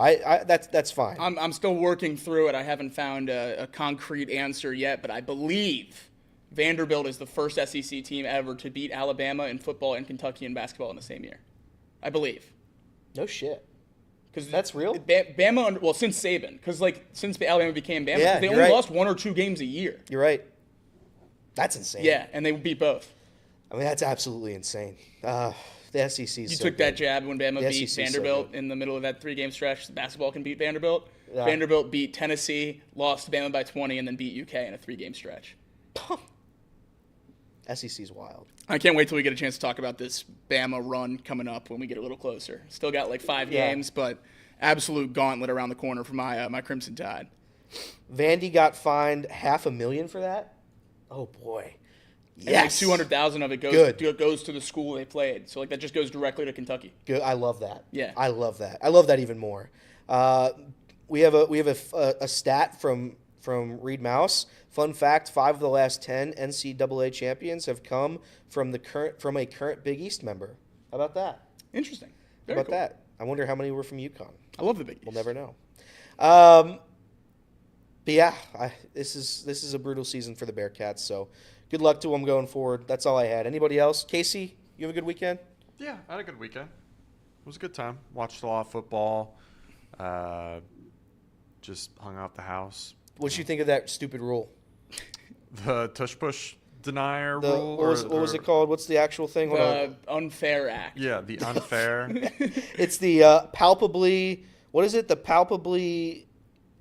that's fine. I'm still working through it. I haven't found a concrete answer yet, but I believe Vanderbilt is the first SEC team ever to beat Alabama in football and Kentucky in basketball in the same year. I believe. No shit. Because that's real. Bama, since Saban, because since Alabama became Bama, yeah, they only lost 1 or 2 games a year. You're right. That's insane. Yeah, and they beat both. I mean, that's absolutely insane. The SEC You so took good. that jab when Bama beat Vanderbilt in the middle of that 3-game stretch. Basketball can beat Vanderbilt. Yeah. Vanderbilt beat Tennessee, lost to Bama by 20, and then beat UK in a 3-game stretch. SEC's wild. I can't wait till we get a chance to talk about this Bama run coming up when we get a little closer. Still got 5 games, but absolute gauntlet around the corner for my Crimson Tide. Vandy got fined $500,000 for that? Oh, boy. Yes. And $200,000 of it goes to the school they played. So that just goes directly to Kentucky. Good. I love that. Yeah. I love that. I love that even more. We have a stat from Reed Mouse. Fun fact: 5 of the last 10 NCAA champions have come from a current Big East member. How about that? Interesting. How about that? I wonder how many were from UConn. I love the Big East. We'll never know. But yeah, this is a brutal season for the Bearcats. So good luck to them going forward. That's all I had. Anybody else? Casey, you have a good weekend? Yeah, I had a good weekend. It was a good time. Watched a lot of football. Just hung out the house. What did you think of that stupid rule? The tush push denier rule? What was it called? What's the actual thing? The Unfair Act. Yeah, the unfair. It's the palpably. What is it? The palpably.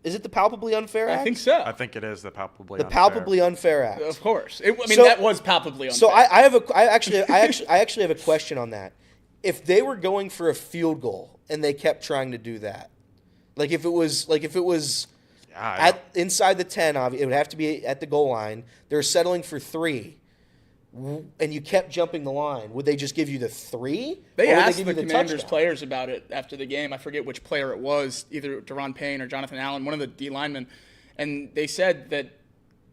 Is it the palpably unfair act? I think so. I think it is the palpably unfair. The palpably unfair act. Of course. That was palpably unfair. So I actually have a question on that. If they were going for a field goal and they kept trying to do that, if it was inside the 10, it would have to be at the goal line. They're settling for 3. And you kept jumping the line, would they just give you the 3? They asked the Commanders players about it after the game. I forget which player it was, either Deron Payne or Jonathan Allen, one of the D linemen. And they said that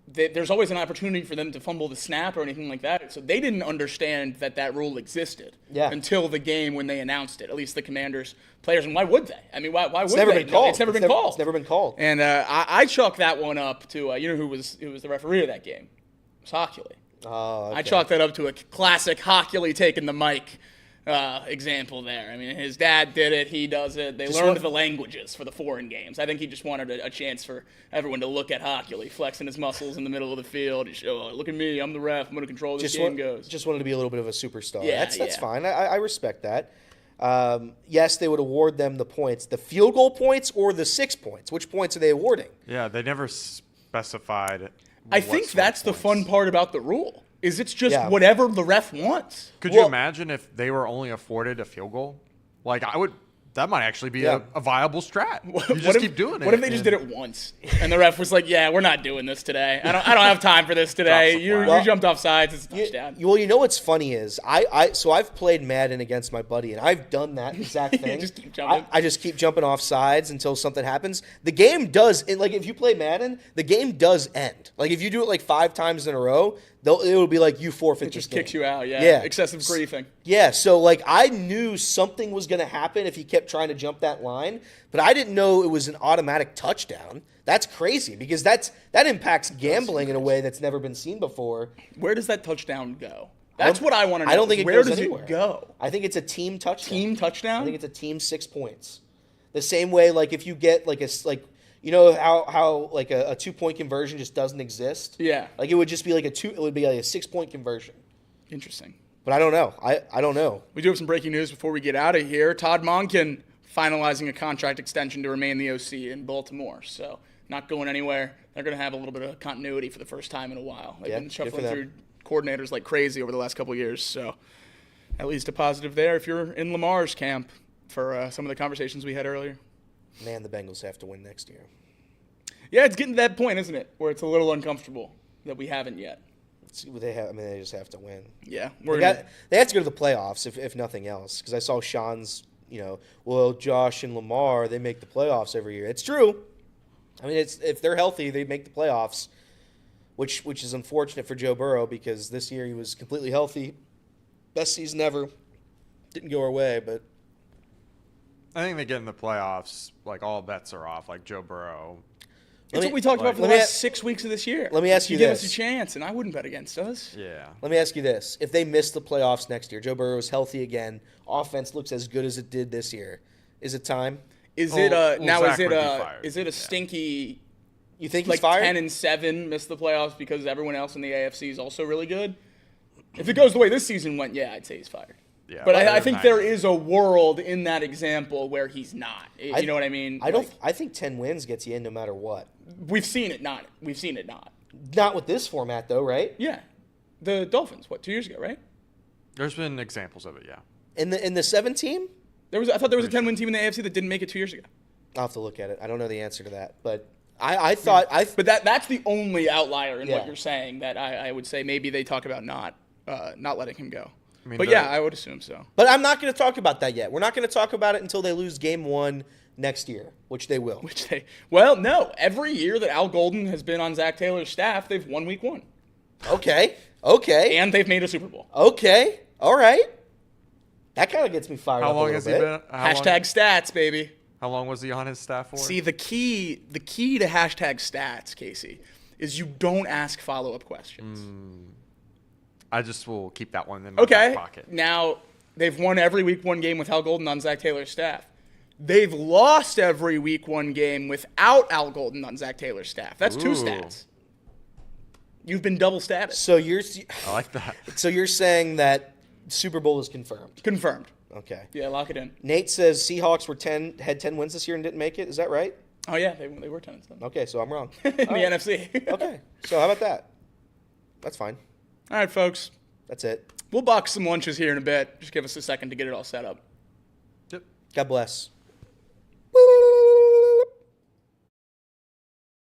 there's always an opportunity for them to fumble the snap or anything like that. So they didn't understand that rule existed until the game when they announced it, at least the Commanders players. And why would they? I mean, why would they? It's never been called. It's never been called. And I chalk that one up to, who was the referee of that game? It was Hockley. Oh, okay. I chalk that up to a classic Hockley taking the mic example there. I mean, his dad did it. He does it. They learned the languages for the foreign games. I think he just wanted a chance for everyone to look at Hockley flexing his muscles in the middle of the field. He show, look at me. I'm the ref. I'm going to control this game goes. Just wanted to be a little bit of a superstar. Yeah, that's fine. I respect that. Yes, they would award them the points. The field goal points or the 6 points? Which points are they awarding? Yeah, they never specified. I think that's the fun part about the rule. It's just whatever the ref wants. Could you imagine if they were only afforded a field goal? That might actually be a viable strat. You just keep doing it. What if they just did it once and the ref was like, "Yeah, we're not doing this today. I don't have time for this today. You jumped off sides. It's a touchdown." Well, you know what's funny is I've played Madden against my buddy and I've done that exact thing. Just keep jumping. I just keep jumping off sides until something happens. The game does if you play Madden, the game does end. If you do it 5 times in a row, it will be you forfeit. It just kicks you out. Yeah. Excessive griefing. Yeah. So I knew something was going to happen if he kept kept trying to jump that line, but I didn't know it was an automatic touchdown. That's crazy because that impacts gambling in a way that's never been seen before. Where does that touchdown go? That's what I want to know. I don't think it Where goes does anywhere. It go? I think it's a team touchdown. Team touchdown? I think it's a team 6 points. The same way, like if you get like you know how like a 2-point conversion just doesn't exist. Yeah. Like it would just be like it would be like a 6-point conversion. Interesting. But I don't know. I don't know. We do have some breaking news before we get out of here. Todd Monken finalizing a contract extension to remain the OC in Baltimore. So not going anywhere. They're going to have a little bit of continuity for the first time in a while. They've been shuffling through coordinators like crazy over the last couple of years. So at least a positive there if you're in Lamar's camp for some of the conversations we had earlier. Man, the Bengals have to win next year. Yeah, it's getting to that point, isn't it, where it's a little uncomfortable that we haven't yet. They just have to win. Yeah. They have to go to the playoffs, if nothing else, because I saw Sean's, Josh and Lamar, they make the playoffs every year. It's true. I mean, if they're healthy, they make the playoffs, which is unfortunate for Joe Burrow because this year he was completely healthy. Best season ever. Didn't go our way, but I think they get in the playoffs, like all bets are off, like Joe Burrow. It's what we talked about for the last 6 weeks of this year. Let me ask you give this. us a chance, and I wouldn't bet against us. Yeah. Let me ask you this. If they miss the playoffs next year, Joe Burrow is healthy again, offense looks as good as it did this year, is it time? Is it a stinky? You think like he's fired? 10-7, miss the playoffs because everyone else in the AFC is also really good? If it goes the way this season went, yeah, I'd say he's fired. Yeah, but I think there is a world in that example where he's not. You know what I mean? I think 10 wins gets you in no matter what. We've seen it not. Not with this format though, right? Yeah. The Dolphins, 2 years ago, right? There's been examples of it, yeah. In the 7 team? I thought there was a 10-win team in the AFC that didn't make it 2 years ago. I'll have to look at it. I don't know the answer to that, but I thought But that's the only outlier in what you're saying that I would say maybe they talk about not letting him go. I would assume so. But I'm not going to talk about that yet. We're not going to talk about it until they lose game 1 next year, which they will. No. Every year that Al Golden has been on Zach Taylor's staff, they've won week 1. Okay. And they've made a Super Bowl. Okay. All right. That kind of gets me fired up a little bit. Hashtag stats, baby. How long was he on his staff for? See, the key to hashtag stats, Casey, is you don't ask follow-up questions. I just will keep that one in my back pocket. Now, they've won every week 1 game with Al Golden on Zach Taylor's staff. They've lost every week 1 game without Al Golden on Zach Taylor's staff. That's 2 stats. You've been double statted. So I like that. So you're saying that Super Bowl is confirmed? Confirmed. Okay. Yeah, lock it in. Nate says Seahawks had 10 wins this year and didn't make it. Is that right? Oh, yeah, they were 10-7. Okay, so I'm wrong. in the NFC. Okay, so how about that? That's fine. All right, folks. That's it. We'll box some lunches here in a bit. Just give us a second to get it all set up. Yep. God bless.